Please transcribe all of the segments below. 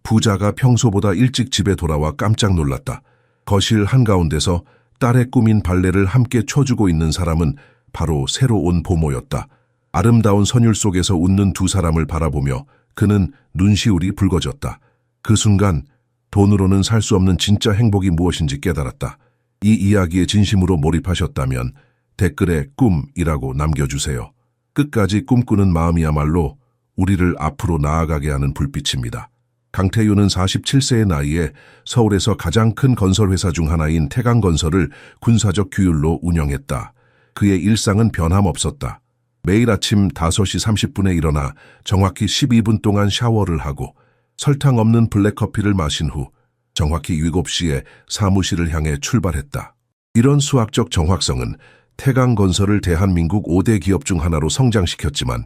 부자가 평소보다 일찍 집에 돌아와 깜짝 놀랐다. 거실 한가운데서 딸의 꾸민 발레를 함께 춰주고 있는 사람은 바로 새로 온 보모였다. 아름다운 선율 속에서 웃는 두 사람을 바라보며 그는 눈시울이 붉어졌다. 그 순간 돈으로는 살 수 없는 진짜 행복이 무엇인지 깨달았다. 이 이야기에 진심으로 몰입하셨다면 댓글에 꿈이라고 남겨주세요. 끝까지 꿈꾸는 마음이야말로 우리를 앞으로 나아가게 하는 불빛입니다. 강태윤은 47세의 나이에 서울에서 가장 큰 건설회사 중 하나인 태강건설을 군사적 규율로 운영했다. 그의 일상은 변함없었다. 매일 아침 5시 30분에 일어나 정확히 12분 동안 샤워를 하고 설탕 없는 블랙커피를 마신 후 정확히 7시에 사무실을 향해 출발했다. 이런 수학적 정확성은 태강건설을 대한민국 5대 기업 중 하나로 성장시켰지만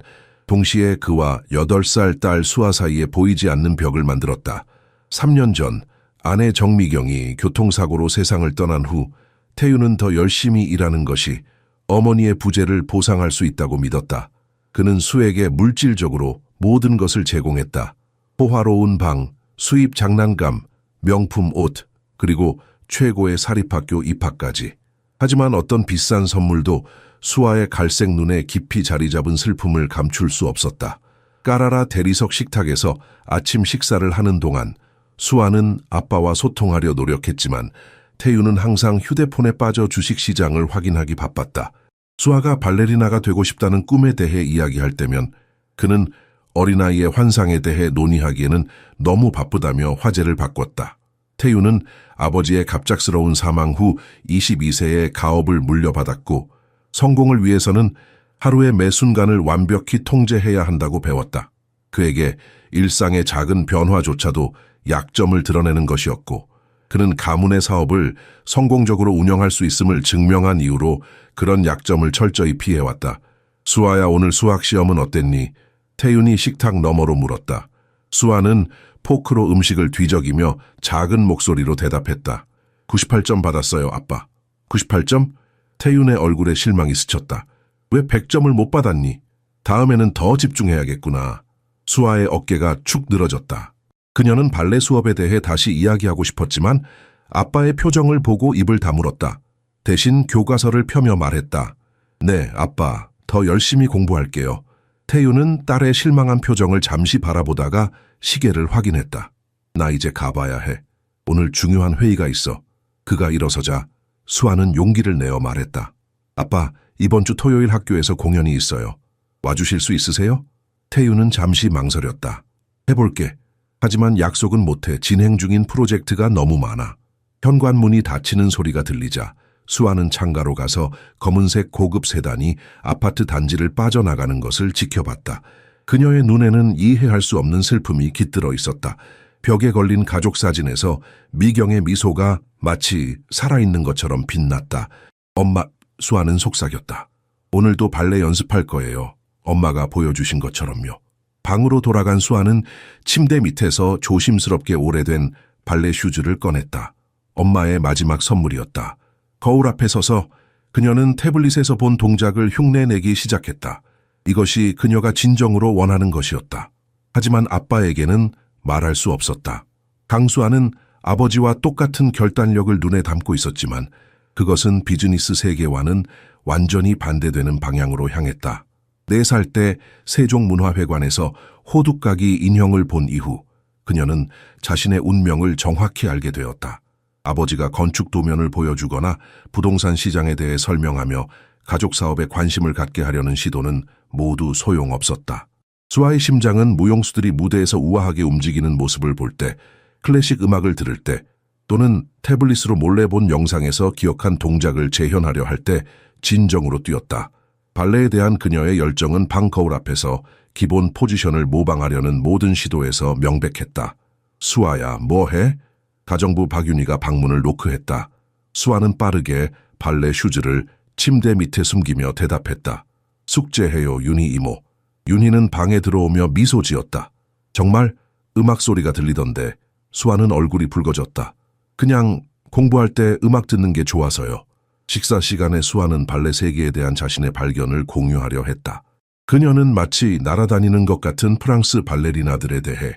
동시에 그와 8살 딸 수아 사이에 보이지 않는 벽을 만들었다. 3년 전 아내 정미경이 교통사고로 세상을 떠난 후 태윤은 더 열심히 일하는 것이 어머니의 부재를 보상할 수 있다고 믿었다. 그는 수에게 물질적으로 모든 것을 제공했다. 호화로운 방, 수입 장난감, 명품 옷, 그리고 최고의 사립학교 입학까지. 하지만 어떤 비싼 선물도 수아의 갈색 눈에 깊이 자리 잡은 슬픔을 감출 수 없었다. 까라라 대리석 식탁에서 아침 식사를 하는 동안 수아는 아빠와 소통하려 노력했지만 태윤은 항상 휴대폰에 빠져 주식시장을 확인하기 바빴다. 수아가 발레리나가 되고 싶다는 꿈에 대해 이야기할 때면 그는 어린아이의 환상에 대해 논의하기에는 너무 바쁘다며 화제를 바꿨다. 태윤은 아버지의 갑작스러운 사망 후 22세에 가업을 물려받았고 성공을 위해서는 하루의 매 순간을 완벽히 통제해야 한다고 배웠다. 그에게 일상의 작은 변화조차도 약점을 드러내는 것이었고 그는 가문의 사업을 성공적으로 운영할 수 있음을 증명한 이유로 그런 약점을 철저히 피해왔다. 수아야, 오늘 수학시험은 어땠니? 태윤이 식탁 너머로 물었다. 수아는 포크로 음식을 뒤적이며 작은 목소리로 대답했다. 98점 받았어요, 아빠. 98점? 태윤의 얼굴에 실망이 스쳤다. 왜 100점을 못 받았니? 다음에는 더 집중해야겠구나. 수아의 어깨가 축 늘어졌다. 그녀는 발레 수업에 대해 다시 이야기하고 싶었지만 아빠의 표정을 보고 입을 다물었다. 대신 교과서를 펴며 말했다. 네, 아빠, 더 열심히 공부할게요. 태윤은 딸의 실망한 표정을 잠시 바라보다가 시계를 확인했다. 나 이제 가봐야 해. 오늘 중요한 회의가 있어. 그가 일어서자 수아는 용기를 내어 말했다. 아빠, 이번 주 토요일 학교에서 공연이 있어요. 와주실 수 있으세요? 태윤은 잠시 망설였다. 해볼게. 하지만 약속은 못해. 진행 중인 프로젝트가 너무 많아. 현관문이 닫히는 소리가 들리자 수아는 창가로 가서 검은색 고급 세단이 아파트 단지를 빠져나가는 것을 지켜봤다. 그녀의 눈에는 이해할 수 없는 슬픔이 깃들어 있었다. 벽에 걸린 가족 사진에서 미경의 미소가 마치 살아있는 것처럼 빛났다. 엄마, 수아는 속삭였다. 오늘도 발레 연습할 거예요. 엄마가 보여주신 것처럼요. 방으로 돌아간 수아는 침대 밑에서 조심스럽게 오래된 발레 슈즈를 꺼냈다. 엄마의 마지막 선물이었다. 거울 앞에 서서 그녀는 태블릿에서 본 동작을 흉내내기 시작했다. 이것이 그녀가 진정으로 원하는 것이었다. 하지만 아빠에게는 말할 수 없었다. 강수아는 아버지와 똑같은 결단력을 눈에 담고 있었지만 그것은 비즈니스 세계와는 완전히 반대되는 방향으로 향했다. 4살 때 세종문화회관에서 호두까기 인형을 본 이후 그녀는 자신의 운명을 정확히 알게 되었다. 아버지가 건축 도면을 보여주거나 부동산 시장에 대해 설명하며 가족 사업에 관심을 갖게 하려는 시도는 모두 소용없었다. 수아의 심장은 무용수들이 무대에서 우아하게 움직이는 모습을 볼 때, 클래식 음악을 들을 때, 또는 태블릿으로 몰래 본 영상에서 기억한 동작을 재현하려 할 때 진정으로 뛰었다. 발레에 대한 그녀의 열정은 방 거울 앞에서 기본 포지션을 모방하려는 모든 시도에서 명백했다. 수아야, 뭐해? 가정부 박윤희가 방문을 노크했다. 수아는 빠르게 발레 슈즈를 침대 밑에 숨기며 대답했다. 숙제해요, 윤희 이모. 윤희는 방에 들어오며 미소 지었다. 정말? 음악 소리가 들리던데. 수아는 얼굴이 붉어졌다. 그냥 공부할 때 음악 듣는 게 좋아서요. 식사 시간에 수아는 발레 세계에 대한 자신의 발견을 공유하려 했다. 그녀는 마치 날아다니는 것 같은 프랑스 발레리나들에 대해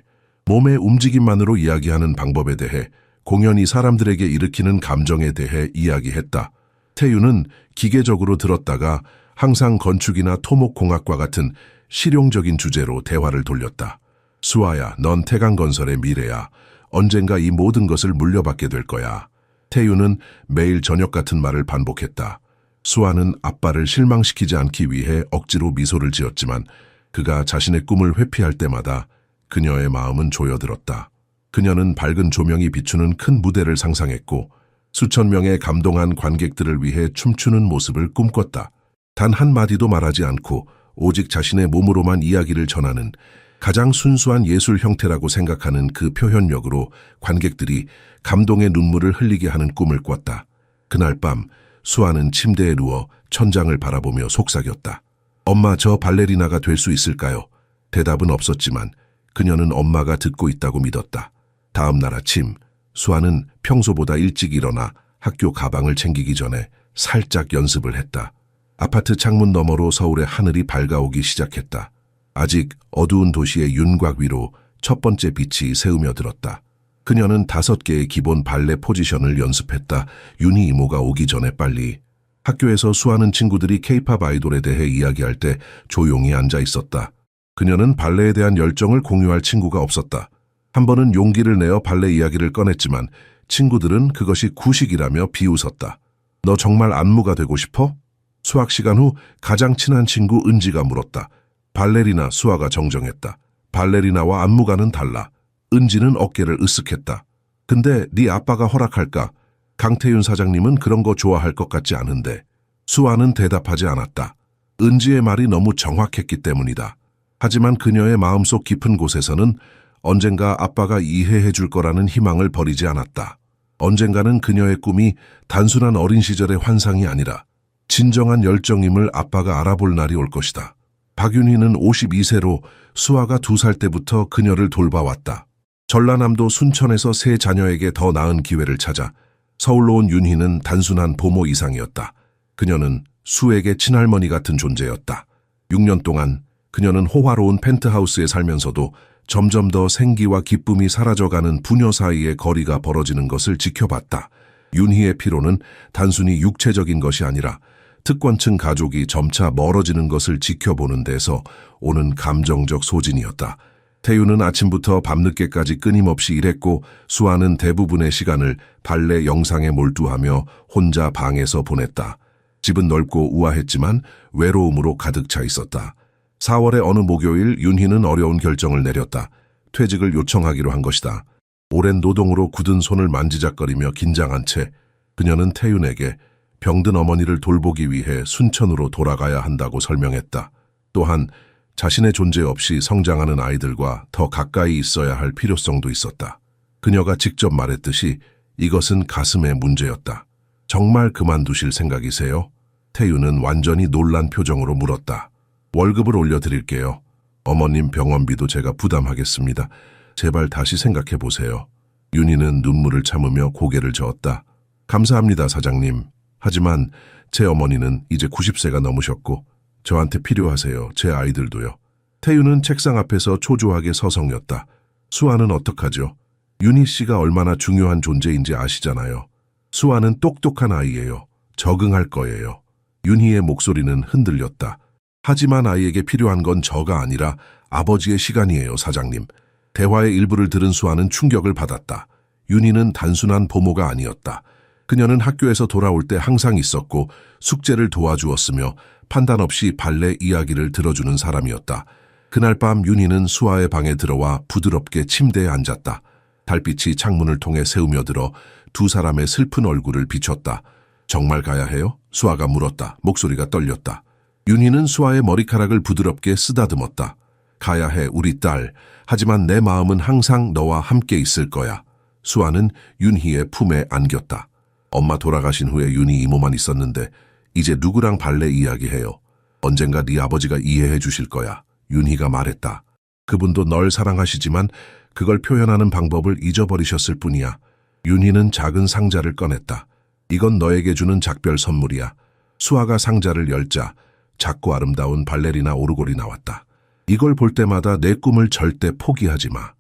몸의 움직임만으로 이야기하는 방법에 대해, 공연이 사람들에게 일으키는 감정에 대해 이야기했다. 태유는 기계적으로 들었다가 항상 건축이나 토목공학과 같은 실용적인 주제로 대화를 돌렸다. 수아야, 넌 태강건설의 미래야. 언젠가 이 모든 것을 물려받게 될 거야. 태유는 매일 저녁 같은 말을 반복했다. 수아는 아빠를 실망시키지 않기 위해 억지로 미소를 지었지만 그가 자신의 꿈을 회피할 때마다 그녀의 마음은 조여들었다. 그녀는 밝은 조명이 비추는 큰 무대를 상상했고 수천 명의 감동한 관객들을 위해 춤추는 모습을 꿈꿨다. 단 한마디도 말하지 않고 오직 자신의 몸으로만 이야기를 전하는 가장 순수한 예술 형태라고 생각하는 그 표현력으로 관객들이 감동의 눈물을 흘리게 하는 꿈을 꿨다. 그날 밤 수아는 침대에 누워 천장을 바라보며 속삭였다. 엄마, 저 발레리나가 될 수 있을까요? 대답은 없었지만 그녀는 엄마가 듣고 있다고 믿었다. 다음 날 아침 수아는 평소보다 일찍 일어나 학교 가방을 챙기기 전에 살짝 연습을 했다. 아파트 창문 너머로 서울의 하늘이 밝아오기 시작했다. 아직 어두운 도시의 윤곽 위로 첫 번째 빛이 새우며 들었다. 그녀는 5개의 기본 발레 포지션을 연습했다. 윤희 이모가 오기 전에 빨리. 학교에서 수아는 친구들이 케이팝 아이돌에 대해 이야기할 때 조용히 앉아 있었다. 그녀는 발레에 대한 열정을 공유할 친구가 없었다. 한 번은 용기를 내어 발레 이야기를 꺼냈지만 친구들은 그것이 구식이라며 비웃었다. 너 정말 안무가 되고 싶어? 수학 시간 후 가장 친한 친구 은지가 물었다. 발레리나, 수아가 정정했다. 발레리나와 안무가는 달라. 은지는 어깨를 으쓱했다. 근데 네 아빠가 허락할까? 강태윤 사장님은 그런 거 좋아할 것 같지 않은데. 수아는 대답하지 않았다. 은지의 말이 너무 정확했기 때문이다. 하지만 그녀의 마음속 깊은 곳에서는 언젠가 아빠가 이해해 줄 거라는 희망을 버리지 않았다. 언젠가는 그녀의 꿈이 단순한 어린 시절의 환상이 아니라 진정한 열정임을 아빠가 알아볼 날이 올 것이다. 박윤희는 52세로 수아가 2살 때부터 그녀를 돌봐왔다. 전라남도 순천에서 세 자녀에게 더 나은 기회를 찾아 서울로 온 윤희는 단순한 보모 이상이었다. 그녀는 수에게 친할머니 같은 존재였다. 6년 동안 그녀는 호화로운 펜트하우스에 살면서도 점점 더 생기와 기쁨이 사라져가는 부녀 사이의 거리가 벌어지는 것을 지켜봤다. 윤희의 피로는 단순히 육체적인 것이 아니라 특권층 가족이 점차 멀어지는 것을 지켜보는 데서 오는 감정적 소진이었다. 태유는 아침부터 밤늦게까지 끊임없이 일했고 수아는 대부분의 시간을 발레 영상에 몰두하며 혼자 방에서 보냈다. 집은 넓고 우아했지만 외로움으로 가득 차 있었다. 4월의 어느 목요일 윤희는 어려운 결정을 내렸다. 퇴직을 요청하기로 한 것이다. 오랜 노동으로 굳은 손을 만지작거리며 긴장한 채 그녀는 태윤에게 병든 어머니를 돌보기 위해 순천으로 돌아가야 한다고 설명했다. 또한 자신의 존재 없이 성장하는 아이들과 더 가까이 있어야 할 필요성도 있었다. 그녀가 직접 말했듯이 이것은 가슴의 문제였다. 정말 그만두실 생각이세요? 태윤은 완전히 놀란 표정으로 물었다. 월급을 올려드릴게요. 어머님 병원비도 제가 부담하겠습니다. 제발 다시 생각해 보세요. 윤희는 눈물을 참으며 고개를 저었다. 감사합니다, 사장님. 하지만 제 어머니는 이제 90세가 넘으셨고 저한테 필요하세요. 제 아이들도요. 태유는 책상 앞에서 초조하게 서성였다. 수아는 어떡하죠? 윤희 씨가 얼마나 중요한 존재인지 아시잖아요. 수아는 똑똑한 아이예요. 적응할 거예요. 윤희의 목소리는 흔들렸다. 하지만 아이에게 필요한 건 저가 아니라 아버지의 시간이에요, 사장님. 대화의 일부를 들은 수아는 충격을 받았다. 윤희는 단순한 보모가 아니었다. 그녀는 학교에서 돌아올 때 항상 있었고 숙제를 도와주었으며 판단 없이 발레 이야기를 들어주는 사람이었다. 그날 밤 윤희는 수아의 방에 들어와 부드럽게 침대에 앉았다. 달빛이 창문을 통해 새우며 들어 두 사람의 슬픈 얼굴을 비췄다. 정말 가야 해요? 수아가 물었다. 목소리가 떨렸다. 윤희는 수아의 머리카락을 부드럽게 쓰다듬었다. 가야 해, 우리 딸. 하지만 내 마음은 항상 너와 함께 있을 거야. 수아는 윤희의 품에 안겼다. 엄마 돌아가신 후에 윤희 이모만 있었는데 이제 누구랑 발레 이야기해요. 언젠가 네 아버지가 이해해 주실 거야. 윤희가 말했다. 그분도 널 사랑하시지만 그걸 표현하는 방법을 잊어버리셨을 뿐이야. 윤희는 작은 상자를 꺼냈다. 이건 너에게 주는 작별 선물이야. 수아가 상자를 열자 작고 아름다운 발레리나 오르골이 나왔다. 이걸 볼 때마다 내 꿈을 절대 포기하지 마.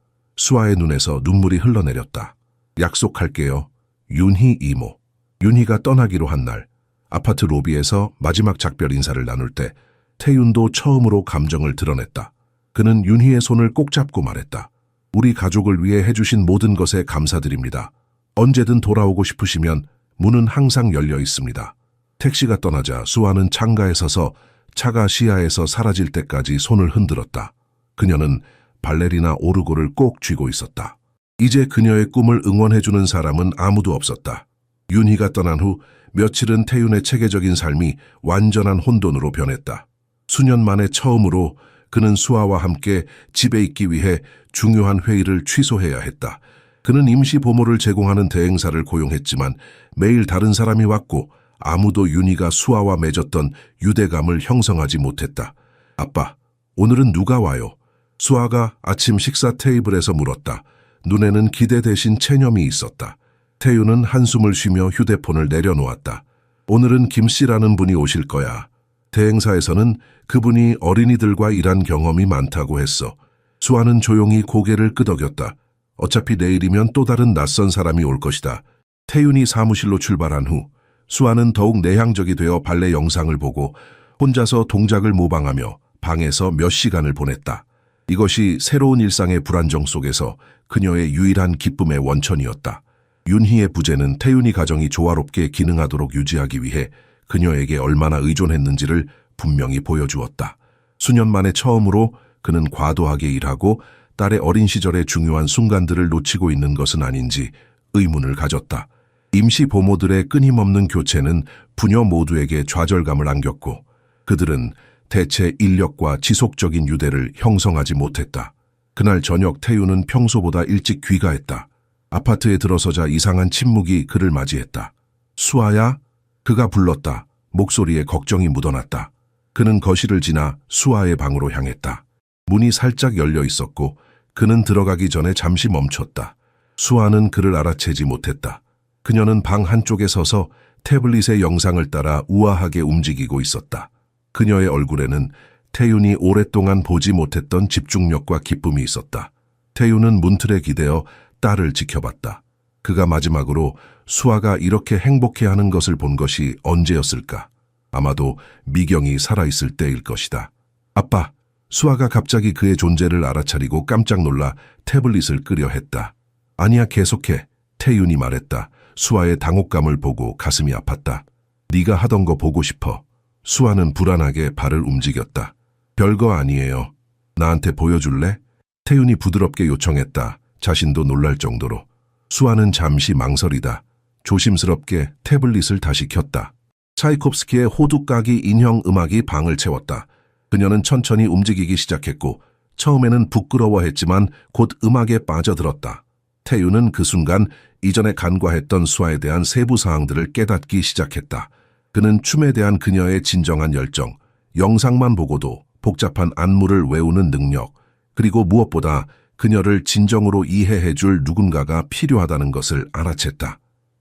수아의 눈에서 눈물이 흘러내렸다. 약속할게요. 윤희 이모. 윤희가 떠나기로 한 날, 아파트 로비에서 마지막 작별 인사를 나눌 때 태윤도 처음으로 감정을 드러냈다. 그는 윤희의 손을 꼭 잡고 말했다. 우리 가족을 위해 해주신 모든 것에 감사드립니다. 언제든 돌아오고 싶으시면 문은 항상 열려 있습니다. 택시가 떠나자 수아는 창가에 서서 차가 시야에서 사라질 때까지 손을 흔들었다. 그녀는 발레리나 오르골을 꼭 쥐고 있었다. 이제 그녀의 꿈을 응원해주는 사람은 아무도 없었다. 윤희가 떠난 후 며칠은 태윤의 체계적인 삶이 완전한 혼돈으로 변했다. 수년 만에 처음으로 그는 수아와 함께 집에 있기 위해 중요한 회의를 취소해야 했다. 그는 임시 보모를 제공하는 대행사를 고용했지만 매일 다른 사람이 왔고 아무도 윤희가 수아와 맺었던 유대감을 형성하지 못했다. 아빠, 오늘은 누가 와요? 수아가 아침 식사 테이블에서 물었다. 눈에는 기대 대신 체념이 있었다. 태윤은 한숨을 쉬며 휴대폰을 내려놓았다. 오늘은 김 씨라는 분이 오실 거야. 대행사에서는 그분이 어린이들과 일한 경험이 많다고 했어. 수아는 조용히 고개를 끄덕였다. 어차피 내일이면 또 다른 낯선 사람이 올 것이다. 태윤이 사무실로 출발한 후 수아는 더욱 내향적이 되어 발레 영상을 보고 혼자서 동작을 모방하며 방에서 몇 시간을 보냈다. 이것이 새로운 일상의 불안정 속에서 그녀의 유일한 기쁨의 원천이었다. 윤희의 부재는 태윤이 가정이 조화롭게 기능하도록 유지하기 위해 그녀에게 얼마나 의존했는지를 분명히 보여주었다. 수년 만에 처음으로 그는 과도하게 일하고 딸의 어린 시절의 중요한 순간들을 놓치고 있는 것은 아닌지 의문을 가졌다. 임시 보모들의 끊임없는 교체는 부녀 모두에게 좌절감을 안겼고 그들은 대체 인력과 지속적인 유대를 형성하지 못했다. 그날 저녁 태윤은 평소보다 일찍 귀가했다. 아파트에 들어서자 이상한 침묵이 그를 맞이했다. 수아야? 그가 불렀다. 목소리에 걱정이 묻어났다. 그는 거실을 지나 수아의 방으로 향했다. 문이 살짝 열려 있었고 그는 들어가기 전에 잠시 멈췄다. 수아는 그를 알아채지 못했다. 그녀는 방 한쪽에 서서 태블릿의 영상을 따라 우아하게 움직이고 있었다. 그녀의 얼굴에는 태윤이 오랫동안 보지 못했던 집중력과 기쁨이 있었다. 태윤은 문틀에 기대어 딸을 지켜봤다. 그가 마지막으로 수아가 이렇게 행복해하는 것을 본 것이 언제였을까? 아마도 미경이 살아있을 때일 것이다. 아빠, 수아가 갑자기 그의 존재를 알아차리고 깜짝 놀라 태블릿을 끄려 했다. 아니야, 계속해. 태윤이 말했다. 수아의 당혹감을 보고 가슴이 아팠다. 네가 하던 거 보고 싶어. 수아는 불안하게 발을 움직였다. 별거 아니에요. 나한테 보여줄래? 태윤이 부드럽게 요청했다. 자신도 놀랄 정도로. 수아는 잠시 망설이다. 조심스럽게 태블릿을 다시 켰다. 차이콥스키의 호두까기 인형 음악이 방을 채웠다. 그녀는 천천히 움직이기 시작했고 처음에는 부끄러워했지만 곧 음악에 빠져들었다. 태윤은 그 순간 이전에 간과했던 수아에 대한 세부 사항들을 깨닫기 시작했다. 그는 춤에 대한 그녀의 진정한 열정, 영상만 보고도 복잡한 안무를 외우는 능력, 그리고 무엇보다 그녀를 진정으로 이해해줄 누군가가 필요하다는 것을 알아챘다.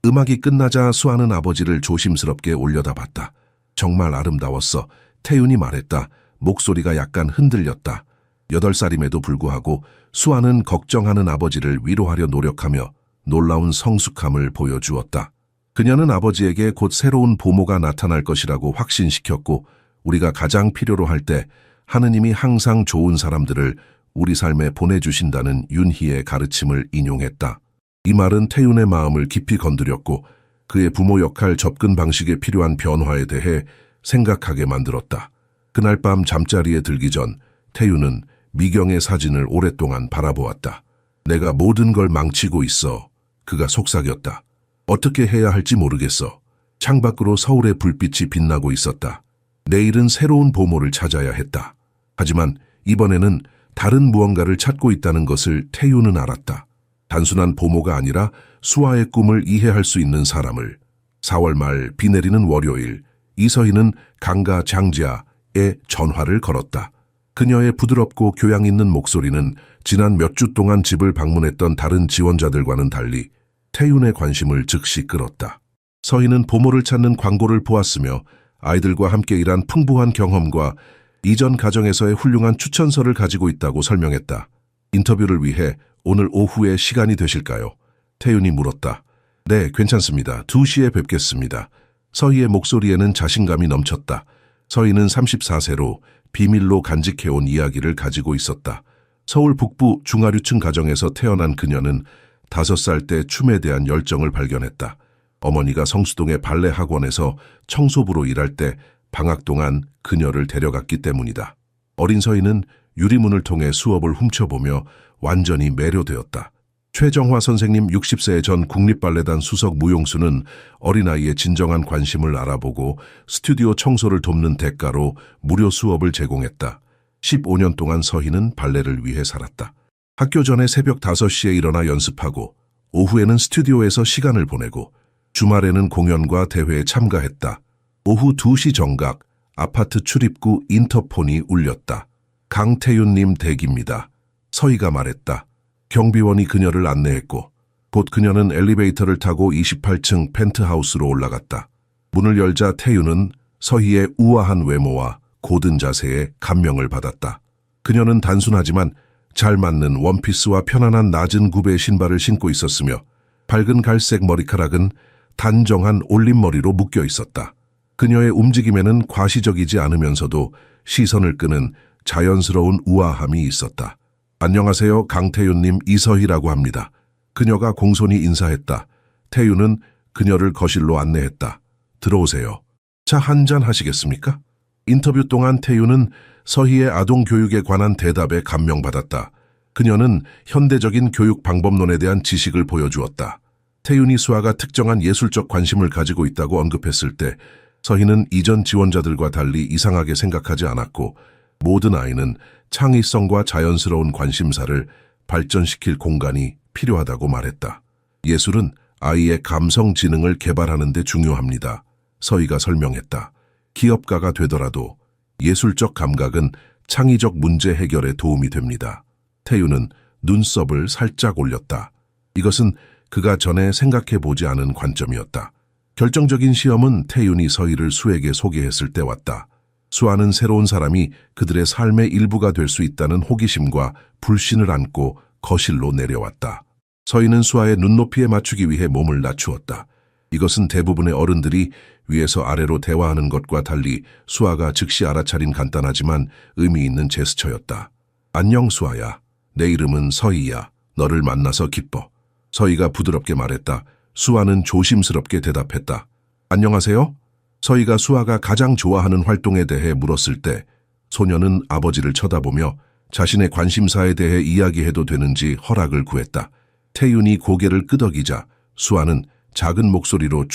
음악이 끝나자 수아는 아버지를 조심스럽게 올려다봤다. 정말 아름다웠어. 태윤이 말했다. 목소리가 약간 흔들렸다. 8살임에도 불구하고 수아는 걱정하는 아버지를 위로하려 노력하며 놀라운 성숙함을 보여주었다. 그녀는 아버지에게 곧 새로운 보모가 나타날 것이라고 확신시켰고 우리가 가장 필요로 할 때 하느님이 항상 좋은 사람들을 우리 삶에 보내주신다는 윤희의 가르침을 인용했다. 이 말은 태윤의 마음을 깊이 건드렸고 그의 부모 역할 접근 방식에 필요한 변화에 대해 생각하게 만들었다. 그날 밤 잠자리에 들기 전 태윤은 미경의 사진을 오랫동안 바라보았다. 내가 모든 걸 망치고 있어. 그가 속삭였다. 어떻게 해야 할지 모르겠어. 창밖으로 서울의 불빛이 빛나고 있었다. 내일은 새로운 보모를 찾아야 했다. 하지만 이번에는 다른 무언가를 찾고 있다는 것을 태윤은 알았다. 단순한 보모가 아니라 수아의 꿈을 이해할 수 있는 사람을. 4월 말 비 내리는 월요일, 이서희는 강가 장지아에 전화를 걸었다. 그녀의 부드럽고 교양 있는 목소리는 지난 몇 주 동안 집을 방문했던 다른 지원자들과는 달리 태윤의 관심을 즉시 끌었다. 서희는 보모를 찾는 광고를 보았으며 아이들과 함께 일한 풍부한 경험과 이전 가정에서의 훌륭한 추천서를 가지고 있다고 설명했다. 인터뷰를 위해 오늘 오후에 시간이 되실까요? 태윤이 물었다. 네, 괜찮습니다. 2시에 뵙겠습니다. 서희의 목소리에는 자신감이 넘쳤다. 서희는 34세로 비밀로 간직해온 이야기를 가지고 있었다. 서울 북부 중하류층 가정에서 태어난 그녀는 5살 때 춤에 대한 열정을 발견했다. 어머니가 성수동의 발레 학원에서 청소부로 일할 때 방학 동안 그녀를 데려갔기 때문이다. 어린 서희는 유리문을 통해 수업을 훔쳐보며 완전히 매료되었다. 최정화 선생님 60세 전 국립발레단 수석 무용수는 어린아이의 진정한 관심을 알아보고 스튜디오 청소를 돕는 대가로 무료 수업을 제공했다. 15년 동안 서희는 발레를 위해 살았다. 학교 전에 새벽 5시에 일어나 연습하고 오후에는 스튜디오에서 시간을 보내고 주말에는 공연과 대회에 참가했다. 오후 2시 정각 아파트 출입구 인터폰이 울렸다. 강태윤님 댁입니다. 서희가 말했다. 경비원이 그녀를 안내했고 곧 그녀는 엘리베이터를 타고 28층 펜트하우스로 올라갔다. 문을 열자 태윤은 서희의 우아한 외모와 고든 자세에 감명을 받았다. 그녀는 단순하지만 잘 맞는 원피스와 편안한 낮은 굽의 신발을 신고 있었으며 밝은 갈색 머리카락은 단정한 올림머리로 묶여 있었다. 그녀의 움직임에는 과시적이지 않으면서도 시선을 끄는 자연스러운 우아함이 있었다. 안녕하세요, 강태윤님, 이서희라고 합니다. 그녀가 공손히 인사했다. 태윤은 그녀를 거실로 안내했다. 들어오세요. 차 한잔 하시겠습니까? 인터뷰 동안 태윤은 서희의 아동 교육에 관한 대답에 감명받았다. 그녀는 현대적인 교육 방법론에 대한 지식을 보여주었다. 태윤이 수아가 특정한 예술적 관심을 가지고 있다고 언급했을 때 서희는 이전 지원자들과 달리 이상하게 생각하지 않았고 모든 아이는 창의성과 자연스러운 관심사를 발전시킬 공간이 필요하다고 말했다. 예술은 아이의 감성 지능을 개발하는 데 중요합니다. 서희가 설명했다. 기업가가 되더라도 예술적 감각은 창의적 문제 해결에 도움이 됩니다. 태윤은 눈썹을 살짝 올렸다. 이것은 그가 전에 생각해보지 않은 관점이었다. 결정적인 시험은 태윤이 서희를 수에게 소개했을 때 왔다. 수아는 새로운 사람이 그들의 삶의 일부가 될 수 있다는 호기심과 불신을 안고 거실로 내려왔다. 서희는 수아의 눈높이에 맞추기 위해 몸을 낮추었다. 이것은 대부분의 어른들이 위에서 아래로 대화하는 것과 달리 수아가 즉시 알아차린 간단하지만 의미 있는 제스처였다. 안녕 수아야. 내 이름은 서희야. 너를 만나서 기뻐. 서희가 부드럽게 말했다. 수아는 조심스럽게 대답했다. 안녕하세요? 서희가 수아가 가장 좋아하는 활동에 대해 물었을 때 소녀는 아버지를 쳐다보며 자신의 관심사에 대해 이야기해도 되는지 허락을 구했다. 태윤이 고개를 끄덕이자 수아는 작은 목소리로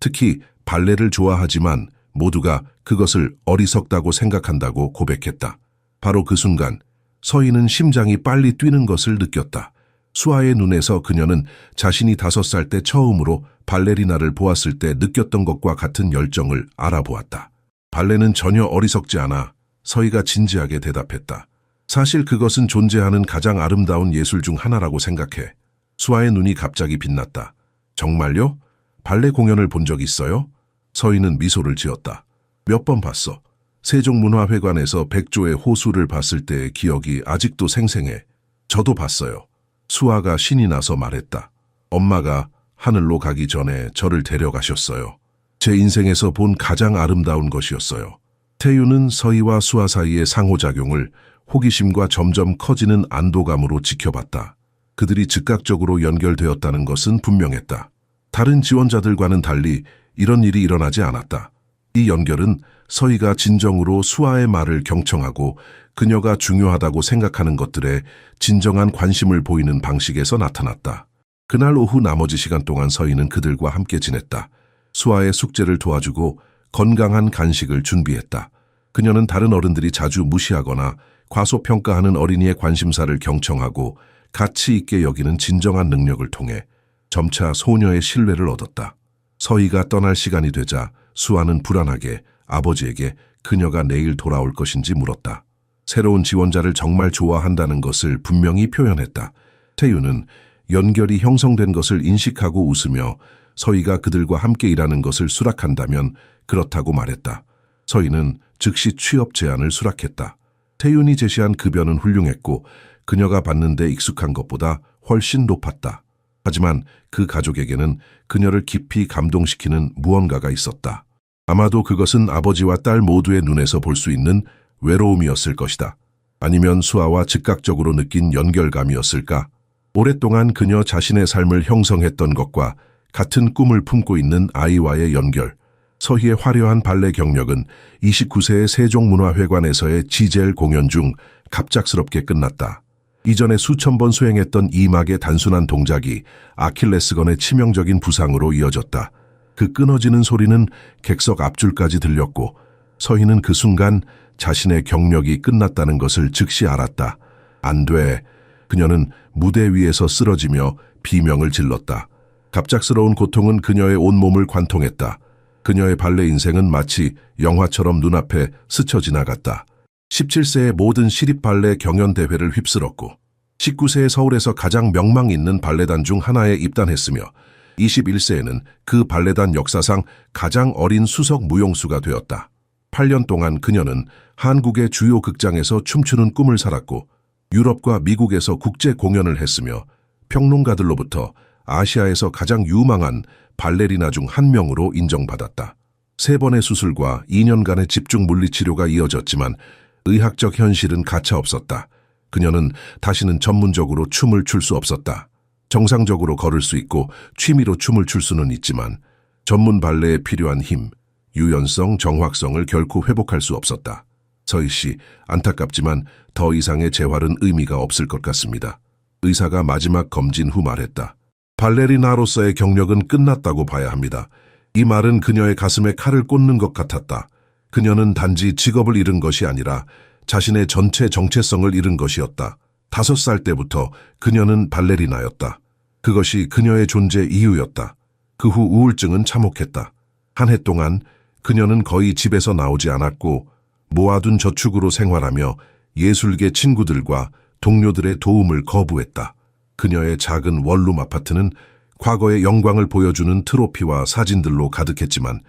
특히 발레를 좋아하지만 모두가 그것을 어리석다고 생각한다고 고백했다. 바로 그 순간 서희는 심장이 빨리 뛰는 것을 느꼈다. 수아의 눈에서 그녀는 자신이 5살 때 처음으로 발레리나를 보았을 때 느꼈던 것과 같은 열정을 알아보았다. 발레는 전혀 어리석지 않아. 서희가 진지하게 대답했다. 사실 그것은 존재하는 가장 아름다운 예술 중 하나라고 생각해. 수아의 눈이 갑자기 빛났다. 정말요? 발레 공연을 본 적 있어요? 서희는 미소를 지었다. 몇 번 봤어. 세종문화회관에서 백조의 호수를 봤을 때의 기억이 아직도 생생해. 저도 봤어요. 수아가 신이 나서 말했다. 엄마가 하늘로 가기 전에 저를 데려가셨어요. 제 인생에서 본 가장 아름다운 것이었어요. 태윤은 서희와 수아 사이의 상호작용을 호기심과 점점 커지는 안도감으로 지켜봤다. 그들이 즉각적으로 연결되었다는 것은 분명했다. 다른 지원자들과는 달리 이런 일이 일어나지 않았다. 이 연결은 서희가 진정으로 수아의 말을 경청하고 그녀가 중요하다고 생각하는 것들에 진정한 관심을 보이는 방식에서 나타났다. 그날 오후 나머지 시간 동안 서희는 그들과 함께 지냈다. 수아의 숙제를 도와주고 건강한 간식을 준비했다. 그녀는 다른 어른들이 자주 무시하거나 과소평가하는 어린이의 관심사를 경청하고 가치 있게 여기는 진정한 능력을 통해 점차 소녀의 신뢰를 얻었다. 서희가 떠날 시간이 되자 수아는 불안하게 아버지에게 그녀가 내일 돌아올 것인지 물었다. 새로운 지원자를 정말 좋아한다는 것을 분명히 표현했다. 태윤은 연결이 형성된 것을 인식하고 웃으며 서희가 그들과 함께 일하는 것을 수락한다면 그렇다고 말했다. 서희는 즉시 취업 제안을 수락했다. 태윤이 제시한 급여는 훌륭했고 그녀가 받는 데 익숙한 것보다 훨씬 높았다. 하지만 그 가족에게는 그녀를 깊이 감동시키는 무언가가 있었다. 아마도 그것은 아버지와 딸 모두의 눈에서 볼 수 있는 외로움이었을 것이다. 아니면 수아와 즉각적으로 느낀 연결감이었을까? 오랫동안 그녀 자신의 삶을 형성했던 것과 같은 꿈을 품고 있는 아이와의 연결. 서희의 화려한 발레 경력은 29세의 세종문화회관에서의 지젤 공연 중 갑작스럽게 끝났다. 이전에 수천 번 수행했던 이막의 단순한 동작이 아킬레스건의 치명적인 부상으로 이어졌다. 그 끊어지는 소리는 객석 앞줄까지 들렸고 서희는 그 순간 자신의 경력이 끝났다는 것을 즉시 알았다. 안 돼. 그녀는 무대 위에서 쓰러지며 비명을 질렀다. 갑작스러운 고통은 그녀의 온몸을 관통했다. 그녀의 발레 인생은 마치 영화처럼 눈앞에 스쳐 지나갔다. 17세의 모든 시립발레 경연대회를 휩쓸었고 19세의 서울에서 가장 명망 있는 발레단 중 하나에 입단했으며 21세에는 그 발레단 역사상 가장 어린 수석 무용수가 되었다. 8년 동안 그녀는 한국의 주요 극장에서 춤추는 꿈을 살았고 유럽과 미국에서 국제 공연을 했으며 평론가들로부터 아시아에서 가장 유망한 발레리나 중 한 명으로 인정받았다. 3번의 수술과 2년간의 집중 물리치료가 이어졌지만 의학적 현실은 가차없었다. 그녀는 다시는 전문적으로 춤을 출 수 없었다. 정상적으로 걸을 수 있고 취미로 춤을 출 수는 있지만 전문 발레에 필요한 힘, 유연성, 정확성을 결코 회복할 수 없었다. 서희 씨, 안타깝지만 더 이상의 재활은 의미가 없을 것 같습니다. 의사가 마지막 검진 후 말했다. 발레리나로서의 경력은 끝났다고 봐야 합니다. 이 말은 그녀의 가슴에 칼을 꽂는 것 같았다. 그녀는 단지 직업을 잃은 것이 아니라 자신의 전체 정체성을 잃은 것이었다. 5살 때부터 그녀는 발레리나였다. 그것이 그녀의 존재 이유였다. 그 후 우울증은 참혹했다. 한 해 동안 그녀는 거의 집에서 나오지 않았고 모아둔 저축으로 생활하며 예술계 친구들과 동료들의 도움을 거부했다. 그녀의 작은 원룸 아파트는 과거의 영광을 보여주는 트로피와 사진들로 가득했지만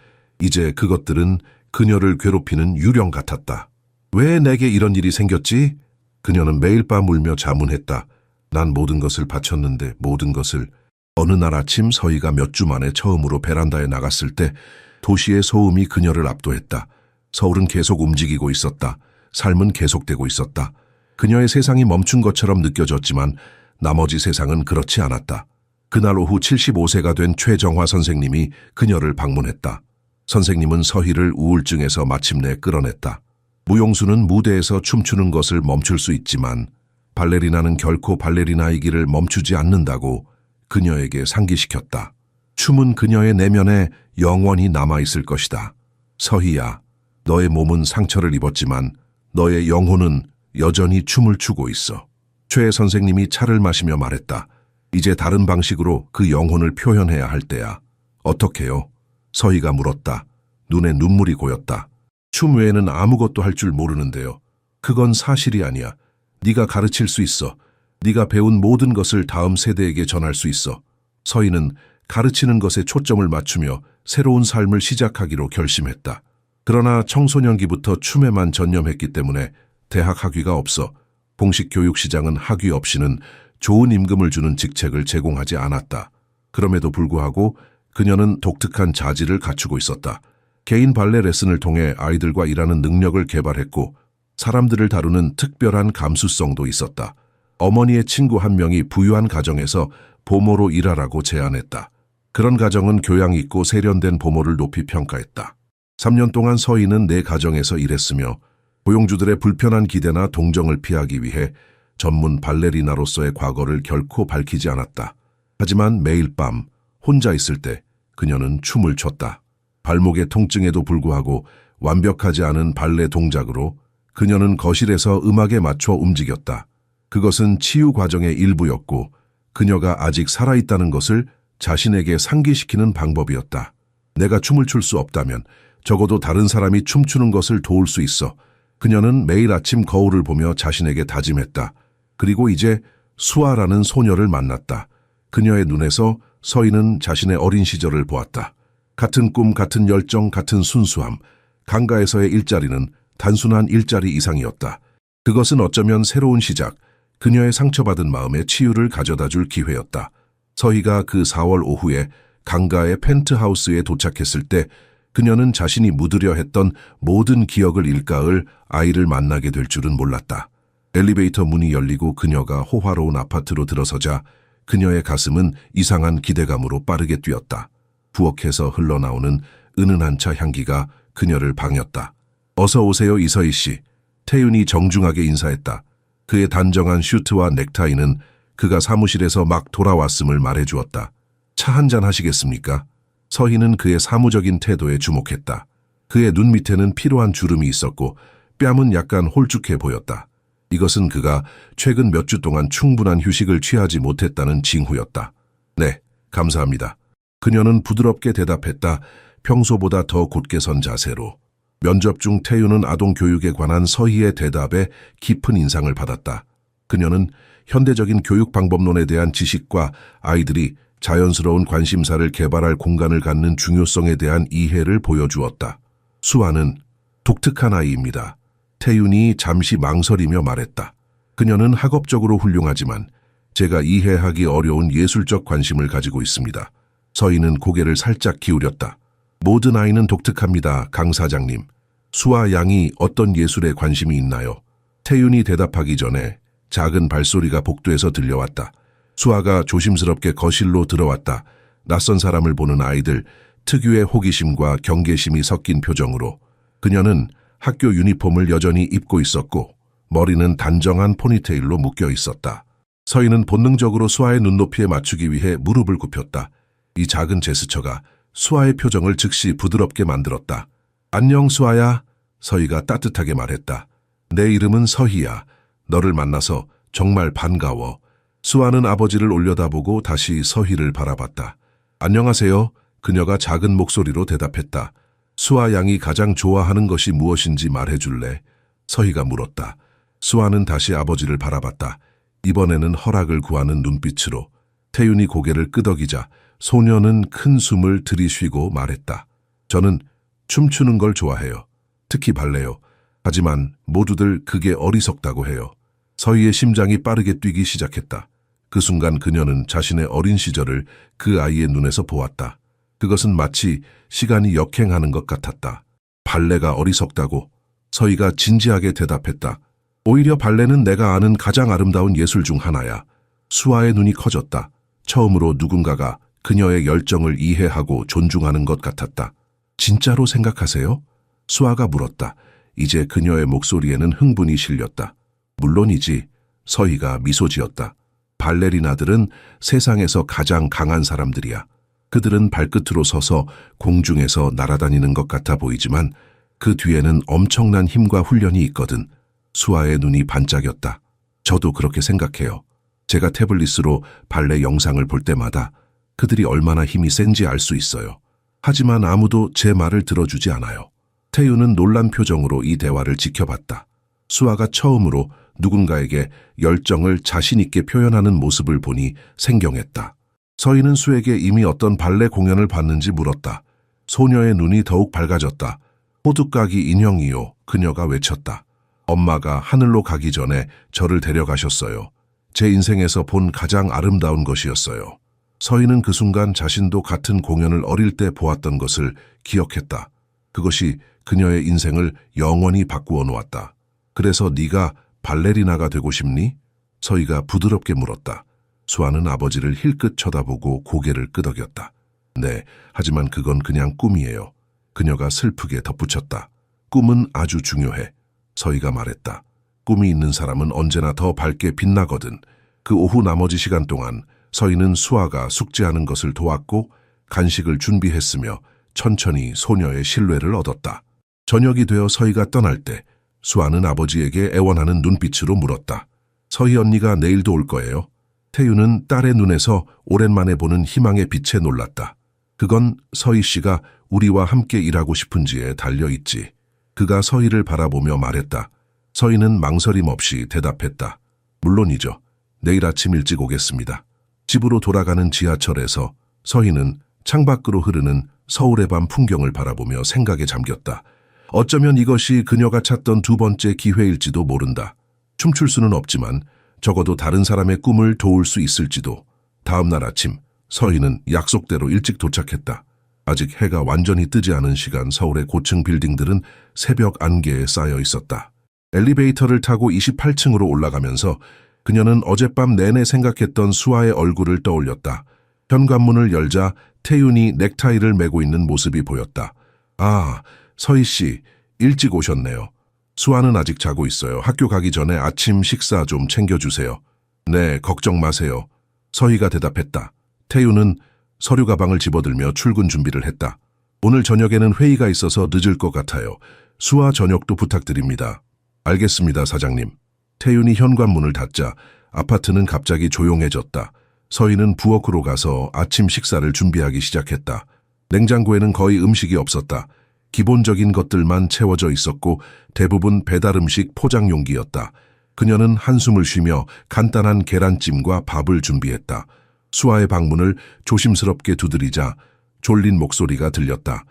이제 그것들은 그녀를 괴롭히는 유령 같았다. 왜 내게 이런 일이 생겼지? 그녀는 매일 밤 울며 자문했다. 난 모든 것을 바쳤는데 모든 것을. 어느 날 아침 서희가 몇 주 만에 처음으로 베란다에 나갔을 때 도시의 소음이 그녀를 압도했다. 서울은 계속 움직이고 있었다. 삶은 계속되고 있었다. 그녀의 세상이 멈춘 것처럼 느껴졌지만 나머지 세상은 그렇지 않았다. 그날 오후 75세가 된 최정화 선생님이 그녀를 방문했다. 선생님은 서희를 우울증에서 마침내 끌어냈다. 무용수는 무대에서 춤추는 것을 멈출 수 있지만 발레리나는 결코 발레리나이기를 멈추지 않는다고 그녀에게 상기시켰다. 춤은 그녀의 내면에 영원히 남아있을 것이다. 서희야, 너의 몸은 상처를 입었지만 너의 영혼은 여전히 춤을 추고 있어. 최 선생님이 차를 마시며 말했다. 이제 다른 방식으로 그 영혼을 표현해야 할 때야. 어떻게요? 서희가 물었다. 눈에 눈물이 고였다. 춤 외에는 아무것도 할 줄 모르는데요. 그건 사실이 아니야. 네가 가르칠 수 있어. 네가 배운 모든 것을 다음 세대에게 전할 수 있어. 서희는 가르치는 것에 초점을 맞추며 새로운 삶을 시작하기로 결심했다. 그러나 청소년기부터 춤에만 전념했기 때문에 대학 학위가 없어 공식 교육 시장은 학위 없이는 좋은 임금을 주는 직책을 제공하지 않았다. 그럼에도 불구하고 그녀는 독특한 자질을 갖추고 있었다. 개인 발레 레슨을 통해 아이들과 일하는 능력을 개발했고 사람들을 다루는 특별한 감수성도 있었다. 어머니의 친구 한 명이 부유한 가정에서 보모로 일하라고 제안했다. 그런 가정은 교양 있고 세련된 보모를 높이 평가했다. 3년 동안 서희는 내 가정에서 일했으며 고용주들의 불편한 기대나 동정을 피하기 위해 전문 발레리나로서의 과거를 결코 밝히지 않았다. 하지만 매일 밤 혼자 있을 때 그녀는 춤을 췄다. 발목의 통증에도 불구하고 완벽하지 않은 발레 동작으로 그녀는 거실에서 음악에 맞춰 움직였다. 그것은 치유 과정의 일부였고 그녀가 아직 살아있다는 것을 자신에게 상기시키는 방법이었다. 내가 춤을 출 수 없다면 적어도 다른 사람이 춤추는 것을 도울 수 있어. 그녀는 매일 아침 거울을 보며 자신에게 다짐했다. 그리고 이제 수아라는 소녀를 만났다. 그녀의 눈에서 서희는 자신의 어린 시절을 보았다. 같은 꿈, 같은 열정, 같은 순수함. 강가에서의 일자리는 단순한 일자리 이상이었다. 그것은 어쩌면 새로운 시작, 그녀의 상처받은 마음에 치유를 가져다 줄 기회였다. 서희가 그 4월 오후에 강가의 펜트하우스에 도착했을 때 그녀는 자신이 묻으려 했던 모든 기억을 일가을 아이를 만나게 될 줄은 몰랐다. 엘리베이터 문이 열리고 그녀가 호화로운 아파트로 들어서자 그녀의 가슴은 이상한 기대감으로 빠르게 뛰었다. 부엌에서 흘러나오는 은은한 차 향기가 그녀를 방했다. 어서 오세요, 이서희 씨. 태윤이 정중하게 인사했다. 그의 단정한 슈트와 넥타이는 그가 사무실에서 막 돌아왔음을 말해주었다. 차 한잔 하시겠습니까? 서희는 그의 사무적인 태도에 주목했다. 그의 눈 밑에는 피로한 주름이 있었고 뺨은 약간 홀쭉해 보였다. 이것은 그가 최근 몇 주 동안 충분한 휴식을 취하지 못했다는 징후였다. 네, 감사합니다. 그녀는 부드럽게 대답했다. 평소보다 더 곧게 선 자세로. 면접 중 태윤은 아동 교육에 관한 서희의 대답에 깊은 인상을 받았다. 그녀는 현대적인 교육 방법론에 대한 지식과 아이들이 자연스러운 관심사를 개발할 공간을 갖는 중요성에 대한 이해를 보여주었다. 수아는 독특한 아이입니다. 태윤이 잠시 망설이며 말했다. 그녀는 학업적으로 훌륭하지만 제가 이해하기 어려운 예술적 관심을 가지고 있습니다. 서희는 고개를 살짝 기울였다. 모든 아이는 독특합니다, 강 사장님. 수아 양이 어떤 예술에 관심이 있나요? 태윤이 대답하기 전에 작은 발소리가 복도에서 들려왔다. 수아가 조심스럽게 거실로 들어왔다. 낯선 사람을 보는 아이들, 특유의 호기심과 경계심이 섞인 표정으로. 그녀는 학교 유니폼을 여전히 입고 있었고 머리는 단정한 포니테일로 묶여 있었다. 서희는 본능적으로 수아의 눈높이에 맞추기 위해 무릎을 굽혔다. 이 작은 제스처가 수아의 표정을 즉시 부드럽게 만들었다. 안녕 수아야, 서희가 따뜻하게 말했다. 내 이름은 서희야. 너를 만나서 정말 반가워. 수아는 아버지를 올려다보고 다시 서희를 바라봤다. 안녕하세요. 그녀가 작은 목소리로 대답했다. 수아 양이 가장 좋아하는 것이 무엇인지 말해줄래? 서희가 물었다. 수아는 다시 아버지를 바라봤다. 이번에는 허락을 구하는 눈빛으로. 태윤이 고개를 끄덕이자 소녀는 큰 숨을 들이쉬고 말했다. 저는 춤추는 걸 좋아해요. 특히 발레요. 하지만 모두들 그게 어리석다고 해요. 서희의 심장이 빠르게 뛰기 시작했다. 그 순간 그녀는 자신의 어린 시절을 그 아이의 눈에서 보았다. 그것은 마치 시간이 역행하는 것 같았다. 발레가 어리석다고? 서희가 진지하게 대답했다. 오히려 발레는 내가 아는 가장 아름다운 예술 중 하나야. 수아의 눈이 커졌다. 처음으로 누군가가 그녀의 열정을 이해하고 존중하는 것 같았다. 진짜로 생각하세요? 수아가 물었다. 이제 그녀의 목소리에는 흥분이 실렸다. 물론이지. 서희가 미소 지었다. 발레리나들은 세상에서 가장 강한 사람들이야. 그들은 발끝으로 서서 공중에서 날아다니는 것 같아 보이지만 그 뒤에는 엄청난 힘과 훈련이 있거든. 수아의 눈이 반짝였다. 저도 그렇게 생각해요. 제가 태블릿으로 발레 영상을 볼 때마다 그들이 얼마나 힘이 센지 알 수 있어요. 하지만 아무도 제 말을 들어주지 않아요. 태윤은 놀란 표정으로 이 대화를 지켜봤다. 수아가 처음으로 누군가에게 열정을 자신 있게 표현하는 모습을 보니 생경했다. 서희는 수에게 이미 어떤 발레 공연을 봤는지 물었다. 소녀의 눈이 더욱 밝아졌다. 호두까기 인형이요, 그녀가 외쳤다. 엄마가 하늘로 가기 전에 저를 데려가셨어요. 제 인생에서 본 가장 아름다운 것이었어요. 서희는 그 순간 자신도 같은 공연을 어릴 때 보았던 것을 기억했다. 그것이 그녀의 인생을 영원히 바꾸어 놓았다. 그래서 네가 발레리나가 되고 싶니? 서희가 부드럽게 물었다. 수아는 아버지를 힐끗 쳐다보고 고개를 끄덕였다. 네, 하지만 그건 그냥 꿈이에요. 그녀가 슬프게 덧붙였다. 꿈은 아주 중요해. 서희가 말했다. 꿈이 있는 사람은 언제나 더 밝게 빛나거든. 그 오후 나머지 시간 동안 서희는 수아가 숙제하는 것을 도왔고 간식을 준비했으며 천천히 소녀의 신뢰를 얻었다. 저녁이 되어 서희가 떠날 때 수아는 아버지에게 애원하는 눈빛으로 물었다. 서희 언니가 내일도 올 거예요? 태윤은 딸의 눈에서 오랜만에 보는 희망의 빛에 놀랐다. 그건 서희 씨가 우리와 함께 일하고 싶은지에 달려있지. 그가 서희를 바라보며 말했다. 서희는 망설임 없이 대답했다. 물론이죠. 내일 아침 일찍 오겠습니다. 집으로 돌아가는 지하철에서 서희는 창밖으로 흐르는 서울의 밤 풍경을 바라보며 생각에 잠겼다. 어쩌면 이것이 그녀가 찾던 두 번째 기회일지도 모른다. 춤출 수는 없지만 적어도 다른 사람의 꿈을 도울 수 있을지도. 다음 날 아침, 서희는 약속대로 일찍 도착했다. 아직 해가 완전히 뜨지 않은 시간 서울의 고층 빌딩들은 새벽 안개에 쌓여 있었다. 엘리베이터를 타고 28층으로 올라가면서 그녀는 어젯밤 내내 생각했던 수아의 얼굴을 떠올렸다. 현관문을 열자 태윤이 넥타이를 메고 있는 모습이 보였다. 아, 서희 씨, 일찍 오셨네요. 수아는 아직 자고 있어요. 학교 가기 전에 아침 식사 좀 챙겨주세요. 네, 걱정 마세요. 서희가 대답했다. 태윤은 서류 가방을 집어들며 출근 준비를 했다. 오늘 저녁에는 회의가 있어서 늦을 것 같아요. 수아 저녁도 부탁드립니다. 알겠습니다, 사장님. 태윤이 현관문을 닫자 아파트는 갑자기 조용해졌다. 서희는 부엌으로 가서 아침 식사를 준비하기 시작했다. 냉장고에는 거의 음식이 없었다. 기본적인 것들만 채워져 있었고 대부분 배달 음식 포장 용기였다. 그녀는 한숨을 쉬며 간단한 계란찜과 밥을 준비했다. 수아의 방문을 조심스럽게 두드리자 졸린 목소리가 들렸다.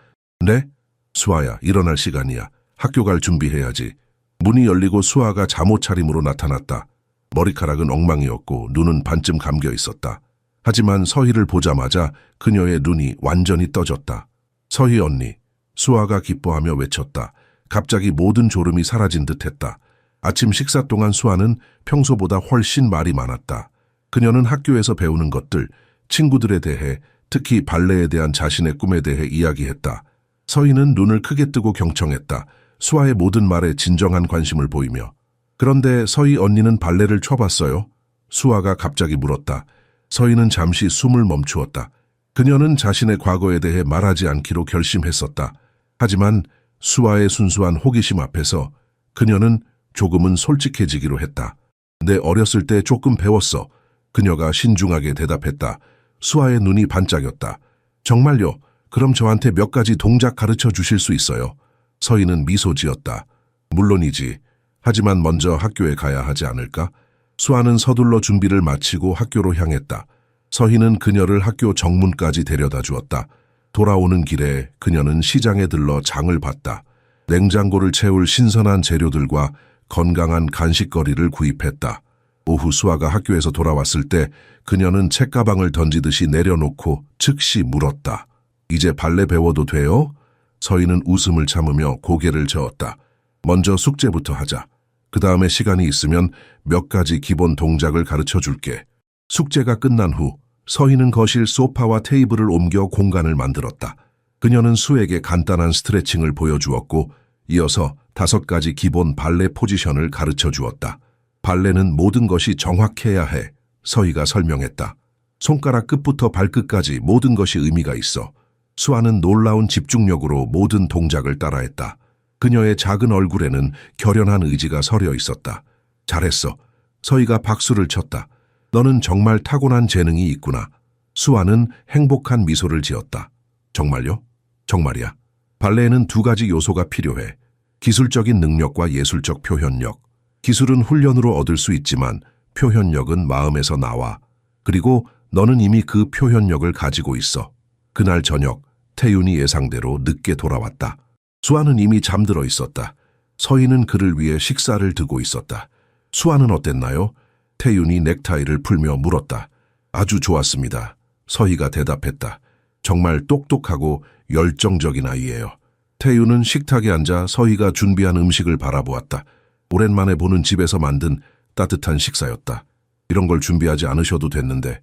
네? 수아야, 일어날 시간이야. 학교 갈 준비해야지. 문이 열리고 수아가 잠옷 차림으로 나타났다. 머리카락은 엉망이었고 눈은 반쯤 감겨 있었다. 하지만 서희를 보자마자 그녀의 눈이 완전히 떠졌다. 서희 언니, 수아가 기뻐하며 외쳤다. 갑자기 모든 졸음이 사라진 듯했다. 아침 식사 동안 수아는 평소보다 훨씬 말이 많았다. 그녀는 학교에서 배우는 것들, 친구들에 대해, 특히 발레에 대한 자신의 꿈에 대해 이야기했다. 서희는 눈을 크게 뜨고 경청했다. 수아의 모든 말에 진정한 관심을 보이며. 그런데 서희 언니는 발레를 춰봤어요? 수아가 갑자기 물었다. 서희는 잠시 숨을 멈추었다. 그녀는 자신의 과거에 대해 말하지 않기로 결심했었다. 하지만 수아의 순수한 호기심 앞에서 그녀는 조금은 솔직해지기로 했다. 내 어렸을 때 조금 배웠어. 그녀가 신중하게 대답했다. 수아의 눈이 반짝였다. 정말요? 그럼 저한테 몇 가지 동작 가르쳐 주실 수 있어요? 서희는 미소 지었다. 물론이지. 하지만 먼저 학교에 가야 하지 않을까? 수아는 서둘러 준비를 마치고 학교로 향했다. 서희는 그녀를 학교 정문까지 데려다 주었다. 돌아오는 길에 그녀는 시장에 들러 장을 봤다. 냉장고를 채울 신선한 재료들과 건강한 간식거리를 구입했다. 오후 수아가 학교에서 돌아왔을 때 그녀는 책가방을 던지듯이 내려놓고 즉시 물었다. 이제 발레 배워도 돼요? 서희는 웃음을 참으며 고개를 저었다. 먼저 숙제부터 하자. 그 다음에 시간이 있으면 몇 가지 기본 동작을 가르쳐 줄게. 숙제가 끝난 후 서희는 거실 소파와 테이블을 옮겨 공간을 만들었다. 그녀는 수에게 간단한 스트레칭을 보여주었고 이어서 5가지 기본 발레 포지션을 가르쳐 주었다. 발레는 모든 것이 정확해야 해. 서희가 설명했다. 손가락 끝부터 발끝까지 모든 것이 의미가 있어. 수아는 놀라운 집중력으로 모든 동작을 따라했다. 그녀의 작은 얼굴에는 결연한 의지가 서려 있었다. 잘했어. 서희가 박수를 쳤다. 너는 정말 타고난 재능이 있구나. 수아는 행복한 미소를 지었다. 정말요? 정말이야. 발레에는 2가지 요소가 필요해. 기술적인 능력과 예술적 표현력. 기술은 훈련으로 얻을 수 있지만 표현력은 마음에서 나와. 그리고 너는 이미 그 표현력을 가지고 있어. 그날 저녁, 태윤이 예상대로 늦게 돌아왔다. 수아는 이미 잠들어 있었다. 서희는 그를 위해 식사를 두고 있었다. 수아는 어땠나요? 태윤이 넥타이를 풀며 물었다. 아주 좋았습니다. 서희가 대답했다. 정말 똑똑하고 열정적인 아이예요. 태윤은 식탁에 앉아 서희가 준비한 음식을 바라보았다. 오랜만에 보는 집에서 만든 따뜻한 식사였다. 이런 걸 준비하지 않으셔도 됐는데.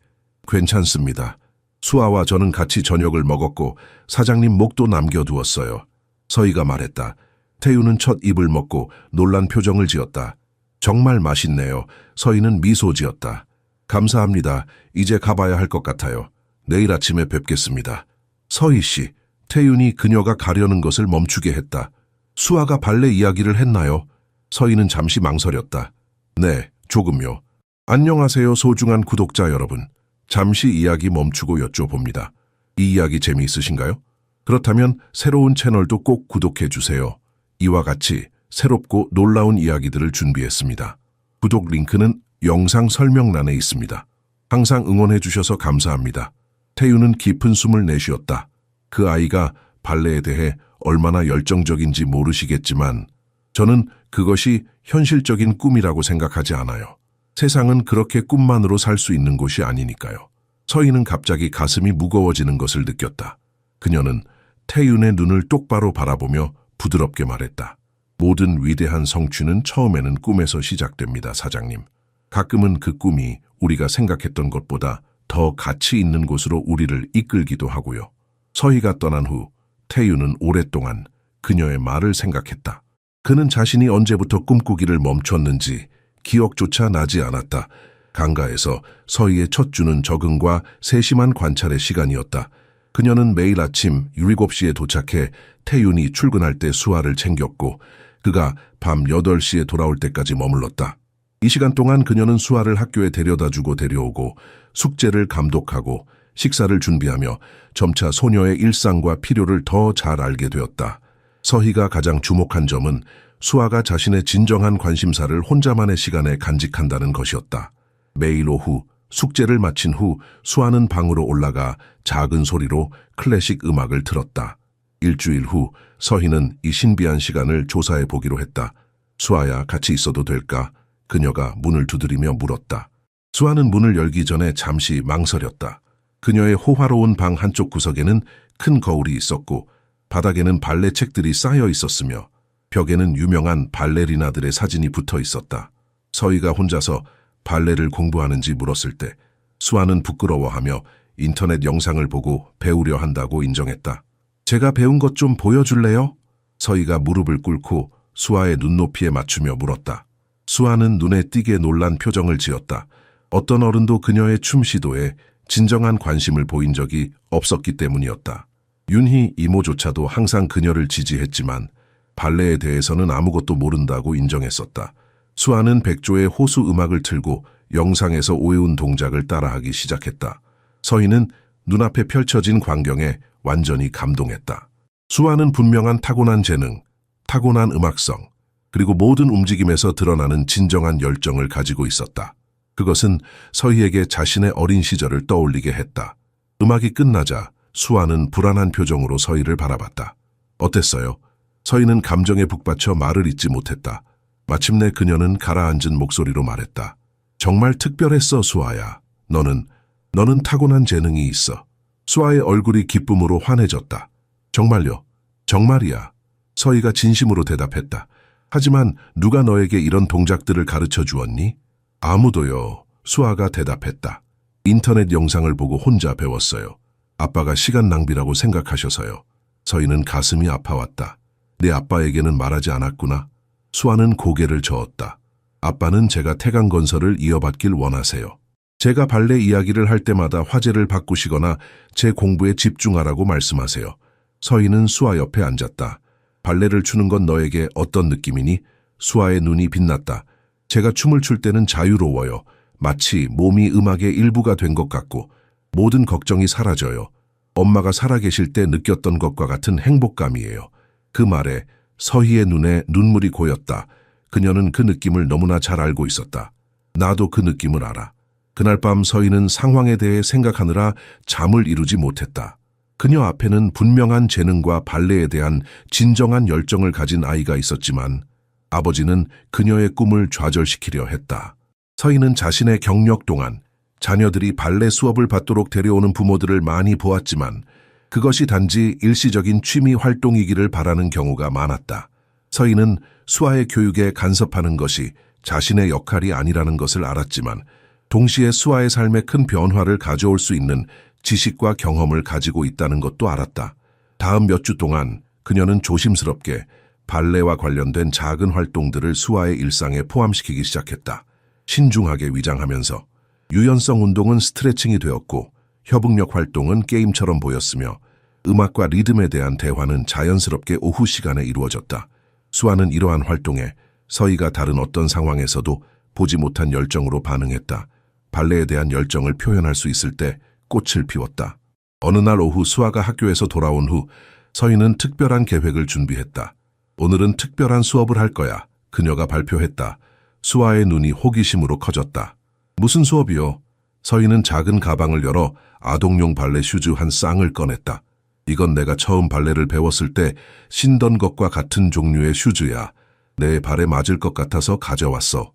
괜찮습니다. 수아와 저는 같이 저녁을 먹었고 사장님 목도 남겨두었어요. 서희가 말했다. 태윤은 첫 입을 먹고 놀란 표정을 지었다. 정말 맛있네요. 서희는 미소 지었다. 감사합니다. 이제 가봐야 할 것 같아요. 내일 아침에 뵙겠습니다. 서희 씨, 태윤이 그녀가 가려는 것을 멈추게 했다. 수아가 발레 이야기를 했나요? 서희는 잠시 망설였다. 네, 조금요. 안녕하세요, 소중한 구독자 여러분. 잠시 이야기 멈추고 여쭤봅니다. 이 이야기 재미있으신가요? 그렇다면 새로운 채널도 꼭 구독해 주세요. 이와 같이 새롭고 놀라운 이야기들을 준비했습니다. 구독 링크는 영상 설명란에 있습니다. 항상 응원해 주셔서 감사합니다. 태윤은 깊은 숨을 내쉬었다. 그 아이가 발레에 대해 얼마나 열정적인지 모르시겠지만 저는 그것이 현실적인 꿈이라고 생각하지 않아요. 세상은 그렇게 꿈만으로 살 수 있는 곳이 아니니까요. 서희는 갑자기 가슴이 무거워지는 것을 느꼈다. 그녀는 태윤의 눈을 똑바로 바라보며 부드럽게 말했다. 모든 위대한 성취는 처음에는 꿈에서 시작됩니다, 사장님. 가끔은 그 꿈이 우리가 생각했던 것보다 더 가치 있는 곳으로 우리를 이끌기도 하고요. 서희가 떠난 후 태윤은 오랫동안 그녀의 말을 생각했다. 그는 자신이 언제부터 꿈꾸기를 멈췄는지 기억조차 나지 않았다. 강가에서 서희의 첫 주는 적응과 세심한 관찰의 시간이었다. 그녀는 매일 아침 7시에 도착해 태윤이 출근할 때 수아를 챙겼고 그가 밤 8시에 돌아올 때까지 머물렀다. 이 시간 동안 그녀는 수아를 학교에 데려다주고 데려오고 숙제를 감독하고 식사를 준비하며 점차 소녀의 일상과 필요를 더 잘 알게 되었다. 서희가 가장 주목한 점은 수아가 자신의 진정한 관심사를 혼자만의 시간에 간직한다는 것이었다. 매일 오후 숙제를 마친 후 수아는 방으로 올라가 작은 소리로 클래식 음악을 틀었다. 일주일 후 서희는 이 신비한 시간을 조사해 보기로 했다. 수아야, 같이 있어도 될까? 그녀가 문을 두드리며 물었다. 수아는 문을 열기 전에 잠시 망설였다. 그녀의 호화로운 방 한쪽 구석에는 큰 거울이 있었고 바닥에는 발레 책들이 쌓여 있었으며 벽에는 유명한 발레리나들의 사진이 붙어 있었다. 서희가 혼자서 발레를 공부하는지 물었을 때 수아는 부끄러워하며 인터넷 영상을 보고 배우려 한다고 인정했다. 제가 배운 것 좀 보여줄래요? 서희가 무릎을 꿇고 수아의 눈높이에 맞추며 물었다. 수아는 눈에 띄게 놀란 표정을 지었다. 어떤 어른도 그녀의 춤 시도에 진정한 관심을 보인 적이 없었기 때문이었다. 윤희 이모조차도 항상 그녀를 지지했지만 발레에 대해서는 아무것도 모른다고 인정했었다. 수아는 백조의 호수 음악을 틀고 영상에서 오해운 동작을 따라하기 시작했다. 서희는 눈앞에 펼쳐진 광경에 완전히 감동했다. 수아는 분명한 타고난 재능, 타고난 음악성, 그리고 모든 움직임에서 드러나는 진정한 열정을 가지고 있었다. 그것은 서희에게 자신의 어린 시절을 떠올리게 했다. 음악이 끝나자 수아는 불안한 표정으로 서희를 바라봤다. 어땠어요? 서희는 감정에 북받쳐 말을 잇지 못했다. 마침내 그녀는 가라앉은 목소리로 말했다. 정말 특별했어, 수아야. 너는 타고난 재능이 있어. 수아의 얼굴이 기쁨으로 환해졌다. 정말요? 정말이야. 서희가 진심으로 대답했다. 하지만 누가 너에게 이런 동작들을 가르쳐 주었니? 아무도요. 수아가 대답했다. 인터넷 영상을 보고 혼자 배웠어요. 아빠가 시간 낭비라고 생각하셔서요. 서희는 가슴이 아파왔다. 내 아빠에게는 말하지 않았구나. 수아는 고개를 저었다. 아빠는 제가 태강건설을 이어받길 원하세요. 제가 발레 이야기를 할 때마다 화제를 바꾸시거나 제 공부에 집중하라고 말씀하세요. 서희는 수아 옆에 앉았다. 발레를 추는 건 너에게 어떤 느낌이니? 수아의 눈이 빛났다. 제가 춤을 출 때는 자유로워요. 마치 몸이 음악의 일부가 된 것 같고 모든 걱정이 사라져요. 엄마가 살아계실 때 느꼈던 것과 같은 행복감이에요. 그 말에 서희의 눈에 눈물이 고였다. 그녀는 그 느낌을 너무나 잘 알고 있었다. 나도 그 느낌을 알아. 그날 밤 서희는 상황에 대해 생각하느라 잠을 이루지 못했다. 그녀 앞에는 분명한 재능과 발레에 대한 진정한 열정을 가진 아이가 있었지만 아버지는 그녀의 꿈을 좌절시키려 했다. 서희는 자신의 경력 동안 자녀들이 발레 수업을 받도록 데려오는 부모들을 많이 보았지만 그것이 단지 일시적인 취미 활동이기를 바라는 경우가 많았다. 서희는 수아의 교육에 간섭하는 것이 자신의 역할이 아니라는 것을 알았지만 동시에 수아의 삶에 큰 변화를 가져올 수 있는 지식과 경험을 가지고 있다는 것도 알았다. 다음 몇 주 동안 그녀는 조심스럽게 발레와 관련된 작은 활동들을 수아의 일상에 포함시키기 시작했다. 신중하게 위장하면서 유연성 운동은 스트레칭이 되었고 협응력 활동은 게임처럼 보였으며 음악과 리듬에 대한 대화는 자연스럽게 오후 시간에 이루어졌다. 수아는 이러한 활동에 서희가 다른 어떤 상황에서도 보지 못한 열정으로 반응했다. 발레에 대한 열정을 표현할 수 있을 때 꽃을 피웠다. 어느 날 오후 수아가 학교에서 돌아온 후 서희는 특별한 계획을 준비했다. 오늘은 특별한 수업을 할 거야. 그녀가 발표했다. 수아의 눈이 호기심으로 커졌다. 무슨 수업이요? 서희는 작은 가방을 열어 아동용 발레 슈즈 한 쌍을 꺼냈다. 이건 내가 처음 발레를 배웠을 때 신던 것과 같은 종류의 슈즈야. 내 발에 맞을 것 같아서 가져왔어.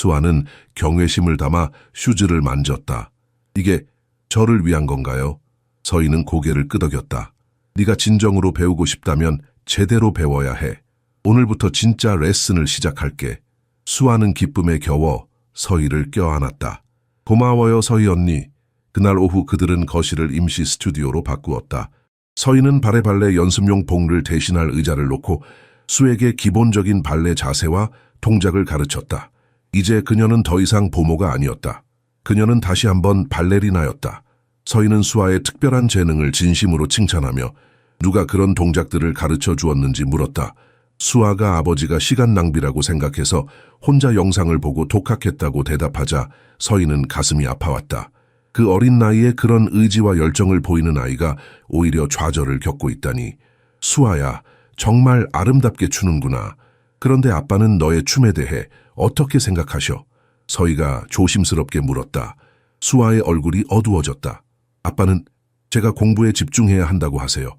수아는 경외심을 담아 슈즈를 만졌다. 이게 저를 위한 건가요? 서희는 고개를 끄덕였다. 네가 진정으로 배우고 싶다면 제대로 배워야 해. 오늘부터 진짜 레슨을 시작할게. 수아는 기쁨에 겨워 서희를 껴안았다. 고마워요, 서희 언니. 그날 오후 그들은 거실을 임시 스튜디오로 바꾸었다. 서희는 발레 연습용 봉를 대신할 의자를 놓고 수에게 기본적인 발레 자세와 동작을 가르쳤다. 이제 그녀는 더 이상 보모가 아니었다. 그녀는 다시 한번 발레리나였다. 서희는 수아의 특별한 재능을 진심으로 칭찬하며 누가 그런 동작들을 가르쳐 주었는지 물었다. 수아가 아버지가 시간 낭비라고 생각해서 혼자 영상을 보고 독학했다고 대답하자 서희는 가슴이 아파왔다. 그 어린 나이에 그런 의지와 열정을 보이는 아이가 오히려 좌절을 겪고 있다니. 수아야, 정말 아름답게 추는구나. 그런데 아빠는 너의 춤에 대해 어떻게 생각하셔? 서희가 조심스럽게 물었다. 수아의 얼굴이 어두워졌다. 아빠는 제가 공부에 집중해야 한다고 하세요.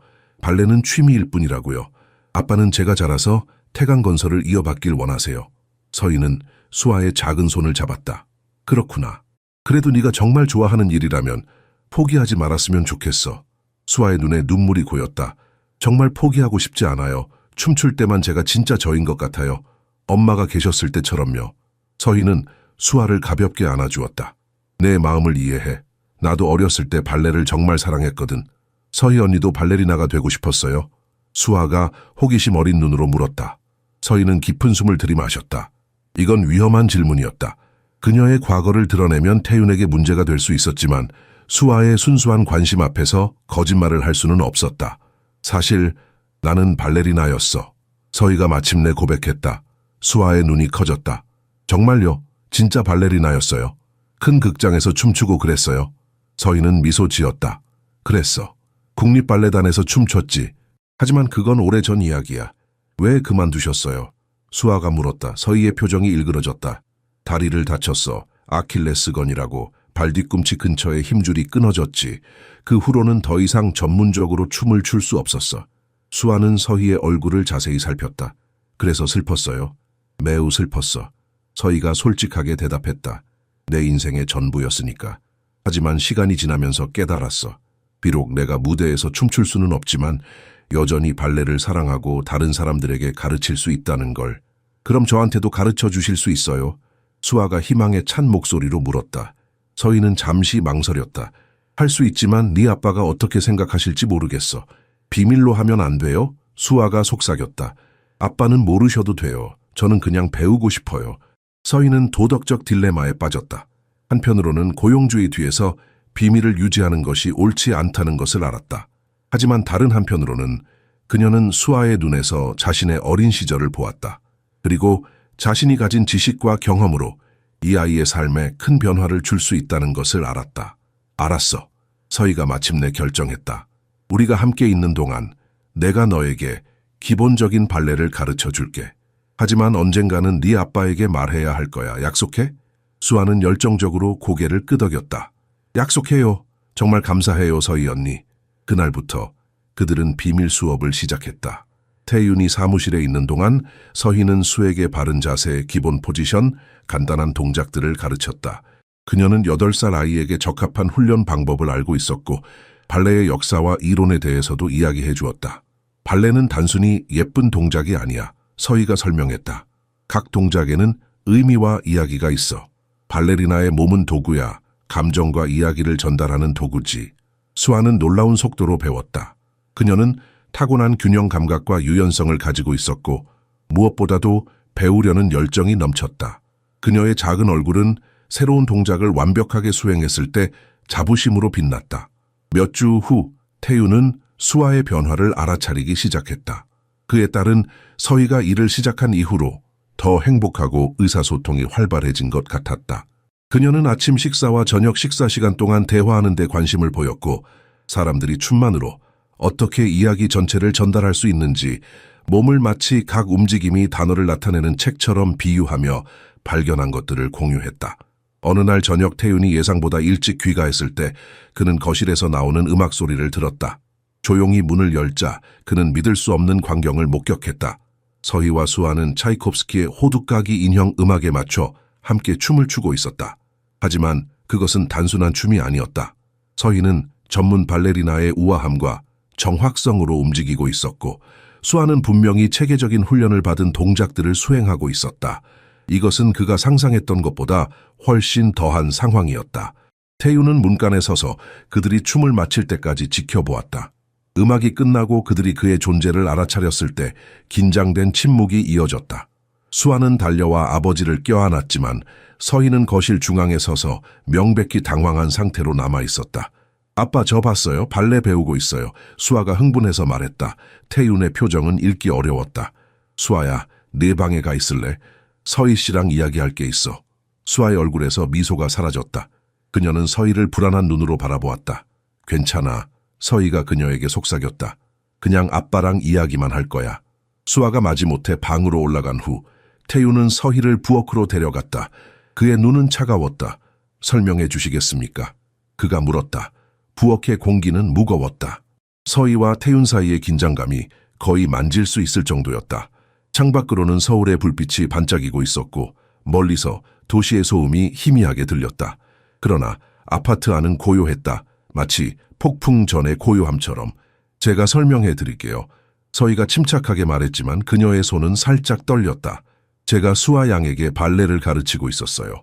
발레는 취미일 뿐이라고요. 아빠는 제가 자라서 태강건설을 이어받길 원하세요. 서희는 수아의 작은 손을 잡았다. 그렇구나. 그래도 네가 정말 좋아하는 일이라면 포기하지 말았으면 좋겠어. 수아의 눈에 눈물이 고였다. 정말 포기하고 싶지 않아요. 춤출 때만 제가 진짜 저인 것 같아요. 엄마가 계셨을 때처럼요. 서희는 수아를 가볍게 안아주었다. 내 마음을 이해해. 나도 어렸을 때 발레를 정말 사랑했거든. 서희 언니도 발레리나가 되고 싶었어요. 수아가 호기심 어린 눈으로 물었다. 서희는 깊은 숨을 들이마셨다. 이건 위험한 질문이었다. 그녀의 과거를 드러내면 태윤에게 문제가 될 수 있었지만 수아의 순수한 관심 앞에서 거짓말을 할 수는 없었다. 사실 나는 발레리나였어. 서희가 마침내 고백했다. 수아의 눈이 커졌다. 정말요? 진짜 발레리나였어요? 큰 극장에서 춤추고 그랬어요? 서희는 미소 지었다. 그랬어. 국립발레단에서 춤췄지. 하지만 그건 오래전 이야기야. 왜 그만두셨어요? 수아가 물었다. 서희의 표정이 일그러졌다. 다리를 다쳤어. 아킬레스건이라고. 발 뒤꿈치 근처에 힘줄이 끊어졌지. 그 후로는 더 이상 전문적으로 춤을 출 수 없었어. 수아는 서희의 얼굴을 자세히 살폈다. 그래서 슬펐어요? 매우 슬펐어. 서희가 솔직하게 대답했다. 내 인생의 전부였으니까. 하지만 시간이 지나면서 깨달았어. 비록 내가 무대에서 춤출 수는 없지만 여전히 발레를 사랑하고 다른 사람들에게 가르칠 수 있다는 걸. 그럼 저한테도 가르쳐 주실 수 있어요? 수아가 희망에 찬 목소리로 물었다. 서희는 잠시 망설였다. 할 수 있지만 네 아빠가 어떻게 생각하실지 모르겠어. 비밀로 하면 안 돼요? 수아가 속삭였다. 아빠는 모르셔도 돼요. 저는 그냥 배우고 싶어요. 서희는 도덕적 딜레마에 빠졌다. 한편으로는 고용주의 뒤에서 비밀을 유지하는 것이 옳지 않다는 것을 알았다. 하지만 다른 한편으로는 그녀는 수아의 눈에서 자신의 어린 시절을 보았다. 그리고 자신이 가진 지식과 경험으로 이 아이의 삶에 큰 변화를 줄 수 있다는 것을 알았다. 알았어. 서희가 마침내 결정했다. 우리가 함께 있는 동안 내가 너에게 기본적인 발레를 가르쳐 줄게. 하지만 언젠가는 네 아빠에게 말해야 할 거야. 약속해? 수아는 열정적으로 고개를 끄덕였다. 약속해요. 정말 감사해요, 서희 언니. 그날부터 그들은 비밀 수업을 시작했다. 태윤이 사무실에 있는 동안 서희는 수에게 바른 자세, 기본 포지션, 간단한 동작들을 가르쳤다. 그녀는 8살 아이에게 적합한 훈련 방법을 알고 있었고 발레의 역사와 이론에 대해서도 이야기해 주었다. 발레는 단순히 예쁜 동작이 아니야. 서희가 설명했다. 각 동작에는 의미와 이야기가 있어. 발레리나의 몸은 도구야. 감정과 이야기를 전달하는 도구지. 수아는 놀라운 속도로 배웠다. 그녀는 타고난 균형 감각과 유연성을 가지고 있었고 무엇보다도 배우려는 열정이 넘쳤다. 그녀의 작은 얼굴은 새로운 동작을 완벽하게 수행했을 때 자부심으로 빛났다. 몇 주 후 태윤은 수아의 변화를 알아차리기 시작했다. 그에 따른 서희가 일을 시작한 이후로 더 행복하고 의사소통이 활발해진 것 같았다. 그녀는 아침 식사와 저녁 식사 시간 동안 대화하는 데 관심을 보였고 사람들이 춤만으로 어떻게 이야기 전체를 전달할 수 있는지 몸을 마치 각 움직임이 단어를 나타내는 책처럼 비유하며 발견한 것들을 공유했다. 어느 날 저녁 태윤이 예상보다 일찍 귀가했을 때 그는 거실에서 나오는 음악 소리를 들었다. 조용히 문을 열자 그는 믿을 수 없는 광경을 목격했다. 서희와 수아는 차이콥스키의 호두까기 인형 음악에 맞춰 함께 춤을 추고 있었다. 하지만 그것은 단순한 춤이 아니었다. 서희는 전문 발레리나의 우아함과 정확성으로 움직이고 있었고 수아는 분명히 체계적인 훈련을 받은 동작들을 수행하고 있었다. 이것은 그가 상상했던 것보다 훨씬 더한 상황이었다. 태유는 문간에 서서 그들이 춤을 마칠 때까지 지켜보았다. 음악이 끝나고 그들이 그의 존재를 알아차렸을 때 긴장된 침묵이 이어졌다. 수아는 달려와 아버지를 껴안았지만 서희는 거실 중앙에 서서 명백히 당황한 상태로 남아있었다. 아빠 저 봤어요? 발레 배우고 있어요. 수아가 흥분해서 말했다. 태윤의 표정은 읽기 어려웠다. 수아야, 내 방에 가 있을래? 서희 씨랑 이야기할 게 있어. 수아의 얼굴에서 미소가 사라졌다. 그녀는 서희를 불안한 눈으로 바라보았다. 괜찮아. 서희가 그녀에게 속삭였다. 그냥 아빠랑 이야기만 할 거야. 수아가 마지못해 방으로 올라간 후 태윤은 서희를 부엌으로 데려갔다. 그의 눈은 차가웠다. 설명해 주시겠습니까? 그가 물었다. 부엌의 공기는 무거웠다. 서희와 태윤 사이의 긴장감이 거의 만질 수 있을 정도였다. 창밖으로는 서울의 불빛이 반짝이고 있었고 멀리서 도시의 소음이 희미하게 들렸다. 그러나 아파트 안은 고요했다. 마치 폭풍 전의 고요함처럼. 제가 설명해 드릴게요. 서희가 침착하게 말했지만 그녀의 손은 살짝 떨렸다. 제가 수아 양에게 발레를 가르치고 있었어요.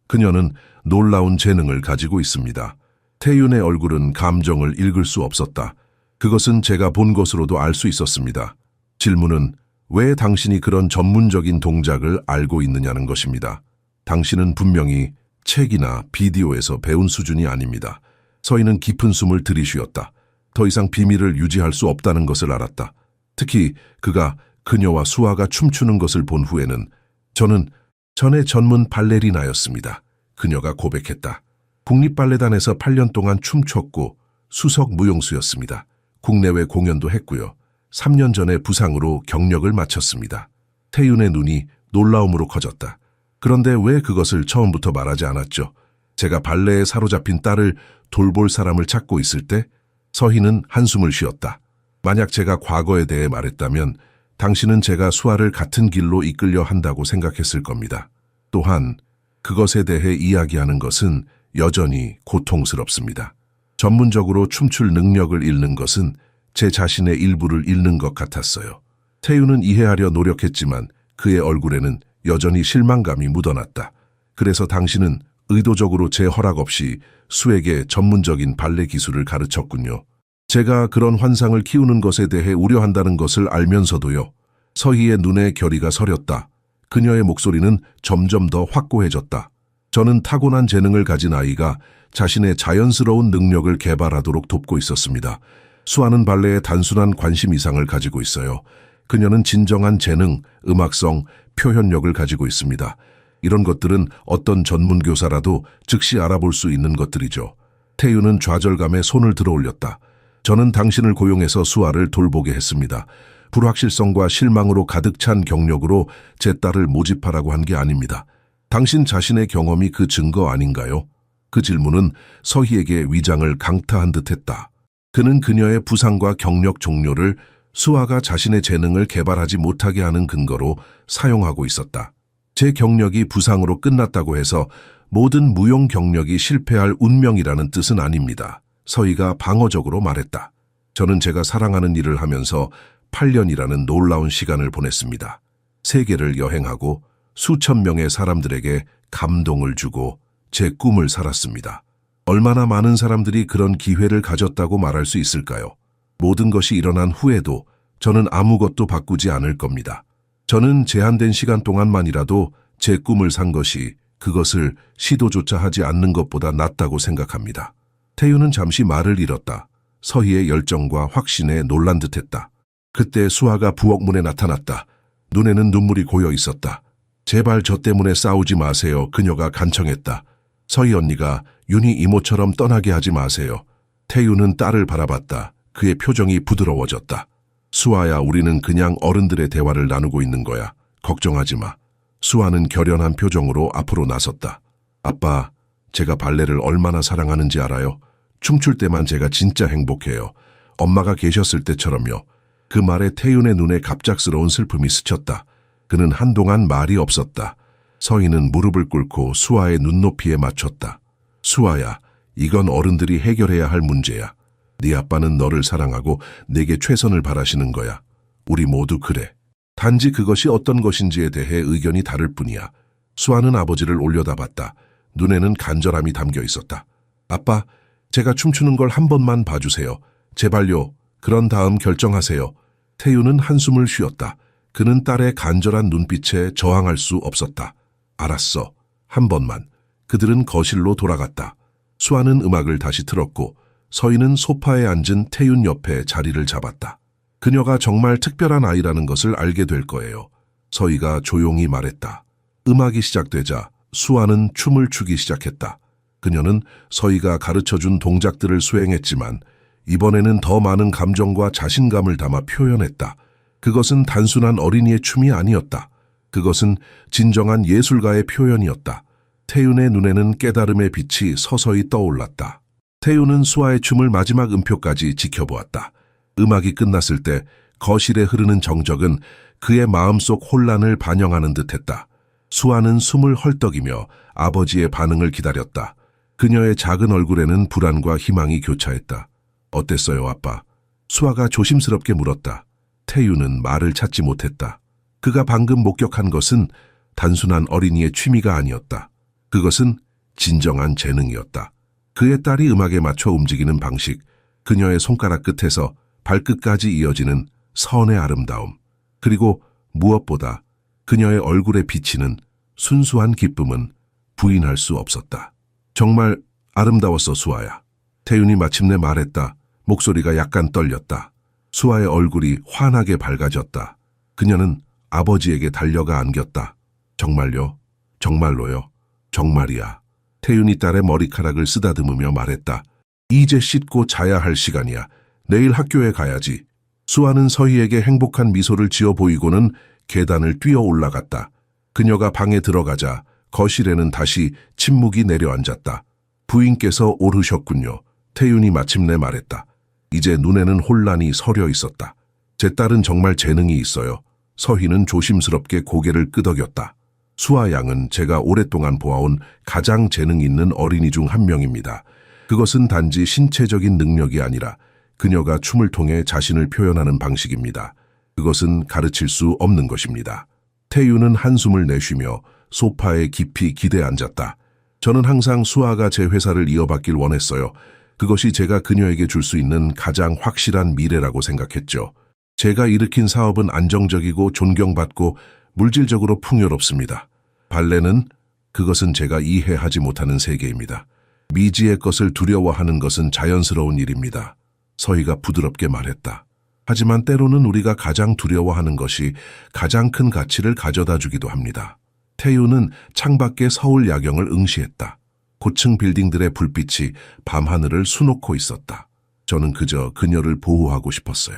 그녀는 놀라운 재능을 가지고 있습니다. 태윤의 얼굴은 감정을 읽을 수 없었다. 그것은 제가 본 것으로도 알 수 있었습니다. 질문은 왜 당신이 그런 전문적인 동작을 알고 있느냐는 것입니다. 당신은 분명히 책이나 비디오에서 배운 수준이 아닙니다. 서희는 깊은 숨을 들이쉬었다. 더 이상 비밀을 유지할 수 없다는 것을 알았다. 특히 그가 그녀와 수아가 춤추는 것을 본 후에는 저는 전에 전문 발레리나였습니다. 그녀가 고백했다. 국립발레단에서 8년 동안 춤췄고 수석 무용수였습니다. 국내외 공연도 했고요. 3년 전에 부상으로 경력을 마쳤습니다. 태윤의 눈이 놀라움으로 커졌다. 그런데 왜 그것을 처음부터 말하지 않았죠? 제가 발레에 사로잡힌 딸을 돌볼 사람을 찾고 있을 때 서희는 한숨을 쉬었다. 만약 제가 과거에 대해 말했다면 당신은 제가 수아를 같은 길로 이끌려 한다고 생각했을 겁니다. 또한 그것에 대해 이야기하는 것은 여전히 고통스럽습니다. 전문적으로 춤출 능력을 잃는 것은 제 자신의 일부를 잃는 것 같았어요. 태윤은 이해하려 노력했지만 그의 얼굴에는 여전히 실망감이 묻어났다. 그래서 당신은 의도적으로 제 허락 없이 수에게 전문적인 발레 기술을 가르쳤군요. 제가 그런 환상을 키우는 것에 대해 우려한다는 것을 알면서도요. 서희의 눈에 결의가 서렸다. 그녀의 목소리는 점점 더 확고해졌다. 저는 타고난 재능을 가진 아이가 자신의 자연스러운 능력을 개발하도록 돕고 있었습니다. 수아는 발레에 단순한 관심 이상을 가지고 있어요. 그녀는 진정한 재능, 음악성, 표현력을 가지고 있습니다. 이런 것들은 어떤 전문 교사라도 즉시 알아볼 수 있는 것들이죠. 태윤은 좌절감에 손을 들어 올렸다. 저는 당신을 고용해서 수아를 돌보게 했습니다. 불확실성과 실망으로 가득 찬 경력으로 제 딸을 모집하라고 한 게 아닙니다. 당신 자신의 경험이 그 증거 아닌가요? 그 질문은 서희에게 위장을 강타한 듯했다. 그는 그녀의 부상과 경력 종료를 수아가 자신의 재능을 개발하지 못하게 하는 근거로 사용하고 있었다. 제 경력이 부상으로 끝났다고 해서 모든 무용 경력이 실패할 운명이라는 뜻은 아닙니다. 서희가 방어적으로 말했다. 저는 제가 사랑하는 일을 하면서 8년이라는 놀라운 시간을 보냈습니다. 세계를 여행하고 수천 명의 사람들에게 감동을 주고 제 꿈을 살았습니다. 얼마나 많은 사람들이 그런 기회를 가졌다고 말할 수 있을까요? 모든 것이 일어난 후에도 저는 아무것도 바꾸지 않을 겁니다. 저는 제한된 시간 동안만이라도 제 꿈을 산 것이 그것을 시도조차 하지 않는 것보다 낫다고 생각합니다. 태윤은 잠시 말을 잃었다. 서희의 열정과 확신에 놀란 듯했다. 그때 수아가 부엌 문에 나타났다. 눈에는 눈물이 고여 있었다. 제발 저 때문에 싸우지 마세요. 그녀가 간청했다. 서희 언니가 윤희 이모처럼 떠나게 하지 마세요. 태윤은 딸을 바라봤다. 그의 표정이 부드러워졌다. 수아야, 우리는 그냥 어른들의 대화를 나누고 있는 거야. 걱정하지 마. 수아는 결연한 표정으로 앞으로 나섰다. 아빠, 제가 발레를 얼마나 사랑하는지 알아요? 춤출 때만 제가 진짜 행복해요. 엄마가 계셨을 때처럼요. 그 말에 태윤의 눈에 갑작스러운 슬픔이 스쳤다. 그는 한동안 말이 없었다. 서희는 무릎을 꿇고 수아의 눈높이에 맞췄다. 수아야, 이건 어른들이 해결해야 할 문제야. 네 아빠는 너를 사랑하고 내게 최선을 바라시는 거야. 우리 모두 그래. 단지 그것이 어떤 것인지에 대해 의견이 다를 뿐이야. 수아는 아버지를 올려다봤다. 눈에는 간절함이 담겨 있었다. 아빠, 제가 춤추는 걸 한 번만 봐주세요. 제발요. 그런 다음 결정하세요. 태유는 한숨을 쉬었다. 그는 딸의 간절한 눈빛에 저항할 수 없었다. 알았어. 한 번만. 그들은 거실로 돌아갔다. 수아는 음악을 다시 틀었고 서희는 소파에 앉은 태윤 옆에 자리를 잡았다. 그녀가 정말 특별한 아이라는 것을 알게 될 거예요. 서희가 조용히 말했다. 음악이 시작되자 수아는 춤을 추기 시작했다. 그녀는 서희가 가르쳐준 동작들을 수행했지만 이번에는 더 많은 감정과 자신감을 담아 표현했다. 그것은 단순한 어린이의 춤이 아니었다. 그것은 진정한 예술가의 표현이었다. 태윤의 눈에는 깨달음의 빛이 서서히 떠올랐다. 태윤은 수아의 춤을 마지막 음표까지 지켜보았다. 음악이 끝났을 때 거실에 흐르는 정적은 그의 마음속 혼란을 반영하는 듯했다. 수아는 숨을 헐떡이며 아버지의 반응을 기다렸다. 그녀의 작은 얼굴에는 불안과 희망이 교차했다. 어땠어요, 아빠? 수아가 조심스럽게 물었다. 태윤은 말을 찾지 못했다. 그가 방금 목격한 것은 단순한 어린이의 취미가 아니었다. 그것은 진정한 재능이었다. 그의 딸이 음악에 맞춰 움직이는 방식, 그녀의 손가락 끝에서 발끝까지 이어지는 선의 아름다움, 그리고 무엇보다 그녀의 얼굴에 비치는 순수한 기쁨은 부인할 수 없었다. 정말 아름다웠어, 수아야. 태윤이 마침내 말했다. 목소리가 약간 떨렸다. 수아의 얼굴이 환하게 밝아졌다. 그녀는 아버지에게 달려가 안겼다. 정말요? 정말로요? 정말이야. 태윤이 딸의 머리카락을 쓰다듬으며 말했다. 이제 씻고 자야 할 시간이야. 내일 학교에 가야지. 수아는 서희에게 행복한 미소를 지어 보이고는 계단을 뛰어 올라갔다. 그녀가 방에 들어가자 거실에는 다시 침묵이 내려앉았다. 부인께서 오르셨군요. 태윤이 마침내 말했다. 이제 눈에는 혼란이 서려 있었다. 제 딸은 정말 재능이 있어요. 서희는 조심스럽게 고개를 끄덕였다. 수아 양은 제가 오랫동안 보아온 가장 재능 있는 어린이 중 한 명입니다. 그것은 단지 신체적인 능력이 아니라 그녀가 춤을 통해 자신을 표현하는 방식입니다. 그것은 가르칠 수 없는 것입니다. 태유는 한숨을 내쉬며 소파에 깊이 기대 앉았다. 저는 항상 수아가 제 회사를 이어받길 원했어요. 그것이 제가 그녀에게 줄 수 있는 가장 확실한 미래라고 생각했죠. 제가 일으킨 사업은 안정적이고 존경받고 물질적으로 풍요롭습니다. 발레는 그것은 제가 이해하지 못하는 세계입니다. 미지의 것을 두려워하는 것은 자연스러운 일입니다. 서희가 부드럽게 말했다. 하지만 때로는 우리가 가장 두려워하는 것이 가장 큰 가치를 가져다 주기도 합니다. 태유는 창밖의 서울 야경을 응시했다. 고층 빌딩들의 불빛이 밤하늘을 수놓고 있었다. 저는 그저 그녀를 보호하고 싶었어요.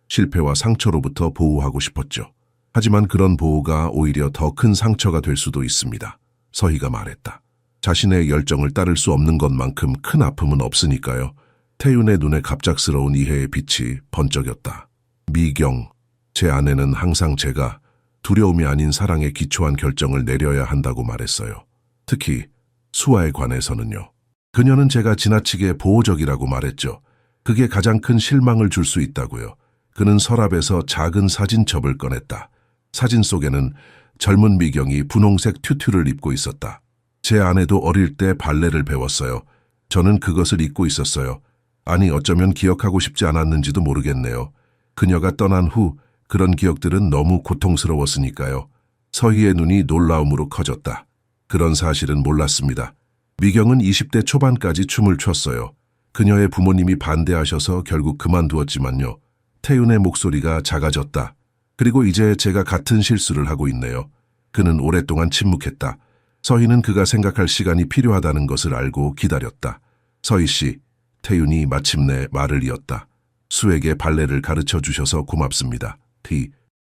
실패와 상처로부터 보호하고 싶었죠. 하지만 그런 보호가 오히려 더 큰 상처가 될 수도 있습니다. 서희가 말했다. 자신의 열정을 따를 수 없는 것만큼 큰 아픔은 없으니까요. 태윤의 눈에 갑작스러운 이해의 빛이 번쩍였다. 미경, 제 아내는 항상 제가 두려움이 아닌 사랑에 기초한 결정을 내려야 한다고 말했어요. 특히 수아에 관해서는요. 그녀는 제가 지나치게 보호적이라고 말했죠. 그게 가장 큰 실망을 줄 수 있다고요. 그는 서랍에서 작은 사진첩을 꺼냈다. 사진 속에는 젊은 미경이 분홍색 튜튜를 입고 있었다. 제 아내도 어릴 때 발레를 배웠어요. 저는 그것을 잊고 있었어요. 아니, 어쩌면 기억하고 싶지 않았는지도 모르겠네요. 그녀가 떠난 후 그런 기억들은 너무 고통스러웠으니까요. 서희의 눈이 놀라움으로 커졌다. 그런 사실은 몰랐습니다. 미경은 20대 초반까지 춤을 췄어요. 그녀의 부모님이 반대하셔서 결국 그만두었지만요. 태윤의 목소리가 작아졌다. 그리고 이제 제가 같은 실수를 하고 있네요. 그는 오랫동안 침묵했다. 서희는 그가 생각할 시간이 필요하다는 것을 알고 기다렸다. 서희 씨, 태윤이 마침내 말을 이었다. 수에게 발레를 가르쳐 주셔서 고맙습니다.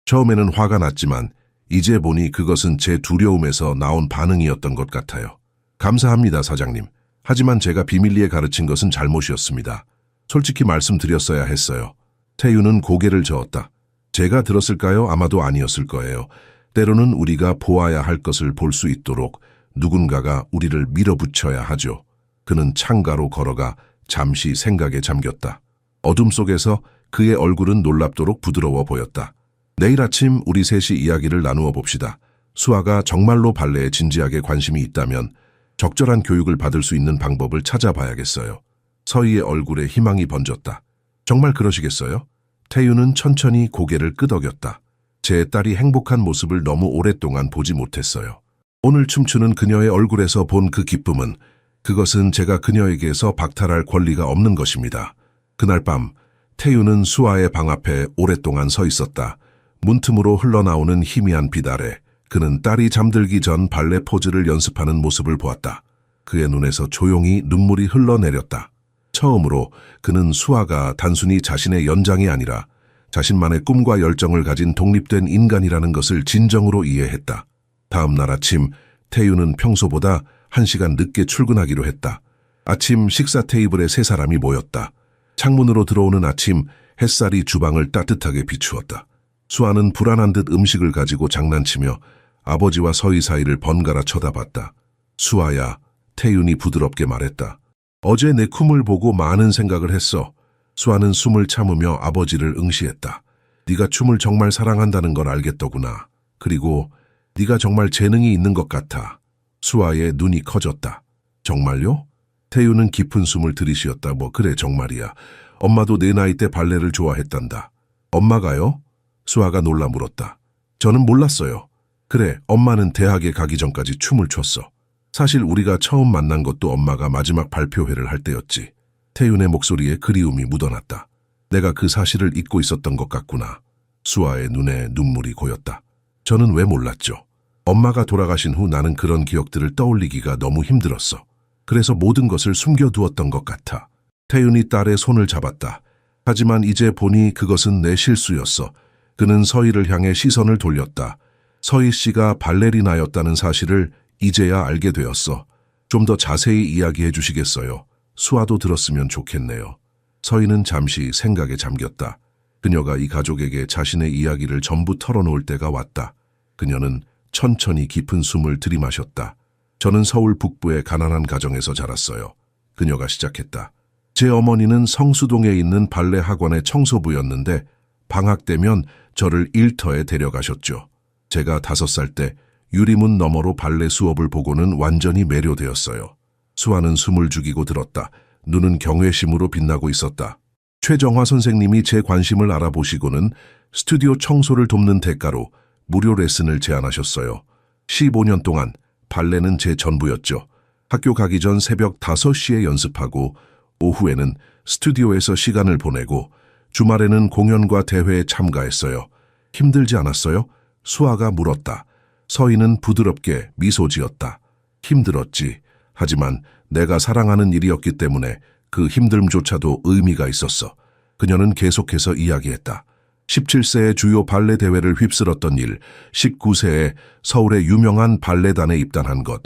처음에는 화가 났지만 이제 보니 그것은 제 두려움에서 나온 반응이었던 것 같아요. 감사합니다, 사장님. 하지만 제가 비밀리에 가르친 것은 잘못이었습니다. 솔직히 말씀드렸어야 했어요. 태윤은 고개를 저었다. 제가 들었을까요? 아마도 아니었을 거예요. 때로는 우리가 보아야 할 것을 볼 수 있도록 누군가가 우리를 밀어붙여야 하죠. 그는 창가로 걸어가 잠시 생각에 잠겼다. 어둠 속에서 그의 얼굴은 놀랍도록 부드러워 보였다. 내일 아침 우리 셋이 이야기를 나누어 봅시다. 수아가 정말로 발레에 진지하게 관심이 있다면 적절한 교육을 받을 수 있는 방법을 찾아봐야겠어요. 서희의 얼굴에 희망이 번졌다. 정말 그러시겠어요? 태유는 천천히 고개를 끄덕였다. 제 딸이 행복한 모습을 너무 오랫동안 보지 못했어요. 오늘 춤추는 그녀의 얼굴에서 본 그 기쁨은 그것은 제가 그녀에게서 박탈할 권리가 없는 것입니다. 그날 밤 태유는 수아의 방 앞에 오랫동안 서 있었다. 문틈으로 흘러나오는 희미한 빛 아래 그는 딸이 잠들기 전 발레 포즈를 연습하는 모습을 보았다. 그의 눈에서 조용히 눈물이 흘러내렸다. 처음으로 그는 수아가 단순히 자신의 연장이 아니라 자신만의 꿈과 열정을 가진 독립된 인간이라는 것을 진정으로 이해했다. 다음 날 아침 태유는 평소보다 1시간 늦게 출근하기로 했다. 아침 식사 테이블에 세 사람이 모였다. 창문으로 들어오는 아침 햇살이 주방을 따뜻하게 비추었다. 수아는 불안한 듯 음식을 가지고 장난치며 아버지와 서희 사이를 번갈아 쳐다봤다. 수아야, 태윤이 부드럽게 말했다. 어제 내 춤을 보고 많은 생각을 했어. 수아는 숨을 참으며 아버지를 응시했다. 네가 춤을 정말 사랑한다는 걸 알겠더구나. 그리고 네가 정말 재능이 있는 것 같아. 수아의 눈이 커졌다. 정말요? 태윤은 깊은 숨을 들이쉬었다. 그래 정말이야. 엄마도 내 나이 때 발레를 좋아했단다. 엄마가요? 수아가 놀라 물었다. 저는 몰랐어요. 그래, 엄마는 대학에 가기 전까지 춤을 췄어. 사실 우리가 처음 만난 것도 엄마가 마지막 발표회를 할 때였지. 태윤의 목소리에 그리움이 묻어났다. 내가 그 사실을 잊고 있었던 것 같구나. 수아의 눈에 눈물이 고였다. 저는 왜 몰랐죠? 엄마가 돌아가신 후 나는 그런 기억들을 떠올리기가 너무 힘들었어. 그래서 모든 것을 숨겨두었던 것 같아. 태윤이 딸의 손을 잡았다. 하지만 이제 보니 그것은 내 실수였어. 그는 서희를 향해 시선을 돌렸다. 서희 씨가 발레리나였다는 사실을 이제야 알게 되었어. 좀 더 자세히 이야기해 주시겠어요? 수아도 들었으면 좋겠네요. 서희는 잠시 생각에 잠겼다. 그녀가 이 가족에게 자신의 이야기를 전부 털어놓을 때가 왔다. 그녀는 천천히 깊은 숨을 들이마셨다. 저는 서울 북부의 가난한 가정에서 자랐어요. 그녀가 시작했다. 제 어머니는 성수동에 있는 발레 학원의 청소부였는데 방학 때면 저를 일터에 데려가셨죠. 제가 5살 때 유리문 너머로 발레 수업을 보고는 완전히 매료되었어요. 수아는 숨을 죽이고 들었다. 눈은 경외심으로 빛나고 있었다. 최정화 선생님이 제 관심을 알아보시고는 스튜디오 청소를 돕는 대가로 무료 레슨을 제안하셨어요. 15년 동안 발레는 제 전부였죠. 학교 가기 전 새벽 5시에 연습하고 오후에는 스튜디오에서 시간을 보내고 주말에는 공연과 대회에 참가했어요. 힘들지 않았어요? 수아가 물었다. 서희는 부드럽게 미소 지었다. 힘들었지. 하지만 내가 사랑하는 일이었기 때문에 그 힘듦조차도 의미가 있었어. 그녀는 계속해서 이야기했다. 17세에 주요 발레 대회를 휩쓸었던 일, 19세에 서울의 유명한 발레단에 입단한 것,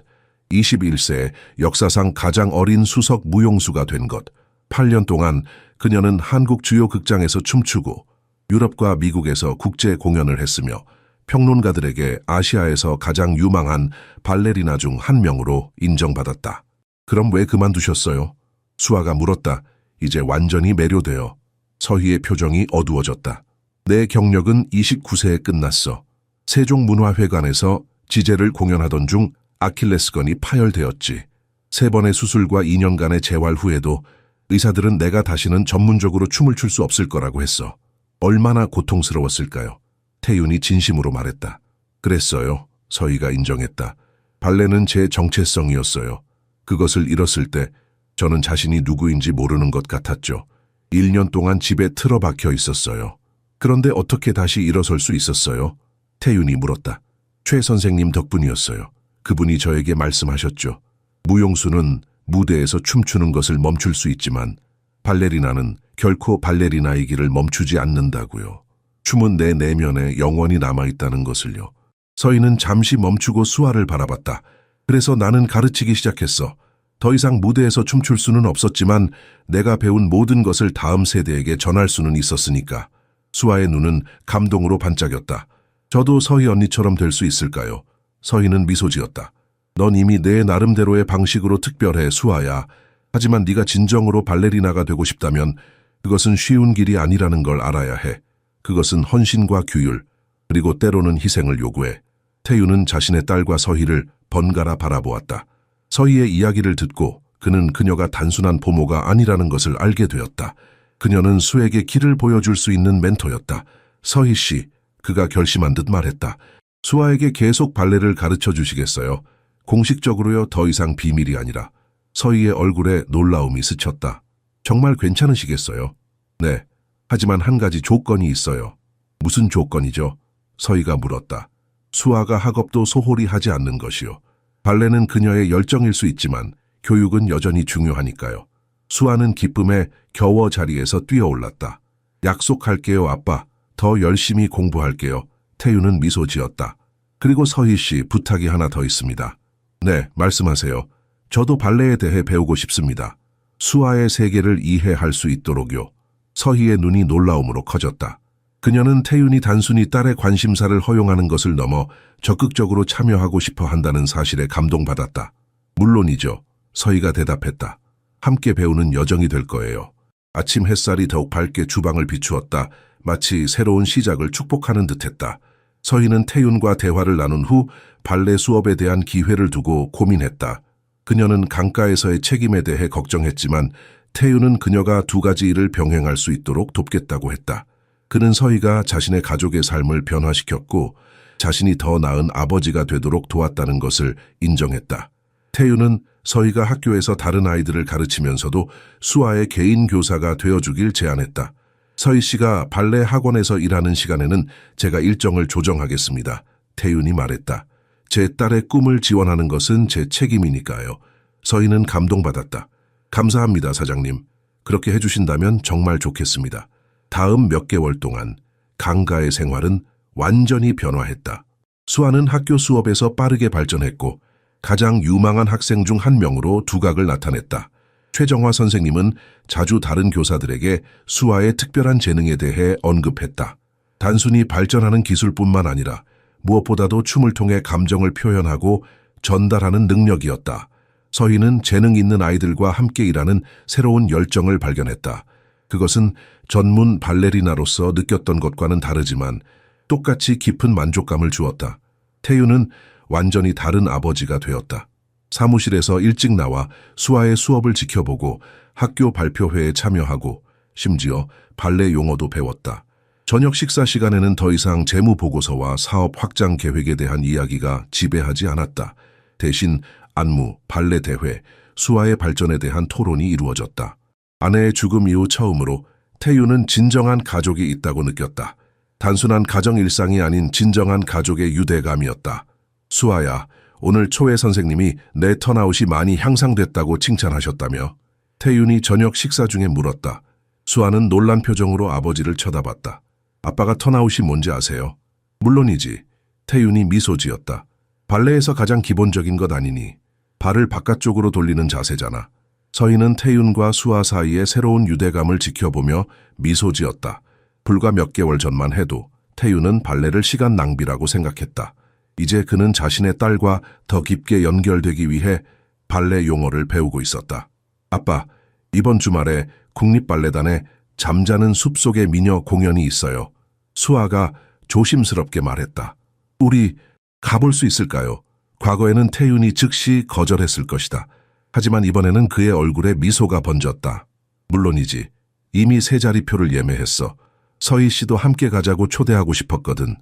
21세에 역사상 가장 어린 수석 무용수가 된 것, 8년 동안 그녀는 한국 주요 극장에서 춤추고 유럽과 미국에서 국제 공연을 했으며 평론가들에게 아시아에서 가장 유망한 발레리나 중 한 명으로 인정받았다. 그럼 왜 그만두셨어요? 수아가 물었다. 이제 완전히 매료되어. 서희의 표정이 어두워졌다. 내 경력은 29세에 끝났어. 세종문화회관에서 지제를 공연하던 중 아킬레스건이 파열되었지. 3번의 수술과 2년간의 재활 후에도 의사들은 내가 다시는 전문적으로 춤을 출 수 없을 거라고 했어. 얼마나 고통스러웠을까요? 태윤이 진심으로 말했다. 그랬어요. 서희가 인정했다. 발레는 제 정체성이었어요. 그것을 잃었을 때 저는 자신이 누구인지 모르는 것 같았죠. 1년 동안 집에 틀어박혀 있었어요. 그런데 어떻게 다시 일어설 수 있었어요? 태윤이 물었다. 최 선생님 덕분이었어요. 그분이 저에게 말씀하셨죠. 무용수는 무대에서 춤추는 것을 멈출 수 있지만 발레리나는 결코 발레리나의 길을 멈추지 않는다고요. 춤은 내 내면에 영원히 남아있다는 것을요. 서희는 잠시 멈추고 수아를 바라봤다. 그래서 나는 가르치기 시작했어. 더 이상 무대에서 춤출 수는 없었지만 내가 배운 모든 것을 다음 세대에게 전할 수는 있었으니까. 수아의 눈은 감동으로 반짝였다. 저도 서희 언니처럼 될 수 있을까요? 서희는 미소 지었다. 넌 이미 내 나름대로의 방식으로 특별해, 수아야. 하지만 네가 진정으로 발레리나가 되고 싶다면 그것은 쉬운 길이 아니라는 걸 알아야 해. 그것은 헌신과 규율, 그리고 때로는 희생을 요구해. 태유는 자신의 딸과 서희를 번갈아 바라보았다. 서희의 이야기를 듣고 그는 그녀가 단순한 보모가 아니라는 것을 알게 되었다. 그녀는 수에게 길을 보여줄 수 있는 멘토였다. 서희 씨, 그가 결심한 듯 말했다. 수아에게 계속 발레를 가르쳐 주시겠어요? 공식적으로요, 더 이상 비밀이 아니라. 서희의 얼굴에 놀라움이 스쳤다. 정말 괜찮으시겠어요? 네. 하지만 한 가지 조건이 있어요. 무슨 조건이죠? 서희가 물었다. 수아가 학업도 소홀히 하지 않는 것이요. 발레는 그녀의 열정일 수 있지만 교육은 여전히 중요하니까요. 수아는 기쁨에 겨워 자리에서 뛰어올랐다. 약속할게요, 아빠. 더 열심히 공부할게요. 태유는 미소 지었다. 그리고 서희 씨, 부탁이 하나 더 있습니다. 네, 말씀하세요. 저도 발레에 대해 배우고 싶습니다. 수아의 세계를 이해할 수 있도록요. 서희의 눈이 놀라움으로 커졌다. 그녀는 태윤이 단순히 딸의 관심사를 허용하는 것을 넘어 적극적으로 참여하고 싶어 한다는 사실에 감동받았다. 물론이죠. 서희가 대답했다. 함께 배우는 여정이 될 거예요. 아침 햇살이 더욱 밝게 주방을 비추었다. 마치 새로운 시작을 축복하는 듯했다. 서희는 태윤과 대화를 나눈 후 발레 수업에 대한 기회를 두고 고민했다. 그녀는 강가에서의 책임에 대해 걱정했지만 태윤은 그녀가 두 가지 일을 병행할 수 있도록 돕겠다고 했다. 그는 서희가 자신의 가족의 삶을 변화시켰고 자신이 더 나은 아버지가 되도록 도왔다는 것을 인정했다. 태윤은 서희가 학교에서 다른 아이들을 가르치면서도 수아의 개인 교사가 되어주길 제안했다. 서희 씨가 발레 학원에서 일하는 시간에는 제가 일정을 조정하겠습니다. 태윤이 말했다. 제 딸의 꿈을 지원하는 것은 제 책임이니까요. 서희는 감동받았다. 감사합니다, 사장님. 그렇게 해주신다면 정말 좋겠습니다. 다음 몇 개월 동안 강가의 생활은 완전히 변화했다. 수아는 학교 수업에서 빠르게 발전했고 가장 유망한 학생 중 한 명으로 두각을 나타냈다. 최정화 선생님은 자주 다른 교사들에게 수아의 특별한 재능에 대해 언급했다. 단순히 발전하는 기술뿐만 아니라 무엇보다도 춤을 통해 감정을 표현하고 전달하는 능력이었다. 서희는 재능 있는 아이들과 함께 일하는 새로운 열정을 발견했다. 그것은 전문 발레리나로서 느꼈던 것과는 다르지만 똑같이 깊은 만족감을 주었다. 태유는 완전히 다른 아버지가 되었다. 사무실에서 일찍 나와 수아의 수업을 지켜보고 학교 발표회에 참여하고 심지어 발레 용어도 배웠다. 저녁 식사 시간에는 더 이상 재무 보고서와 사업 확장 계획에 대한 이야기가 지배하지 않았다. 대신 안무, 발레 대회, 수아의 발전에 대한 토론이 이루어졌다. 아내의 죽음 이후 처음으로 태유는 진정한 가족이 있다고 느꼈다. 단순한 가정 일상이 아닌 진정한 가족의 유대감이었다. 수아야, 오늘 초회 선생님이 내 턴아웃이 많이 향상됐다고 칭찬하셨다며? 태윤이 저녁 식사 중에 물었다. 수아는 놀란 표정으로 아버지를 쳐다봤다. 아빠가 턴아웃이 뭔지 아세요? 물론이지. 태윤이 미소 지었다. 발레에서 가장 기본적인 것 아니니. 발을 바깥쪽으로 돌리는 자세잖아. 서희는 태윤과 수아 사이의 새로운 유대감을 지켜보며 미소 지었다. 불과 몇 개월 전만 해도 태윤은 발레를 시간 낭비라고 생각했다. 이제 그는 자신의 딸과 더 깊게 연결되기 위해 발레 용어를 배우고 있었다. 아빠, 이번 주말에 국립발레단에 잠자는 숲속의 미녀 공연이 있어요. 수아가 조심스럽게 말했다. 우리 가볼 수 있을까요? 과거에는 태윤이 즉시 거절했을 것이다. 하지만 이번에는 그의 얼굴에 미소가 번졌다. 물론이지. 이미 세 자리표를 예매했어. 서희 씨도 함께 가자고 초대하고 싶었거든.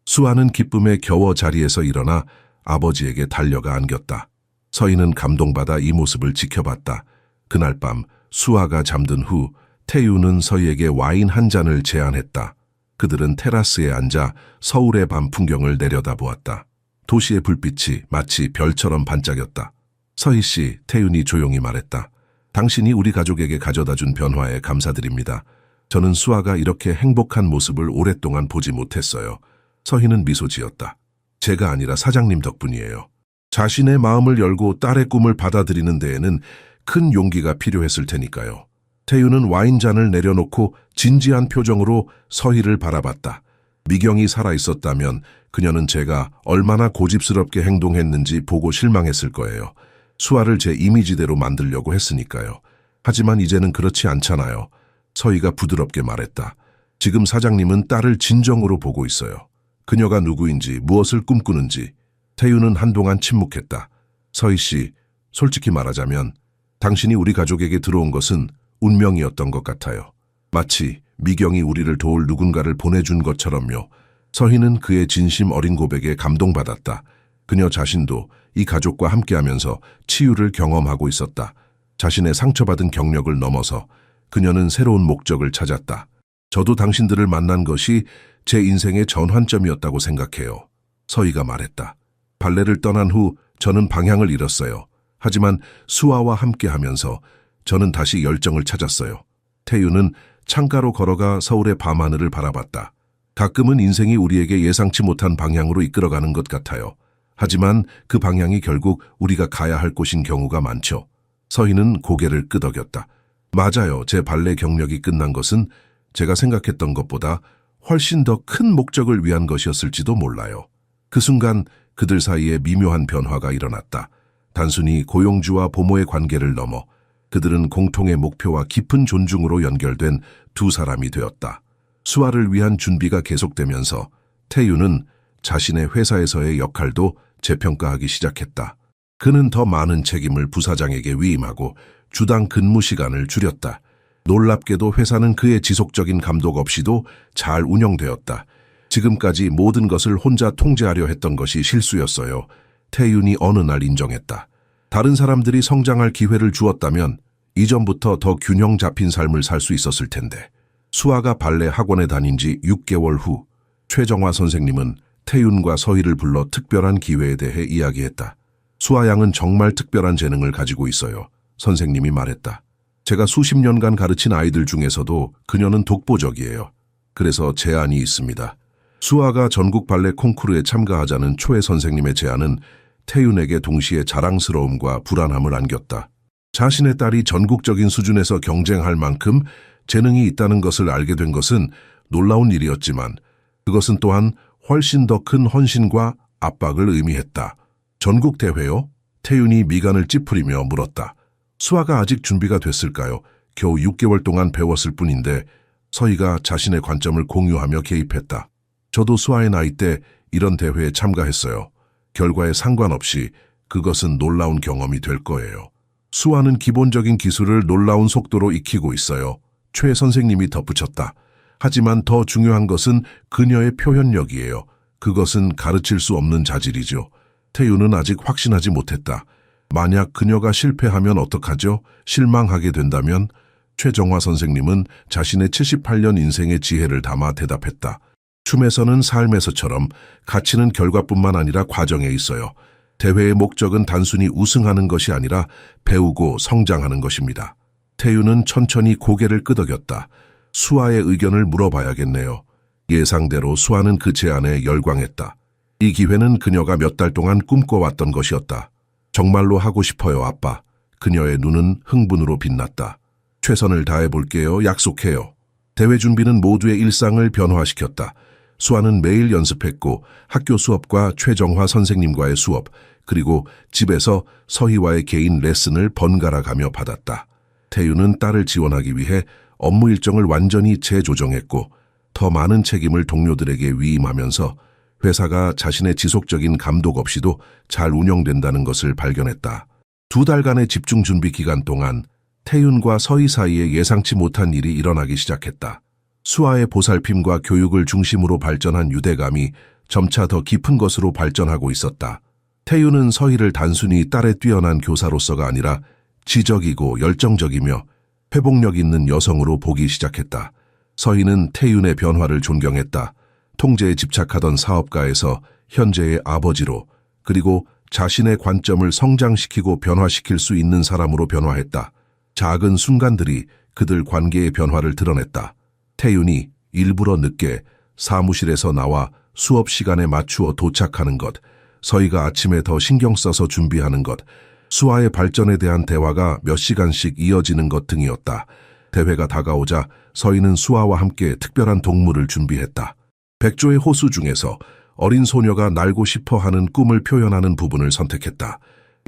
수아는 기쁨에 겨워 자리에서 일어나 아버지에게 달려가 안겼다. 서희는 감동받아 이 모습을 지켜봤다. 그날 밤 수아가 잠든 후 태유는 서희에게 와인 한 잔을 제안했다. 그들은 테라스에 앉아 서울의 밤 풍경을 내려다보았다. 도시의 불빛이 마치 별처럼 반짝였다. 서희 씨, 태윤이 조용히 말했다. 당신이 우리 가족에게 가져다준 변화에 감사드립니다. 저는 수아가 이렇게 행복한 모습을 오랫동안 보지 못했어요. 서희는 미소 지었다. 제가 아니라 사장님 덕분이에요. 자신의 마음을 열고 딸의 꿈을 받아들이는 데에는 큰 용기가 필요했을 테니까요. 태윤은 와인잔을 내려놓고 진지한 표정으로 서희를 바라봤다. 미경이 살아있었다면 그녀는 제가 얼마나 고집스럽게 행동했는지 보고 실망했을 거예요. 수아를 제 이미지대로 만들려고 했으니까요. 하지만 이제는 그렇지 않잖아요. 서희가 부드럽게 말했다. 지금 사장님은 딸을 진정으로 보고 있어요. 그녀가 누구인지 무엇을 꿈꾸는지. 태유는 한동안 침묵했다. 서희 씨, 솔직히 말하자면 당신이 우리 가족에게 들어온 것은 운명이었던 것 같아요. 마치 미경이 우리를 도울 누군가를 보내준 것처럼요. 서희는 그의 진심 어린 고백에 감동받았다. 그녀 자신도 이 가족과 함께하면서 치유를 경험하고 있었다. 자신의 상처받은 경력을 넘어서 그녀는 새로운 목적을 찾았다. 저도 당신들을 만난 것이 제 인생의 전환점이었다고 생각해요. 서희가 말했다. 발레를 떠난 후 저는 방향을 잃었어요. 하지만 수아와 함께하면서 저는 다시 열정을 찾았어요. 태유는 창가로 걸어가 서울의 밤하늘을 바라봤다. 가끔은 인생이 우리에게 예상치 못한 방향으로 이끌어가는 것 같아요. 하지만 그 방향이 결국 우리가 가야 할 곳인 경우가 많죠. 서희는 고개를 끄덕였다. 맞아요. 제 발레 경력이 끝난 것은 제가 생각했던 것보다 훨씬 더 큰 목적을 위한 것이었을지도 몰라요. 그 순간 그들 사이에 미묘한 변화가 일어났다. 단순히 고용주와 보모의 관계를 넘어 그들은 공통의 목표와 깊은 존중으로 연결된 두 사람이 되었다. 수아를 위한 준비가 계속되면서 태유는 자신의 회사에서의 역할도 재평가하기 시작했다. 그는 더 많은 책임을 부사장에게 위임하고 주당 근무 시간을 줄였다. 놀랍게도 회사는 그의 지속적인 감독 없이도 잘 운영되었다. 지금까지 모든 것을 혼자 통제하려 했던 것이 실수였어요. 태윤이 어느 날 인정했다. 다른 사람들이 성장할 기회를 주었다면 이전부터 더 균형 잡힌 삶을 살 수 있었을 텐데. 수아가 발레 학원에 다닌 지 6개월 후 최정화 선생님은 태윤과 서희를 불러 특별한 기회에 대해 이야기했다. 수아 양은 정말 특별한 재능을 가지고 있어요. 선생님이 말했다. 제가 수십 년간 가르친 아이들 중에서도 그녀는 독보적이에요. 그래서 제안이 있습니다. 수아가 전국 발레 콩쿠르에 참가하자는 초회 선생님의 제안은 태윤에게 동시에 자랑스러움과 불안함을 안겼다. 자신의 딸이 전국적인 수준에서 경쟁할 만큼 재능이 있다는 것을 알게 된 것은 놀라운 일이었지만 그것은 또한 훨씬 더 큰 헌신과 압박을 의미했다. 전국 대회요? 태윤이 미간을 찌푸리며 물었다. 수아가 아직 준비가 됐을까요? 겨우 6개월 동안 배웠을 뿐인데. 서희가 자신의 관점을 공유하며 개입했다. 저도 수아의 나이 때 이런 대회에 참가했어요. 결과에 상관없이 그것은 놀라운 경험이 될 거예요. 수아는 기본적인 기술을 놀라운 속도로 익히고 있어요. 최 선생님이 덧붙였다. 하지만 더 중요한 것은 그녀의 표현력이에요. 그것은 가르칠 수 없는 자질이죠. 태윤은 아직 확신하지 못했다. 만약 그녀가 실패하면 어떡하죠? 실망하게 된다면? 최정화 선생님은 자신의 78년 인생의 지혜를 담아 대답했다. 춤에서는 삶에서처럼 가치는 결과뿐만 아니라 과정에 있어요. 대회의 목적은 단순히 우승하는 것이 아니라 배우고 성장하는 것입니다. 태윤은 천천히 고개를 끄덕였다. 수아의 의견을 물어봐야겠네요. 예상대로 수아는 그 제안에 열광했다. 이 기회는 그녀가 몇 달 동안 꿈꿔왔던 것이었다. 정말로 하고 싶어요, 아빠. 그녀의 눈은 흥분으로 빛났다. 최선을 다해볼게요. 약속해요. 대회 준비는 모두의 일상을 변화시켰다. 수아는 매일 연습했고 학교 수업과 최정화 선생님과의 수업, 그리고 집에서 서희와의 개인 레슨을 번갈아 가며 받았다. 태윤은 딸을 지원하기 위해 업무 일정을 완전히 재조정했고 더 많은 책임을 동료들에게 위임하면서 회사가 자신의 지속적인 감독 없이도 잘 운영된다는 것을 발견했다. 2달간의 집중 준비 기간 동안 태윤과 서희 사이에 예상치 못한 일이 일어나기 시작했다. 수아의 보살핌과 교육을 중심으로 발전한 유대감이 점차 더 깊은 것으로 발전하고 있었다. 태윤은 서희를 단순히 딸의 뛰어난 교사로서가 아니라 지적이고 열정적이며 회복력 있는 여성으로 보기 시작했다. 서희는 태윤의 변화를 존경했다. 통제에 집착하던 사업가에서 현재의 아버지로, 그리고 자신의 관점을 성장시키고 변화시킬 수 있는 사람으로 변화했다. 작은 순간들이 그들 관계의 변화를 드러냈다. 태윤이 일부러 늦게 사무실에서 나와 수업 시간에 맞추어 도착하는 것, 서희가 아침에 더 신경 써서 준비하는 것, 수아의 발전에 대한 대화가 몇 시간씩 이어지는 것 등이었다. 대회가 다가오자 서희는 수아와 함께 특별한 동물을 준비했다. 백조의 호수 중에서 어린 소녀가 날고 싶어 하는 꿈을 표현하는 부분을 선택했다.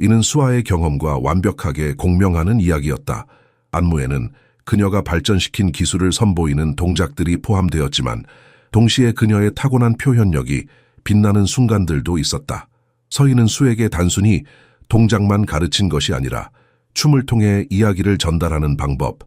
이는 수아의 경험과 완벽하게 공명하는 이야기였다. 안무에는 그녀가 발전시킨 기술을 선보이는 동작들이 포함되었지만 동시에 그녀의 타고난 표현력이 빛나는 순간들도 있었다. 서희는 수에게 단순히 동작만 가르친 것이 아니라 춤을 통해 이야기를 전달하는 방법,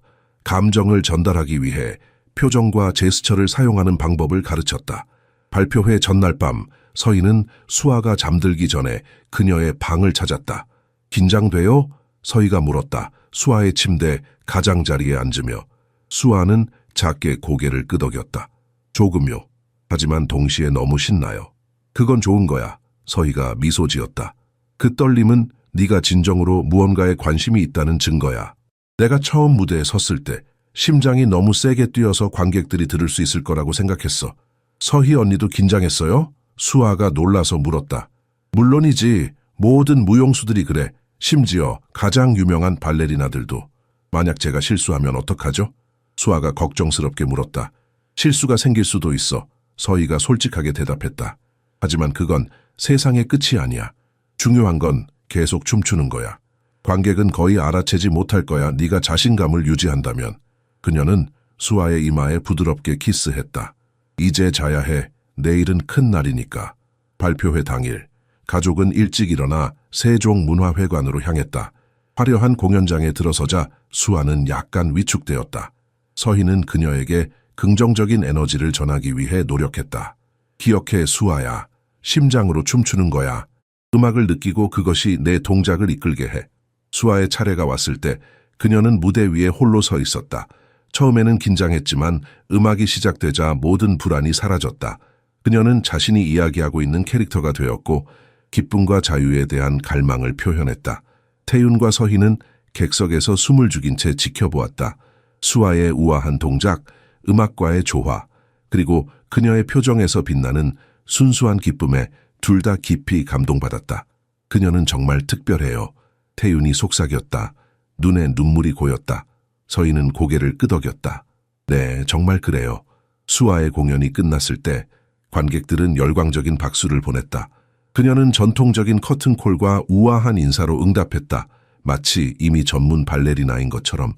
감정을 전달하기 위해 표정과 제스처를 사용하는 방법을 가르쳤다. 발표회 전날 밤 서희는 수아가 잠들기 전에 그녀의 방을 찾았다. 긴장돼요? 서희가 물었다. 수아의 침대 가장자리에 앉으며 수아는 작게 고개를 끄덕였다. 조금요. 하지만 동시에 너무 신나요. 그건 좋은 거야. 서희가 미소 지었다. 그 떨림은 네가 진정으로 무언가에 관심이 있다는 증거야. 내가 처음 무대에 섰을 때 심장이 너무 세게 뛰어서 관객들이 들을 수 있을 거라고 생각했어. 서희 언니도 긴장했어요? 수아가 놀라서 물었다. 물론이지. 모든 무용수들이 그래. 심지어 가장 유명한 발레리나들도. 만약 제가 실수하면 어떡하죠? 수아가 걱정스럽게 물었다. 실수가 생길 수도 있어. 서희가 솔직하게 대답했다. 하지만 그건 세상의 끝이 아니야. 중요한 건 계속 춤추는 거야. 관객은 거의 알아채지 못할 거야. 네가 자신감을 유지한다면. 그녀는 수아의 이마에 부드럽게 키스했다. 이제 자야 해. 내일은 큰 날이니까. 발표회 당일, 가족은 일찍 일어나 세종문화회관으로 향했다. 화려한 공연장에 들어서자 수아는 약간 위축되었다. 서희는 그녀에게 긍정적인 에너지를 전하기 위해 노력했다. 기억해, 수아야. 심장으로 춤추는 거야. 음악을 느끼고 그것이 내 동작을 이끌게 해. 수아의 차례가 왔을 때 그녀는 무대 위에 홀로 서 있었다. 처음에는 긴장했지만 음악이 시작되자 모든 불안이 사라졌다. 그녀는 자신이 이야기하고 있는 캐릭터가 되었고 기쁨과 자유에 대한 갈망을 표현했다. 태윤과 서희는 객석에서 숨을 죽인 채 지켜보았다. 수아의 우아한 동작, 음악과의 조화, 그리고 그녀의 표정에서 빛나는 순수한 기쁨에 둘 다 깊이 감동받았다. 그녀는 정말 특별해요. 태윤이 속삭였다. 눈에 눈물이 고였다. 서희는 고개를 끄덕였다. 네, 정말 그래요. 수아의 공연이 끝났을 때 관객들은 열광적인 박수를 보냈다. 그녀는 전통적인 커튼콜과 우아한 인사로 응답했다. 마치 이미 전문 발레리나인 것처럼.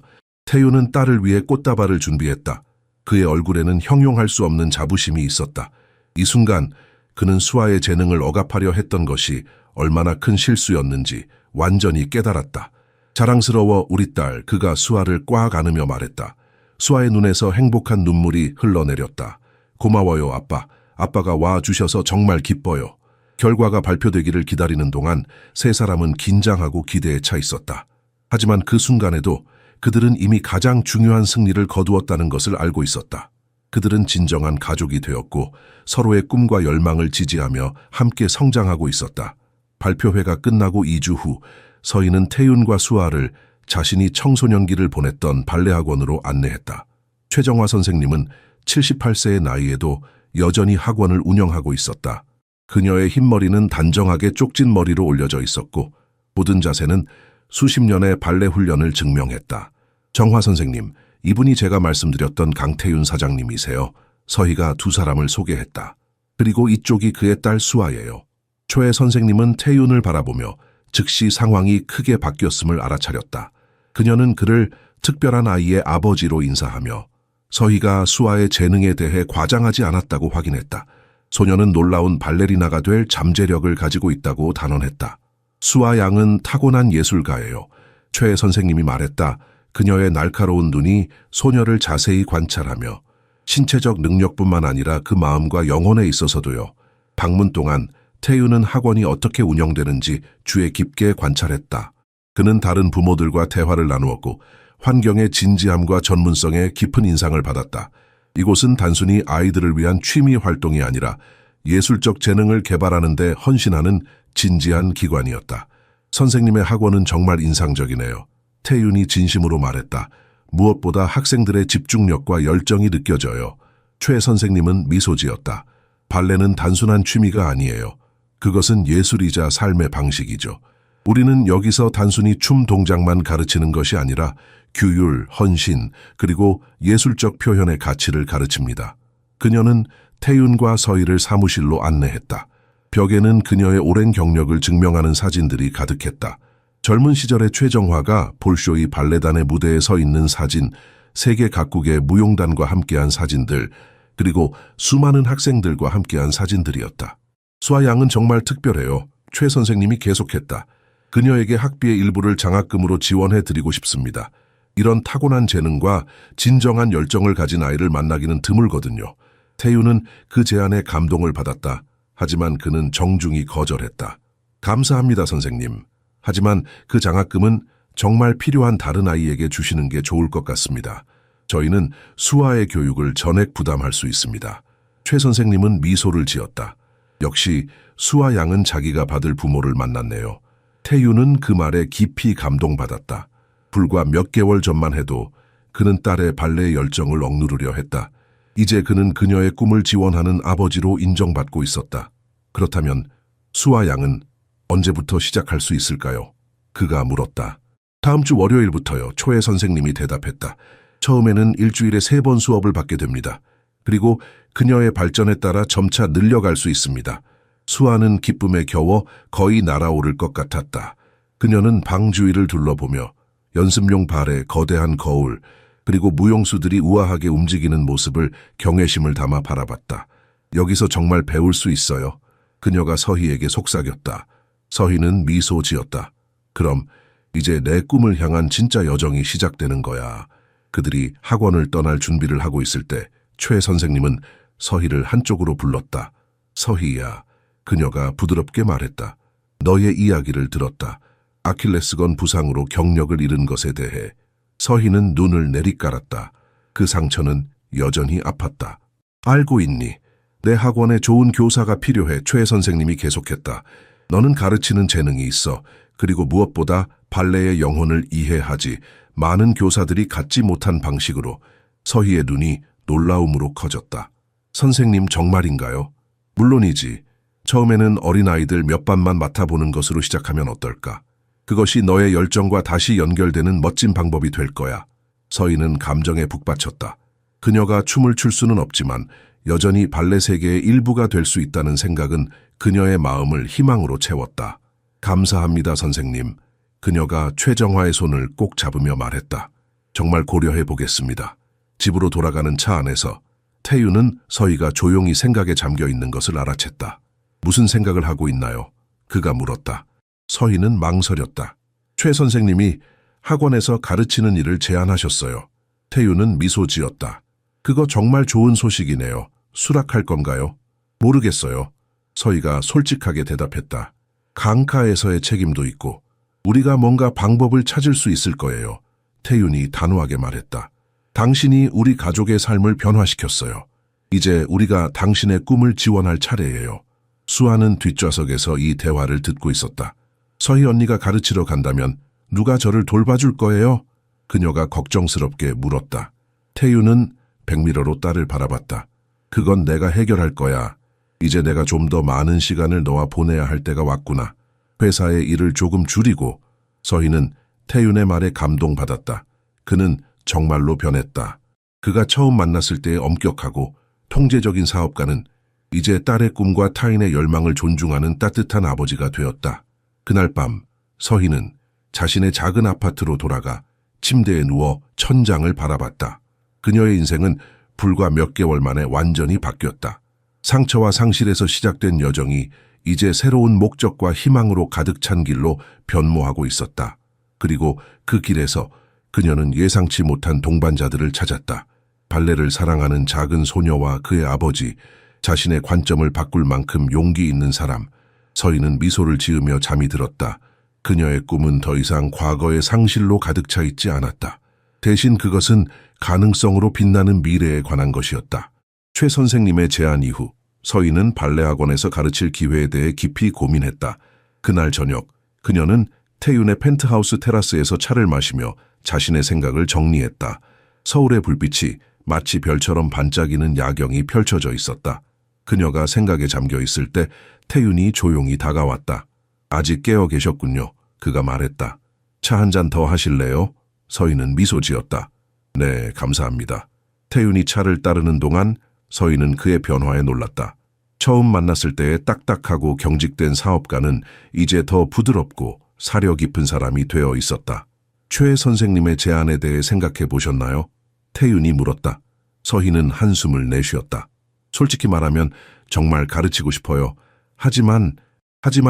태윤은 딸을 위해 꽃다발을 준비했다. 그의 얼굴에는 형용할 수 없는 자부심이 있었다. 이 순간 그는 수아의 재능을 억압하려 했던 것이 얼마나 큰 실수였는지 완전히 깨달았다. 자랑스러워 우리 딸, 그가 수아를 꽉 안으며 말했다. 수아의 눈에서 행복한 눈물이 흘러내렸다. 고마워요, 아빠. 아빠가 와주셔서 정말 기뻐요. 결과가 발표되기를 기다리는 동안 세 사람은 긴장하고 기대에 차 있었다. 하지만 그 순간에도 그들은 이미 가장 중요한 승리를 거두었다는 것을 알고 있었다. 그들은 진정한 가족이 되었고 서로의 꿈과 열망을 지지하며 함께 성장하고 있었다. 발표회가 끝나고 2주 후 서희는 태윤과 수아를 자신이 청소년기를 보냈던 발레학원으로 안내했다. 최정화 선생님은 78세의 나이에도 여전히 학원을 운영하고 있었다. 그녀의 흰머리는 단정하게 쪽진 머리로 올려져 있었고 모든 자세는 수십 년의 발레 훈련을 증명했다. 정화 선생님, 이분이 제가 말씀드렸던 강태윤 사장님이세요. 서희가 두 사람을 소개했다. 그리고 이쪽이 그의 딸 수아예요. 초애 선생님은 태윤을 바라보며 즉시 상황이 크게 바뀌었음을 알아차렸다. 그녀는 그를 특별한 아이의 아버지로 인사하며 서희가 수아의 재능에 대해 과장하지 않았다고 확인했다. 소녀는 놀라운 발레리나가 될 잠재력을 가지고 있다고 단언했다. 수아 양은 타고난 예술가예요. 최 선생님이 말했다. 그녀의 날카로운 눈이 소녀를 자세히 관찰하며 신체적 능력뿐만 아니라 그 마음과 영혼에 있어서도요. 방문 동안 태윤은 학원이 어떻게 운영되는지 주의 깊게 관찰했다. 그는 다른 부모들과 대화를 나누었고 환경의 진지함과 전문성에 깊은 인상을 받았다. 이곳은 단순히 아이들을 위한 취미 활동이 아니라 예술적 재능을 개발하는 데 헌신하는 진지한 기관이었다. 선생님의 학원은 정말 인상적이네요. 태윤이 진심으로 말했다. 무엇보다 학생들의 집중력과 열정이 느껴져요. 최 선생님은 미소 지었다. 발레는 단순한 취미가 아니에요. 그것은 예술이자 삶의 방식이죠. 우리는 여기서 단순히 춤 동작만 가르치는 것이 아니라 규율, 헌신, 그리고 예술적 표현의 가치를 가르칩니다. 그녀는 태윤과 서희를 사무실로 안내했다. 벽에는 그녀의 오랜 경력을 증명하는 사진들이 가득했다. 젊은 시절의 최정화가 볼쇼이 발레단의 무대에 서 있는 사진, 세계 각국의 무용단과 함께한 사진들, 그리고 수많은 학생들과 함께한 사진들이었다. 수아 양은 정말 특별해요. 최 선생님이 계속했다. 그녀에게 학비의 일부를 장학금으로 지원해드리고 싶습니다. 이런 타고난 재능과 진정한 열정을 가진 아이를 만나기는 드물거든요. 태유는 그 제안에 감동을 받았다. 하지만 그는 정중히 거절했다. 감사합니다, 선생님. 하지만 그 장학금은 정말 필요한 다른 아이에게 주시는 게 좋을 것 같습니다. 저희는 수아의 교육을 전액 부담할 수 있습니다. 최 선생님은 미소를 지었다. 역시 수아 양은 자기가 받을 부모를 만났네요. 태유는 그 말에 깊이 감동받았다. 불과 몇 개월 전만 해도 그는 딸의 발레 열정을 억누르려 했다. 이제 그는 그녀의 꿈을 지원하는 아버지로 인정받고 있었다. 그렇다면 수아 양은 언제부터 시작할 수 있을까요? 그가 물었다. 다음 주 월요일부터요. 초해 선생님이 대답했다. 처음에는 일주일에 3번 수업을 받게 됩니다. 그리고 그녀의 발전에 따라 점차 늘려갈 수 있습니다. 수아는 기쁨에 겨워 거의 날아오를 것 같았다. 그녀는 방 주위를 둘러보며 연습용 발에 거대한 거울, 그리고 무용수들이 우아하게 움직이는 모습을 경외심을 담아 바라봤다. 여기서 정말 배울 수 있어요. 그녀가 서희에게 속삭였다. 서희는 미소 지었다. 그럼 이제 내 꿈을 향한 진짜 여정이 시작되는 거야. 그들이 학원을 떠날 준비를 하고 있을 때 최 선생님은 서희를 한쪽으로 불렀다. 서희야, 그녀가 부드럽게 말했다. 너의 이야기를 들었다. 아킬레스건 부상으로 경력을 잃은 것에 대해. 서희는 눈을 내리깔았다. 그 상처는 여전히 아팠다. 알고 있니? 내 학원에 좋은 교사가 필요해. 최 선생님이 계속했다. 너는 가르치는 재능이 있어. 그리고 무엇보다 발레의 영혼을 이해하지. 많은 교사들이 갖지 못한 방식으로. 서희의 눈이 놀라움으로 커졌다. 선생님 정말인가요? 물론이지. 처음에는 어린아이들 몇 반만 맡아보는 것으로 시작하면 어떨까? 그것이 너의 열정과 다시 연결되는 멋진 방법이 될 거야. 서희는 감정에 북받쳤다. 그녀가 춤을 출 수는 없지만 여전히 발레 세계의 일부가 될 수 있다는 생각은 그녀의 마음을 희망으로 채웠다. 감사합니다, 선생님. 그녀가 최정화의 손을 꼭 잡으며 말했다. 정말 고려해 보겠습니다. 집으로 돌아가는 차 안에서 태유는 서희가 조용히 생각에 잠겨 있는 것을 알아챘다. 무슨 생각을 하고 있나요? 그가 물었다. 서희는 망설였다. 최 선생님이 학원에서 가르치는 일을 제안하셨어요. 태유는 미소 지었다. 그거 정말 좋은 소식이네요. 수락할 건가요? 모르겠어요. 서희가 솔직하게 대답했다. 강카에서의 책임도 있고 우리가 뭔가 방법을 찾을 수 있을 거예요. 태윤이 단호하게 말했다. 당신이 우리 가족의 삶을 변화시켰어요. 이제 우리가 당신의 꿈을 지원할 차례예요. 수아는 뒷좌석에서 이 대화를 듣고 있었다. 서희 언니가 가르치러 간다면 누가 저를 돌봐줄 거예요? 그녀가 걱정스럽게 물었다. 태유는 백미러로 딸을 바라봤다. 그건 내가 해결할 거야. 이제 내가 좀 더 많은 시간을 너와 보내야 할 때가 왔구나. 회사의 일을 조금 줄이고. 서희는 태윤의 말에 감동받았다. 그는 정말로 변했다. 그가 처음 만났을 때의 엄격하고 통제적인 사업가는 이제 딸의 꿈과 타인의 열망을 존중하는 따뜻한 아버지가 되었다. 그날 밤 서희는 자신의 작은 아파트로 돌아가 침대에 누워 천장을 바라봤다. 그녀의 인생은 불과 몇 개월 만에 완전히 바뀌었다. 상처와 상실에서 시작된 여정이 이제 새로운 목적과 희망으로 가득 찬 길로 변모하고 있었다. 그리고 그 길에서 그녀는 예상치 못한 동반자들을 찾았다. 발레를 사랑하는 작은 소녀와 그의 아버지, 자신의 관점을 바꿀 만큼 용기 있는 사람. 서희는 미소를 지으며 잠이 들었다. 그녀의 꿈은 더 이상 과거의 상실로 가득 차 있지 않았다. 대신 그것은 가능성으로 빛나는 미래에 관한 것이었다. 최 선생님의 제안 이후 서희는 발레 학원에서 가르칠 기회에 대해 깊이 고민했다. 그날 저녁 그녀는 태윤의 펜트하우스 테라스에서 차를 마시며 자신의 생각을 정리했다. 서울의 불빛이 마치 별처럼 반짝이는 야경이 펼쳐져 있었다. 그녀가 생각에 잠겨 있을 때 태윤이 조용히 다가왔다. 아직 깨어 계셨군요. 그가 말했다. 차 한 잔 더 하실래요? 서희는 미소 지었다. 네, 감사합니다. 태윤이 차를 따르는 동안 서희는 그의 변화에 놀랐다. 처음 만났을 때의 딱딱하고 경직된 사업가는 이제 더 부드럽고 사려 깊은 사람이 되어 있었다. 최 선생님의 제안에 대해 생각해 보셨나요? 태윤이 물었다. 서희는 한숨을 내쉬었다. 솔직히 말하면 정말 가르치고 싶어요. 하지만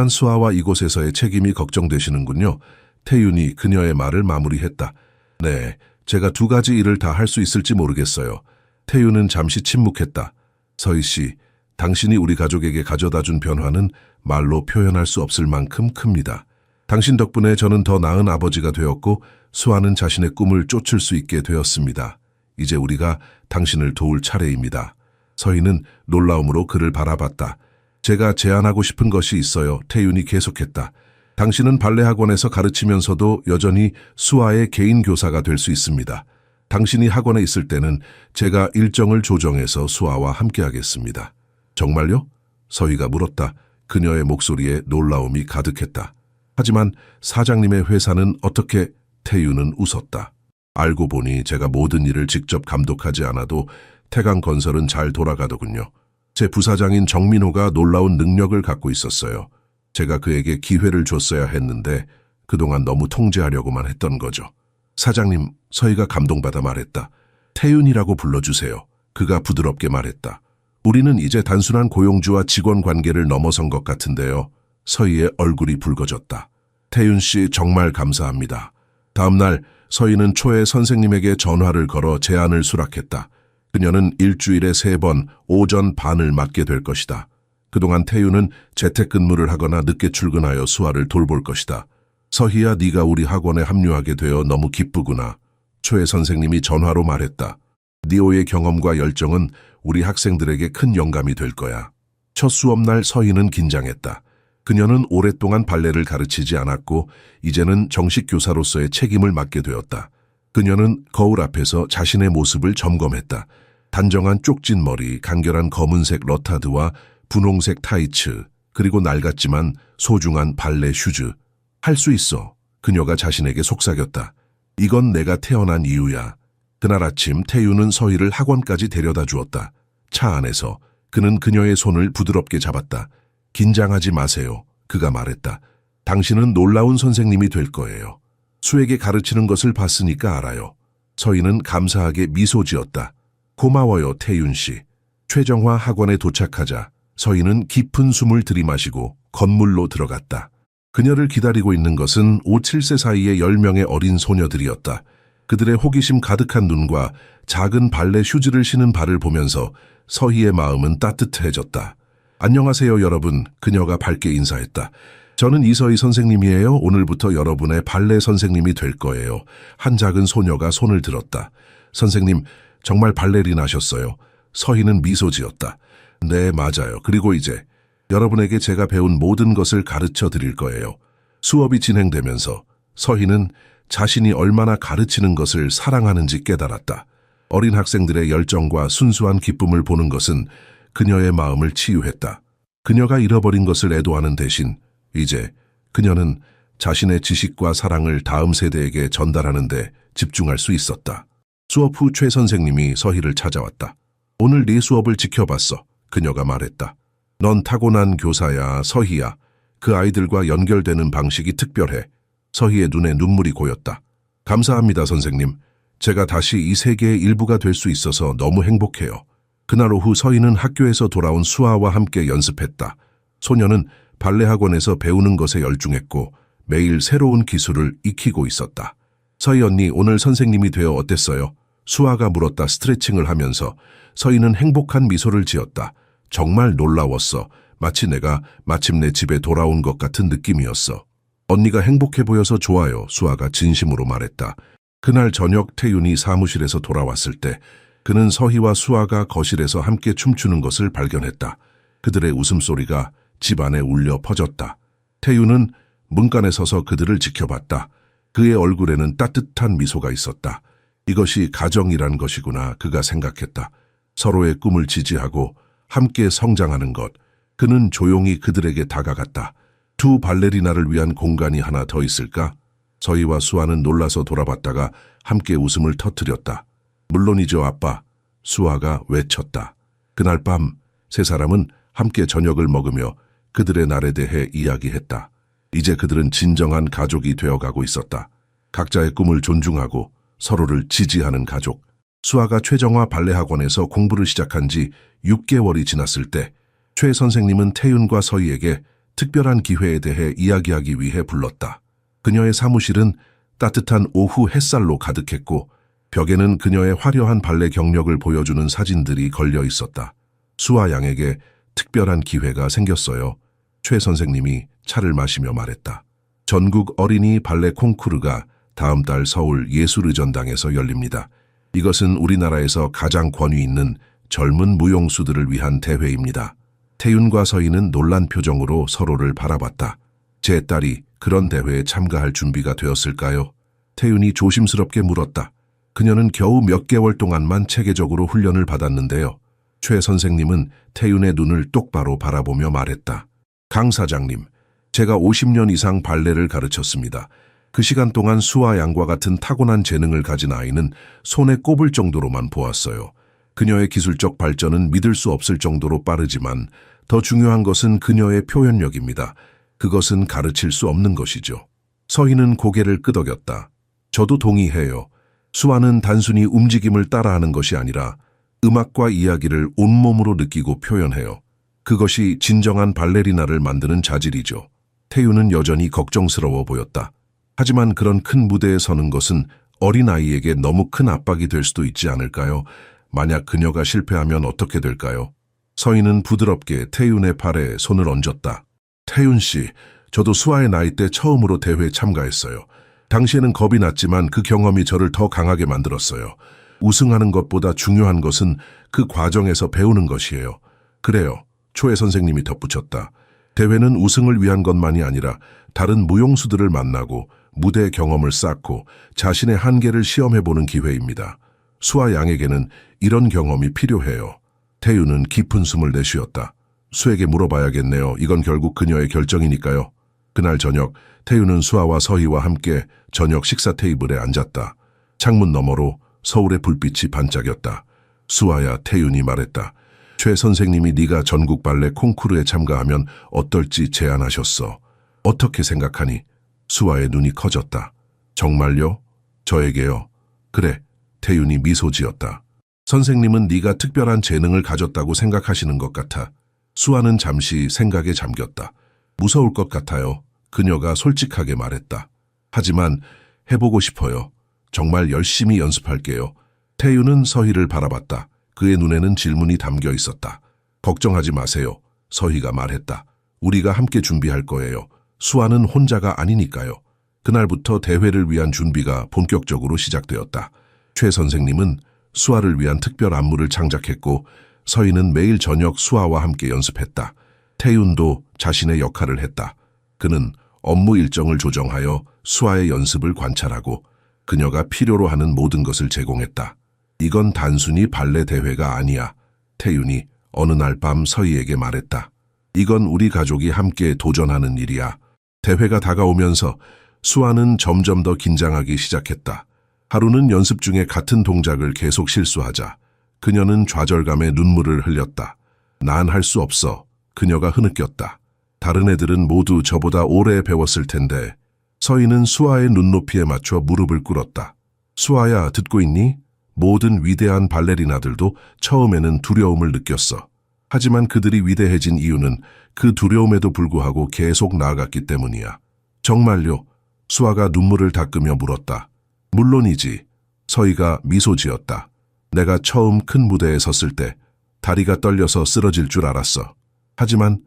수아와 이곳에서의 책임이 걱정되시는군요. 태윤이 그녀의 말을 마무리했다. 네, 제가 두 가지 일을 다 할 수 있을지 모르겠어요. 태윤은 잠시 침묵했다. 서희 씨, 당신이 우리 가족에게 가져다 준 변화는 말로 표현할 수 없을 만큼 큽니다. 당신 덕분에 저는 더 나은 아버지가 되었고 수아는 자신의 꿈을 쫓을 수 있게 되었습니다. 이제 우리가 당신을 도울 차례입니다. 서희는 놀라움으로 그를 바라봤다. 제가 제안하고 싶은 것이 있어요. 태윤이 계속했다. 당신은 발레 학원에서 가르치면서도 여전히 수아의 개인 교사가 될 수 있습니다. 당신이 학원에 있을 때는 제가 일정을 조정해서 수아와 함께하겠습니다. 정말요? 서희가 물었다. 그녀의 목소리에 놀라움이 가득했다. 하지만 사장님의 회사는 어떻게? 태윤은 웃었다. 알고 보니 제가 모든 일을 직접 감독하지 않아도 태강건설은 잘 돌아가더군요. 제 부사장인 정민호가 놀라운 능력을 갖고 있었어요. 제가 그에게 기회를 줬어야 했는데 그동안 너무 통제하려고만 했던 거죠. 사장님, 서희가 감동받아 말했다. 태윤이라고 불러주세요. 그가 부드럽게 말했다. 우리는 이제 단순한 고용주와 직원 관계를 넘어선 것 같은데요. 서희의 얼굴이 붉어졌다. 태윤 씨 정말 감사합니다. 다음 날 서희는 초에 선생님에게 전화를 걸어 제안을 수락했다. 그녀는 일주일에 3번 오전 반을 맡게 될 것이다. 그동안 태윤은 재택근무를 하거나 늦게 출근하여 수아를 돌볼 것이다. 서희야, 네가 우리 학원에 합류하게 되어 너무 기쁘구나. 초에 선생님이 전화로 말했다. 니오의 경험과 열정은 우리 학생들에게 큰 영감이 될 거야. 첫 수업날 서희는 긴장했다. 그녀는 오랫동안 발레를 가르치지 않았고 이제는 정식 교사로서의 책임을 맡게 되었다. 그녀는 거울 앞에서 자신의 모습을 점검했다. 단정한 쪽진 머리, 간결한 검은색 러타드와 분홍색 타이츠, 그리고 낡았지만 소중한 발레 슈즈. 할 수 있어. 그녀가 자신에게 속삭였다. 이건 내가 태어난 이유야. 그날 아침 태윤은 서희를 학원까지 데려다 주었다. 차 안에서 그는 그녀의 손을 부드럽게 잡았다. 긴장하지 마세요. 그가 말했다. 당신은 놀라운 선생님이 될 거예요. 수에게 가르치는 것을 봤으니까 알아요. 서희는 감사하게 미소 지었다. 고마워요, 태윤 씨. 최정화 학원에 도착하자 서희는 깊은 숨을 들이마시고 건물로 들어갔다. 그녀를 기다리고 있는 것은 5, 7세 사이의 10명의 어린 소녀들이었다. 그들의 호기심 가득한 눈과 작은 발레 슈즈를 신은 발을 보면서 서희의 마음은 따뜻해졌다. 안녕하세요, 여러분. 그녀가 밝게 인사했다. 저는 이서희 선생님이에요. 오늘부터 여러분의 발레 선생님이 될 거예요. 한 작은 소녀가 손을 들었다. 선생님, 정말 발레리나셨어요. 서희는 미소 지었다. 네, 맞아요. 그리고 이제 여러분에게 제가 배운 모든 것을 가르쳐 드릴 거예요. 수업이 진행되면서 서희는 자신이 얼마나 가르치는 것을 사랑하는지 깨달았다. 어린 학생들의 열정과 순수한 기쁨을 보는 것은 그녀의 마음을 치유했다. 그녀가 잃어버린 것을 애도하는 대신 이제 그녀는 자신의 지식과 사랑을 다음 세대에게 전달하는 데 집중할 수 있었다. 수업 후 최 선생님이 서희를 찾아왔다. 오늘 네 수업을 지켜봤어. 그녀가 말했다. 넌 타고난 교사야, 서희야. 그 아이들과 연결되는 방식이 특별해. 서희의 눈에 눈물이 고였다. 감사합니다, 선생님. 제가 다시 이 세계의 일부가 될 수 있어서 너무 행복해요. 그날 오후 서희는 학교에서 돌아온 수아와 함께 연습했다. 소녀는 발레 학원에서 배우는 것에 열중했고 매일 새로운 기술을 익히고 있었다. 서희 언니, 오늘 선생님이 되어 어땠어요? 수아가 물었다. 스트레칭을 하면서 서희는 행복한 미소를 지었다. 정말 놀라웠어. 마치 내가 마침내 집에 돌아온 것 같은 느낌이었어. 언니가 행복해 보여서 좋아요. 수아가 진심으로 말했다. 그날 저녁 태윤이 사무실에서 돌아왔을 때 그는 서희와 수아가 거실에서 함께 춤추는 것을 발견했다. 그들의 웃음소리가 집안에 울려 퍼졌다. 태윤은 문간에 서서 그들을 지켜봤다. 그의 얼굴에는 따뜻한 미소가 있었다. 이것이 가정이란 것이구나, 그가 생각했다. 서로의 꿈을 지지하고 함께 성장하는 것. 그는 조용히 그들에게 다가갔다. 두 발레리나를 위한 공간이 하나 더 있을까? 서희와 수아는 놀라서 돌아봤다가 함께 웃음을 터뜨렸다. 물론이죠, 아빠. 수아가 외쳤다. 그날 밤 세 사람은 함께 저녁을 먹으며 그들의 날에 대해 이야기했다. 이제 그들은 진정한 가족이 되어가고 있었다. 각자의 꿈을 존중하고 서로를 지지하는 가족. 수아가 최정화 발레학원에서 공부를 시작한 지 6개월이 지났을 때 최 선생님은 태윤과 서희에게 특별한 기회에 대해 이야기하기 위해 불렀다. 그녀의 사무실은 따뜻한 오후 햇살로 가득했고 벽에는 그녀의 화려한 발레 경력을 보여주는 사진들이 걸려 있었다. 수아 양에게 특별한 기회가 생겼어요. 최 선생님이 차를 마시며 말했다. 전국 어린이 발레 콩쿠르가 다음 달 서울 예술의전당에서 열립니다. 이것은 우리나라에서 가장 권위 있는 젊은 무용수들을 위한 대회입니다. 태윤과 서희는 놀란 표정으로 서로를 바라봤다. 제 딸이 그런 대회에 참가할 준비가 되었을까요? 태윤이 조심스럽게 물었다. 그녀는 겨우 몇 개월 동안만 체계적으로 훈련을 받았는데요. 최 선생님은 태윤의 눈을 똑바로 바라보며 말했다. 강 사장님, 제가 50년 이상 발레를 가르쳤습니다. 그 시간 동안 수아 양과 같은 타고난 재능을 가진 아이는 손에 꼽을 정도로만 보았어요. 그녀의 기술적 발전은 믿을 수 없을 정도로 빠르지만 더 중요한 것은 그녀의 표현력입니다. 그것은 가르칠 수 없는 것이죠. 서희는 고개를 끄덕였다. 저도 동의해요. 수아는 단순히 움직임을 따라하는 것이 아니라 음악과 이야기를 온몸으로 느끼고 표현해요. 그것이 진정한 발레리나를 만드는 자질이죠. 태윤은 여전히 걱정스러워 보였다. 하지만 그런 큰 무대에 서는 것은 어린아이에게 너무 큰 압박이 될 수도 있지 않을까요? 만약 그녀가 실패하면 어떻게 될까요? 서희는 부드럽게 태윤의 팔에 손을 얹었다. 태윤 씨, 저도 수아의 나이 때 처음으로 대회에 참가했어요. 당시에는 겁이 났지만 그 경험이 저를 더 강하게 만들었어요. 우승하는 것보다 중요한 것은 그 과정에서 배우는 것이에요. 그래요. 초혜 선생님이 덧붙였다. 대회는 우승을 위한 것만이 아니라 다른 무용수들을 만나고 무대 경험을 쌓고 자신의 한계를 시험해보는 기회입니다. 수아 양에게는 이런 경험이 필요해요. 태윤은 깊은 숨을 내쉬었다. 수에게 물어봐야겠네요. 이건 결국 그녀의 결정이니까요. 그날 저녁 태윤은 수아와 서희와 함께 저녁 식사 테이블에 앉았다. 창문 너머로 서울의 불빛이 반짝였다. 수아야, 태윤이 말했다. 최 선생님이 네가 전국 발레 콩쿠르에 참가하면 어떨지 제안하셨어. 어떻게 생각하니? 수아의 눈이 커졌다. 정말요? 저에게요? 그래. 태윤이 미소 지었다. 선생님은 네가 특별한 재능을 가졌다고 생각하시는 것 같아. 수아는 잠시 생각에 잠겼다. 무서울 것 같아요. 그녀가 솔직하게 말했다. 하지만 해보고 싶어요. 정말 열심히 연습할게요. 태윤은 서희를 바라봤다. 그의 눈에는 질문이 담겨 있었다. 걱정하지 마세요. 서희가 말했다. 우리가 함께 준비할 거예요. 수아는 혼자가 아니니까요. 그날부터 대회를 위한 준비가 본격적으로 시작되었다. 최 선생님은 수아를 위한 특별 안무를 창작했고 서희는 매일 저녁 수아와 함께 연습했다. 태윤도 자신의 역할을 했다. 그는 업무 일정을 조정하여 수아의 연습을 관찰하고 그녀가 필요로 하는 모든 것을 제공했다. 이건 단순히 발레 대회가 아니야. 태윤이 어느 날 밤 서희에게 말했다. 이건 우리 가족이 함께 도전하는 일이야. 대회가 다가오면서 수아는 점점 더 긴장하기 시작했다. 하루는 연습 중에 같은 동작을 계속 실수하자 그녀는 좌절감에 눈물을 흘렸다. 난 할 수 없어. 그녀가 흐느꼈다. 다른 애들은 모두 저보다 오래 배웠을 텐데. 서희는 수아의 눈높이에 맞춰 무릎을 꿇었다. 수아야, 듣고 있니? 모든 위대한 발레리나들도 처음에는 두려움을 느꼈어. 하지만 그들이 위대해진 이유는 그 두려움에도 불구하고 계속 나아갔기 때문이야. 정말요? 수아가 눈물을 닦으며 물었다. 물론이지. 서희가 미소 지었다. 내가 처음 큰 무대에 섰을 때 다리가 떨려서 쓰러질 줄 알았어. 하지만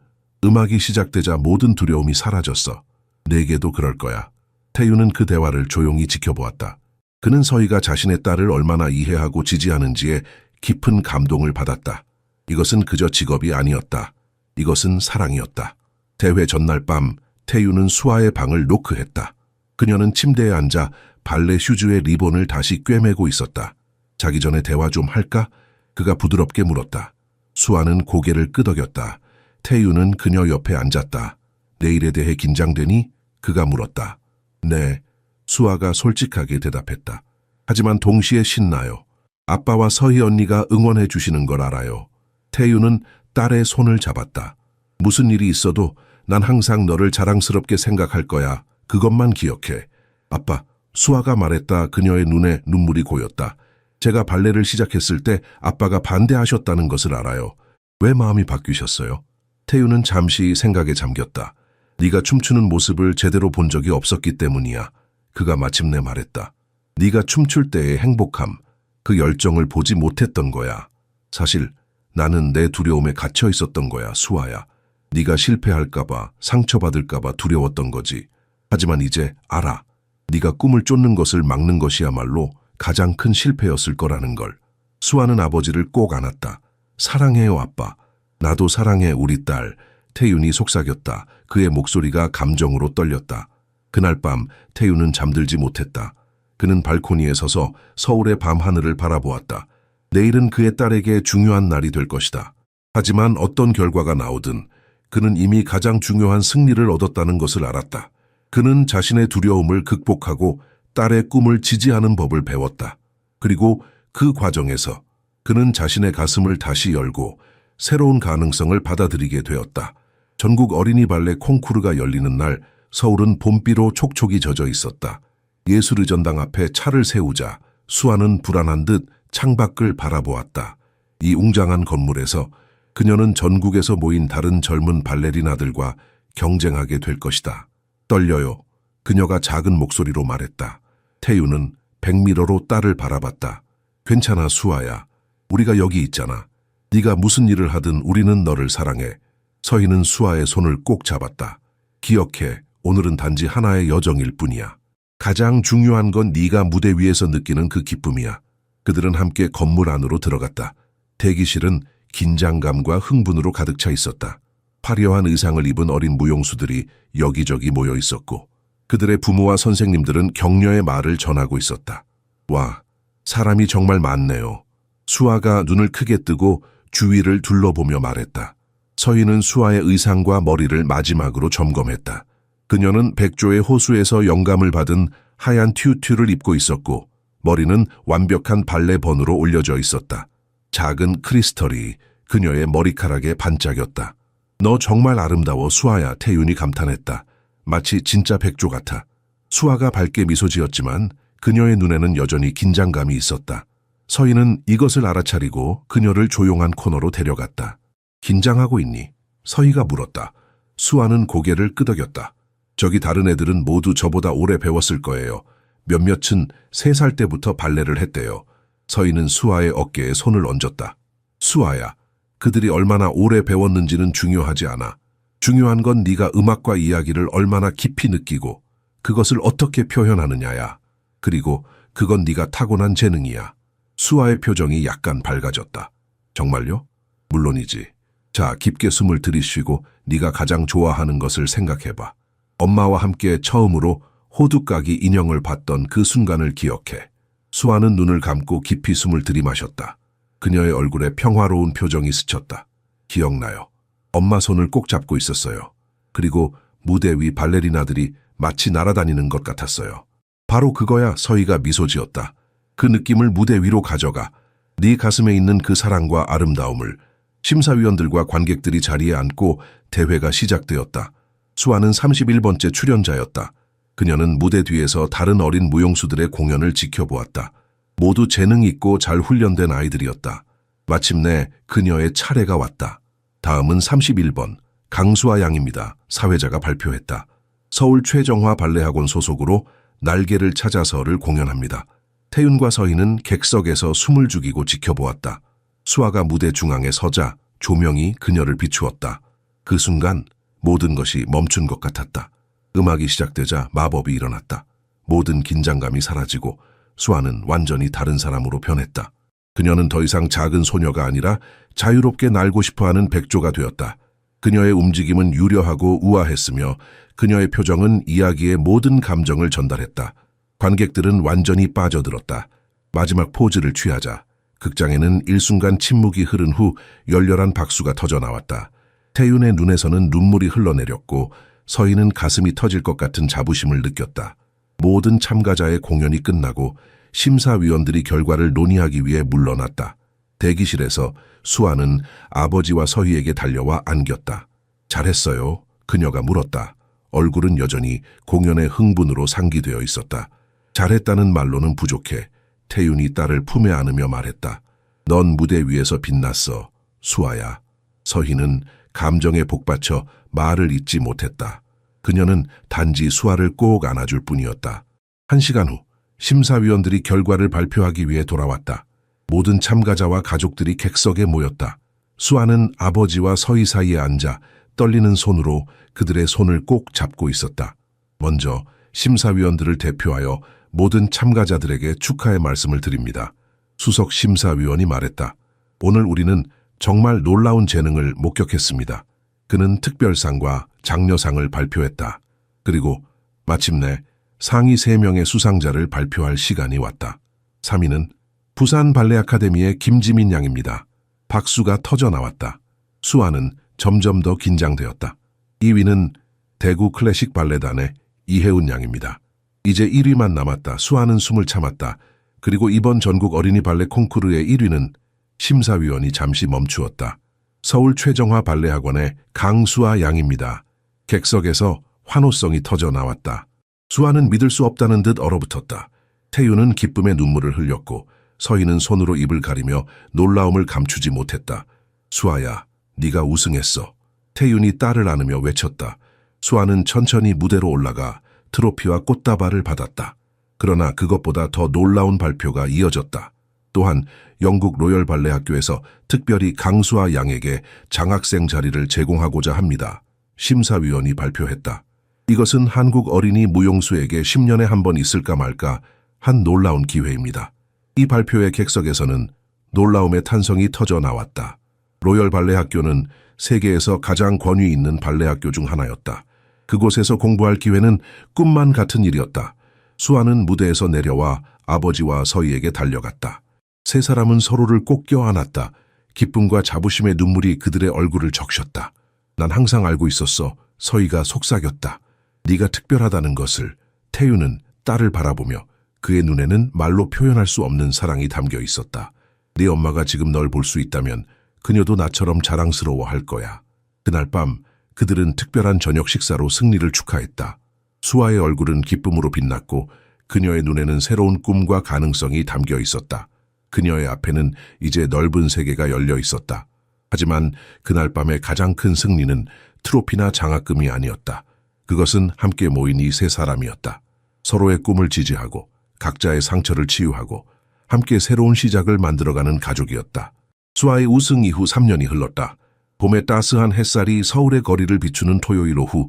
음악이 시작되자 모든 두려움이 사라졌어. 내게도 그럴 거야. 태윤은 그 대화를 조용히 지켜보았다. 그는 서희가 자신의 딸을 얼마나 이해하고 지지하는지에 깊은 감동을 받았다. 이것은 그저 직업이 아니었다. 이것은 사랑이었다. 대회 전날 밤 태윤은 수아의 방을 노크했다. 그녀는 침대에 앉아 발레 슈즈의 리본을 다시 꿰매고 있었다. 자기 전에 대화 좀 할까? 그가 부드럽게 물었다. 수아는 고개를 끄덕였다. 태윤은 그녀 옆에 앉았다. 내일에 대해 긴장되니? 그가 물었다. 네. 수아가 솔직하게 대답했다. 하지만 동시에 신나요. 아빠와 서희 언니가 응원해 주시는 걸 알아요. 태윤은 딸의 손을 잡았다. 무슨 일이 있어도 난 항상 너를 자랑스럽게 생각할 거야. 그것만 기억해. 아빠, 수아가 말했다. 그녀의 눈에 눈물이 고였다. 제가 발레를 시작했을 때 아빠가 반대하셨다는 것을 알아요. 왜 마음이 바뀌셨어요? 태윤은 잠시 생각에 잠겼다. 네가 춤추는 모습을 제대로 본 적이 없었기 때문이야. 그가 마침내 말했다. 네가 춤출 때의 행복함, 그 열정을 보지 못했던 거야. 사실 나는 내 두려움에 갇혀 있었던 거야, 수아야. 네가 실패할까봐, 상처받을까봐 두려웠던 거지. 하지만 이제 알아. 네가 꿈을 쫓는 것을 막는 것이야말로 가장 큰 실패였을 거라는 걸. 수아는 아버지를 꼭 안았다. 사랑해요, 아빠. 나도 사랑해, 우리 딸. 태윤이 속삭였다. 그의 목소리가 감정으로 떨렸다. 그날 밤 태윤은 잠들지 못했다. 그는 발코니에 서서 서울의 밤하늘을 바라보았다. 내일은 그의 딸에게 중요한 날이 될 것이다. 하지만 어떤 결과가 나오든 그는 이미 가장 중요한 승리를 얻었다는 것을 알았다. 그는 자신의 두려움을 극복하고 딸의 꿈을 지지하는 법을 배웠다. 그리고 그 과정에서 그는 자신의 가슴을 다시 열고 새로운 가능성을 받아들이게 되었다. 전국 어린이 발레 콩쿠르가 열리는 날 서울은 봄비로 촉촉이 젖어 있었다. 예술의전당 앞에 차를 세우자 수아는 불안한 듯 창밖을 바라보았다. 이 웅장한 건물에서 그녀는 전국에서 모인 다른 젊은 발레리나들과 경쟁하게 될 것이다. 떨려요. 그녀가 작은 목소리로 말했다. 태윤은 백미러로 딸을 바라봤다. 괜찮아, 수아야. 우리가 여기 있잖아. 네가 무슨 일을 하든 우리는 너를 사랑해. 서희는 수아의 손을 꼭 잡았다. 기억해. 오늘은 단지 하나의 여정일 뿐이야. 가장 중요한 건 네가 무대 위에서 느끼는 그 기쁨이야. 그들은 함께 건물 안으로 들어갔다. 대기실은 긴장감과 흥분으로 가득 차 있었다. 화려한 의상을 입은 어린 무용수들이 여기저기 모여 있었고 그들의 부모와 선생님들은 격려의 말을 전하고 있었다. 와, 사람이 정말 많네요. 수아가 눈을 크게 뜨고 주위를 둘러보며 말했다. 서희는 수아의 의상과 머리를 마지막으로 점검했다. 그녀는 백조의 호수에서 영감을 받은 하얀 튜튜를 입고 있었고 머리는 완벽한 발레 번으로 올려져 있었다. 작은 크리스털이 그녀의 머리카락에 반짝였다. 너 정말 아름다워, 수아야. 태윤이 감탄했다. 마치 진짜 백조 같아. 수아가 밝게 미소 지었지만 그녀의 눈에는 여전히 긴장감이 있었다. 서희는 이것을 알아차리고 그녀를 조용한 코너로 데려갔다. 긴장하고 있니? 서희가 물었다. 수아는 고개를 끄덕였다. 저기 다른 애들은 모두 저보다 오래 배웠을 거예요. 몇몇은 3살 때부터 발레를 했대요. 서희는 수아의 어깨에 손을 얹었다. 수아야, 그들이 얼마나 오래 배웠는지는 중요하지 않아. 중요한 건 네가 음악과 이야기를 얼마나 깊이 느끼고 그것을 어떻게 표현하느냐야. 그리고 그건 네가 타고난 재능이야. 수아의 표정이 약간 밝아졌다. 정말요? 물론이지. 자, 깊게 숨을 들이쉬고 네가 가장 좋아하는 것을 생각해봐. 엄마와 함께 처음으로 호두까기 인형을 봤던 그 순간을 기억해. 수아는 눈을 감고 깊이 숨을 들이마셨다. 그녀의 얼굴에 평화로운 표정이 스쳤다. 기억나요. 엄마 손을 꼭 잡고 있었어요. 그리고 무대 위 발레리나들이 마치 날아다니는 것 같았어요. 바로 그거야. 서희가 미소 지었다. 그 느낌을 무대 위로 가져가. 네 가슴에 있는 그 사랑과 아름다움을. 심사위원들과 관객들이 자리에 앉고 대회가 시작되었다. 수아는 31번째 출연자였다. 그녀는 무대 뒤에서 다른 어린 무용수들의 공연을 지켜보았다. 모두 재능 있고 잘 훈련된 아이들이었다. 마침내 그녀의 차례가 왔다. 다음은 31번 강수아 양입니다. 사회자가 발표했다. 서울 최정화 발레학원 소속으로 날개를 찾아서를 공연합니다. 태윤과 서희는 객석에서 숨을 죽이고 지켜보았다. 수아가 무대 중앙에 서자 조명이 그녀를 비추었다. 그 순간 모든 것이 멈춘 것 같았다. 음악이 시작되자 마법이 일어났다. 모든 긴장감이 사라지고 수아는 완전히 다른 사람으로 변했다. 그녀는 더 이상 작은 소녀가 아니라 자유롭게 날고 싶어하는 백조가 되었다. 그녀의 움직임은 유려하고 우아했으며 그녀의 표정은 이야기의 모든 감정을 전달했다. 관객들은 완전히 빠져들었다. 마지막 포즈를 취하자 극장에는 일순간 침묵이 흐른 후 열렬한 박수가 터져나왔다. 태윤의 눈에서는 눈물이 흘러내렸고 서희는 가슴이 터질 것 같은 자부심을 느꼈다. 모든 참가자의 공연이 끝나고 심사위원들이 결과를 논의하기 위해 물러났다. 대기실에서 수아는 아버지와 서희에게 달려와 안겼다. 잘했어요. 그녀가 물었다. 얼굴은 여전히 공연의 흥분으로 상기되어 있었다. 잘했다는 말로는 부족해. 태윤이 딸을 품에 안으며 말했다. 넌 무대 위에서 빛났어, 수아야. 서희는 감정에 복받쳐 말을 잇지 못했다. 그녀는 단지 수아를 꼭 안아줄 뿐이었다. 1시간 후 심사위원들이 결과를 발표하기 위해 돌아왔다. 모든 참가자와 가족들이 객석에 모였다. 수아는 아버지와 서희 사이에 앉아 떨리는 손으로 그들의 손을 꼭 잡고 있었다. 먼저 심사위원들을 대표하여 모든 참가자들에게 축하의 말씀을 드립니다. 수석 심사위원이 말했다. 오늘 우리는 정말 놀라운 재능을 목격했습니다. 그는 특별상과 장려상을 발표했다. 그리고 마침내 상위 3명의 수상자를 발표할 시간이 왔다. 3위는 부산 발레 아카데미의 김지민 양입니다. 박수가 터져 나왔다. 수아는 점점 더 긴장되었다. 2위는 대구 클래식 발레단의 이혜운 양입니다. 이제 1위만 남았다. 수아는 숨을 참았다. 그리고 이번 전국 어린이 발레 콩쿠르의 1위는 심사위원이 잠시 멈추었다. 서울 최정화 발레학원의 강수아 양입니다. 객석에서 환호성이 터져 나왔다. 수아는 믿을 수 없다는 듯 얼어붙었다. 태윤은 기쁨의 눈물을 흘렸고 서희는 손으로 입을 가리며 놀라움을 감추지 못했다. 수아야, 네가 우승했어. 태윤이 딸을 안으며 외쳤다. 수아는 천천히 무대로 올라가 트로피와 꽃다발을 받았다. 그러나 그것보다 더 놀라운 발표가 이어졌다. 또한 영국 로열 발레 학교에서 특별히 강수아 양에게 장학생 자리를 제공하고자 합니다. 심사위원이 발표했다. 이것은 한국 어린이 무용수에게 10년에 한 번 있을까 말까 한 놀라운 기회입니다. 이 발표의 객석에서는 놀라움의 탄성이 터져 나왔다. 로열 발레 학교는 세계에서 가장 권위 있는 발레 학교 중 하나였다. 그곳에서 공부할 기회는 꿈만 같은 일이었다. 수아는 무대에서 내려와 아버지와 서희에게 달려갔다. 세 사람은 서로를 꼭 껴안았다. 기쁨과 자부심의 눈물이 그들의 얼굴을 적셨다. 난 항상 알고 있었어. 서희가 속삭였다. 네가 특별하다는 것을. 태윤은 딸을 바라보며 그의 눈에는 말로 표현할 수 없는 사랑이 담겨 있었다. 네 엄마가 지금 널 볼 수 있다면 그녀도 나처럼 자랑스러워할 거야. 그날 밤 그들은 특별한 저녁 식사로 승리를 축하했다. 수아의 얼굴은 기쁨으로 빛났고 그녀의 눈에는 새로운 꿈과 가능성이 담겨 있었다. 그녀의 앞에는 이제 넓은 세계가 열려 있었다. 하지만 그날 밤의 가장 큰 승리는 트로피나 장학금이 아니었다. 그것은 함께 모인 이 세 사람이었다. 서로의 꿈을 지지하고 각자의 상처를 치유하고 함께 새로운 시작을 만들어가는 가족이었다. 수아의 우승 이후 3년이 흘렀다. 봄의 따스한 햇살이 서울의 거리를 비추는 토요일 오후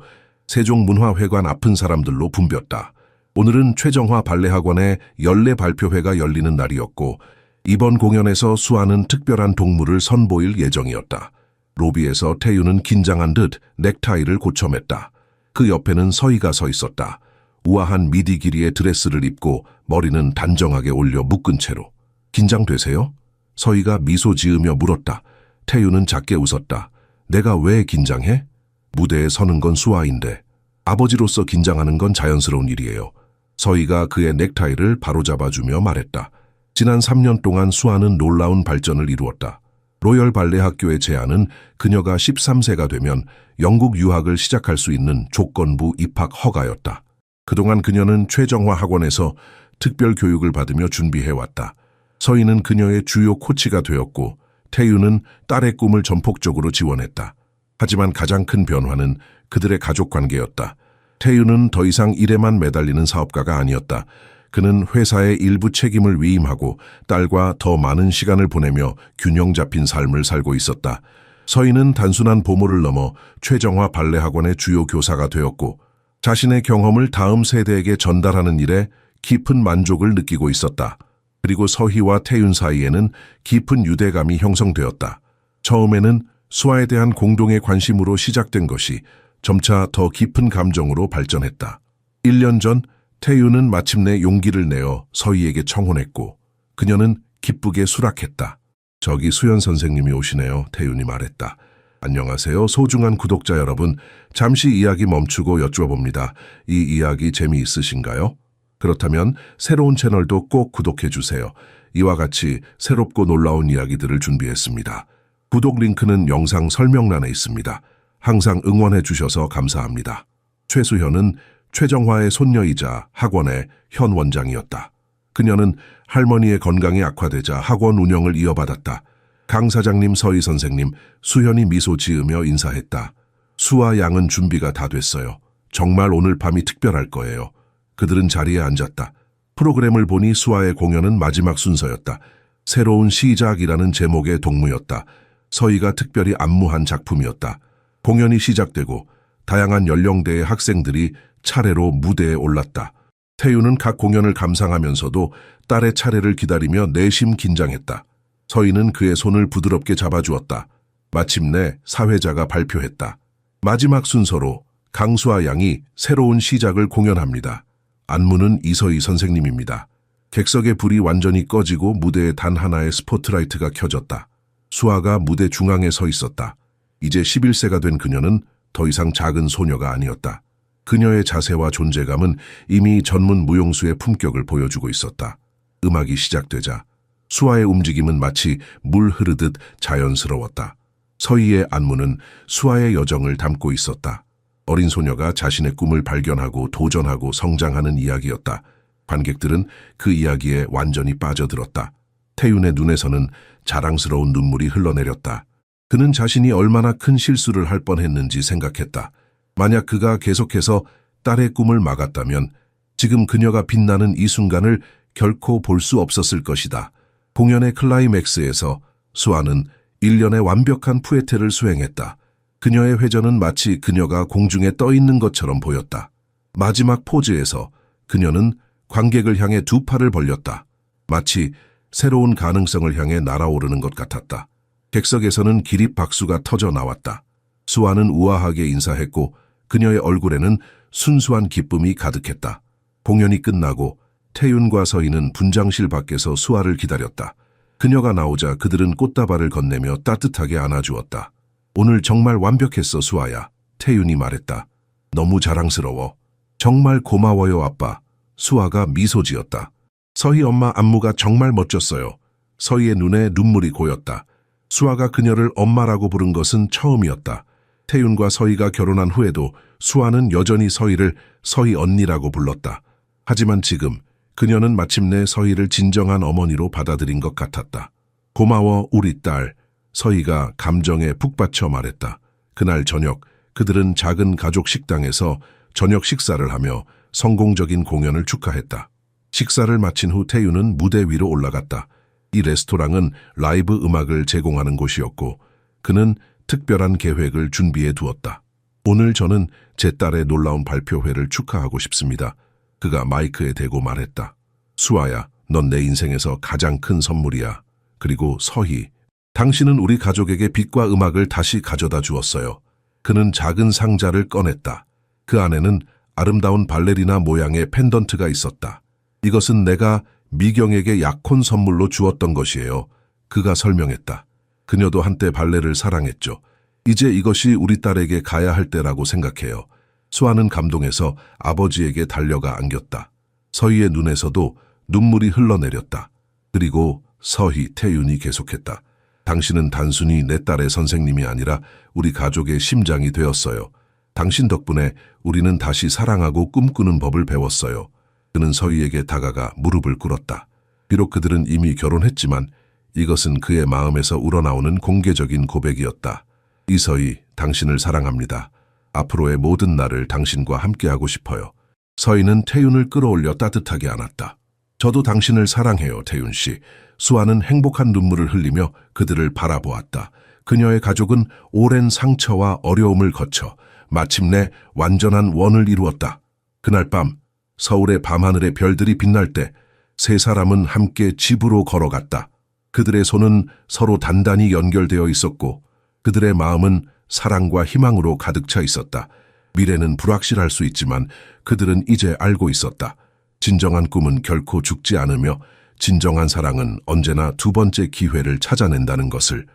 세종문화회관 아픈 사람들로 붐볐다. 오늘은 최정화 발레학원의 연례 발표회가 열리는 날이었고 이번 공연에서 수아는 특별한 동물을 선보일 예정이었다. 로비에서 태윤은 긴장한 듯 넥타이를 고쳐맸다. 그 옆에는 서희가 서 있었다. 우아한 미디 길이의 드레스를 입고 머리는 단정하게 올려 묶은 채로. 긴장되세요? 서희가 미소 지으며 물었다. 태윤은 작게 웃었다. 내가 왜 긴장해? 무대에 서는 건 수아인데. 아버지로서 긴장하는 건 자연스러운 일이에요. 서희가 그의 넥타이를 바로잡아주며 말했다. 지난 3년 동안 수아는 놀라운 발전을 이루었다. 로열 발레 학교의 제안은 그녀가 13세가 되면 영국 유학을 시작할 수 있는 조건부 입학 허가였다. 그동안 그녀는 최정화 학원에서 특별 교육을 받으며 준비해왔다. 서희는 그녀의 주요 코치가 되었고 태윤은 딸의 꿈을 전폭적으로 지원했다. 하지만 가장 큰 변화는 그들의 가족 관계였다. 태윤은 더 이상 일에만 매달리는 사업가가 아니었다. 그는 회사의 일부 책임을 위임하고 딸과 더 많은 시간을 보내며 균형 잡힌 삶을 살고 있었다. 서희는 단순한 보모를 넘어 최정화 발레 학원의 주요 교사가 되었고 자신의 경험을 다음 세대에게 전달하는 일에 깊은 만족을 느끼고 있었다. 그리고 서희와 태윤 사이에는 깊은 유대감이 형성되었다. 처음에는 수아에 대한 공동의 관심으로 시작된 것이 점차 더 깊은 감정으로 발전했다. 1년 전 태윤은 마침내 용기를 내어 서희에게 청혼했고 그녀는 기쁘게 수락했다. 저기 수연 선생님이 오시네요. 태윤이 말했다. 안녕하세요. 소중한 구독자 여러분. 잠시 이야기 멈추고 여쭈어봅니다. 이 이야기 재미있으신가요? 그렇다면 새로운 채널도 꼭 구독해 주세요. 이와 같이 새롭고 놀라운 이야기들을 준비했습니다. 구독 링크는 영상 설명란에 있습니다. 항상 응원해 주셔서 감사합니다. 최수현은 최정화의 손녀이자 학원의 현 원장이었다. 그녀는 할머니의 건강이 악화되자 학원 운영을 이어받았다. 강 사장님, 서희 선생님, 수현이 미소 지으며 인사했다. 수와 양은 준비가 다 됐어요. 정말 오늘 밤이 특별할 거예요. 그들은 자리에 앉았다. 프로그램을 보니 수아의 공연은 마지막 순서였다. 새로운 시작이라는 제목의 동무였다. 서희가 특별히 안무한 작품이었다. 공연이 시작되고 다양한 연령대의 학생들이 차례로 무대에 올랐다. 태윤은 각 공연을 감상하면서도 딸의 차례를 기다리며 내심 긴장했다. 서희는 그의 손을 부드럽게 잡아주었다. 마침내 사회자가 발표했다. 마지막 순서로 강수아 양이 새로운 시작을 공연합니다. 안무는 이서희 선생님입니다. 객석의 불이 완전히 꺼지고 무대에 단 하나의 스포트라이트가 켜졌다. 수아가 무대 중앙에 서 있었다. 이제 11세가 된 그녀는 더 이상 작은 소녀가 아니었다. 그녀의 자세와 존재감은 이미 전문 무용수의 품격을 보여주고 있었다. 음악이 시작되자 수아의 움직임은 마치 물 흐르듯 자연스러웠다. 서희의 안무는 수아의 여정을 담고 있었다. 어린 소녀가 자신의 꿈을 발견하고 도전하고 성장하는 이야기였다. 관객들은 그 이야기에 완전히 빠져들었다. 태윤의 눈에서는 자랑스러운 눈물이 흘러내렸다. 그는 자신이 얼마나 큰 실수를 할 뻔했는지 생각했다. 만약 그가 계속해서 딸의 꿈을 막았다면 지금 그녀가 빛나는 이 순간을 결코 볼 수 없었을 것이다. 공연의 클라이맥스에서 수아는 일련의 완벽한 푸에테를 수행했다. 그녀의 회전은 마치 그녀가 공중에 떠 있는 것처럼 보였다. 마지막 포즈에서 그녀는 관객을 향해 두 팔을 벌렸다. 마치 새로운 가능성을 향해 날아오르는 것 같았다. 객석에서는 기립 박수가 터져 나왔다. 수아는 우아하게 인사했고 그녀의 얼굴에는 순수한 기쁨이 가득했다. 공연이 끝나고 태윤과 서희는 분장실 밖에서 수아를 기다렸다. 그녀가 나오자 그들은 꽃다발을 건네며 따뜻하게 안아주었다. 오늘 정말 완벽했어, 수아야. 태윤이 말했다. 너무 자랑스러워. 정말 고마워요, 아빠. 수아가 미소 지었다. 서희 엄마 안무가 정말 멋졌어요. 서희의 눈에 눈물이 고였다. 수아가 그녀를 엄마라고 부른 것은 처음이었다. 태윤과 서희가 결혼한 후에도 수아는 여전히 서희를 서희 언니라고 불렀다. 하지만 지금 그녀는 마침내 서희를 진정한 어머니로 받아들인 것 같았다. 고마워, 우리 딸. 서희가 감정에 푹 받쳐 말했다. 그날 저녁 그들은 작은 가족 식당에서 저녁 식사를 하며 성공적인 공연을 축하했다. 식사를 마친 후 태윤은 무대 위로 올라갔다. 이 레스토랑은 라이브 음악을 제공하는 곳이었고 그는 특별한 계획을 준비해 두었다. 오늘 저는 제 딸의 놀라운 발표회를 축하하고 싶습니다. 그가 마이크에 대고 말했다. 수아야, 넌 내 인생에서 가장 큰 선물이야. 그리고 서희, 당신은 우리 가족에게 빛과 음악을 다시 가져다 주었어요. 그는 작은 상자를 꺼냈다. 그 안에는 아름다운 발레리나 모양의 펜던트가 있었다. 이것은 내가 미경에게 약혼 선물로 주었던 것이에요. 그가 설명했다. 그녀도 한때 발레를 사랑했죠. 이제 이것이 우리 딸에게 가야 할 때라고 생각해요. 수아는 감동해서 아버지에게 달려가 안겼다. 서희의 눈에서도 눈물이 흘러내렸다. 그리고 서희, 태윤이 계속했다. 당신은 단순히 내 딸의 선생님이 아니라 우리 가족의 심장이 되었어요. 당신 덕분에 우리는 다시 사랑하고 꿈꾸는 법을 배웠어요. 그는 서희에게 다가가 무릎을 꿇었다. 비록 그들은 이미 결혼했지만 이것은 그의 마음에서 우러나오는 공개적인 고백이었다. 이서희, 당신을 사랑합니다. 앞으로의 모든 날을 당신과 함께하고 싶어요. 서희는 태윤을 끌어올려 따뜻하게 안았다. 저도 당신을 사랑해요, 태윤 씨. 수아는 행복한 눈물을 흘리며 그들을 바라보았다. 그녀의 가족은 오랜 상처와 어려움을 거쳐 마침내 완전한 원을 이루었다. 그날 밤 서울의 밤하늘에 별들이 빛날 때 세 사람은 함께 집으로 걸어갔다. 그들의 손은 서로 단단히 연결되어 있었고 그들의 마음은 사랑과 희망으로 가득 차 있었다. 미래는 불확실할 수 있지만 그들은 이제 알고 있었다. 진정한 꿈은 결코 죽지 않으며 진정한 사랑은 언제나 두 번째 기회를 찾아낸다는 것을.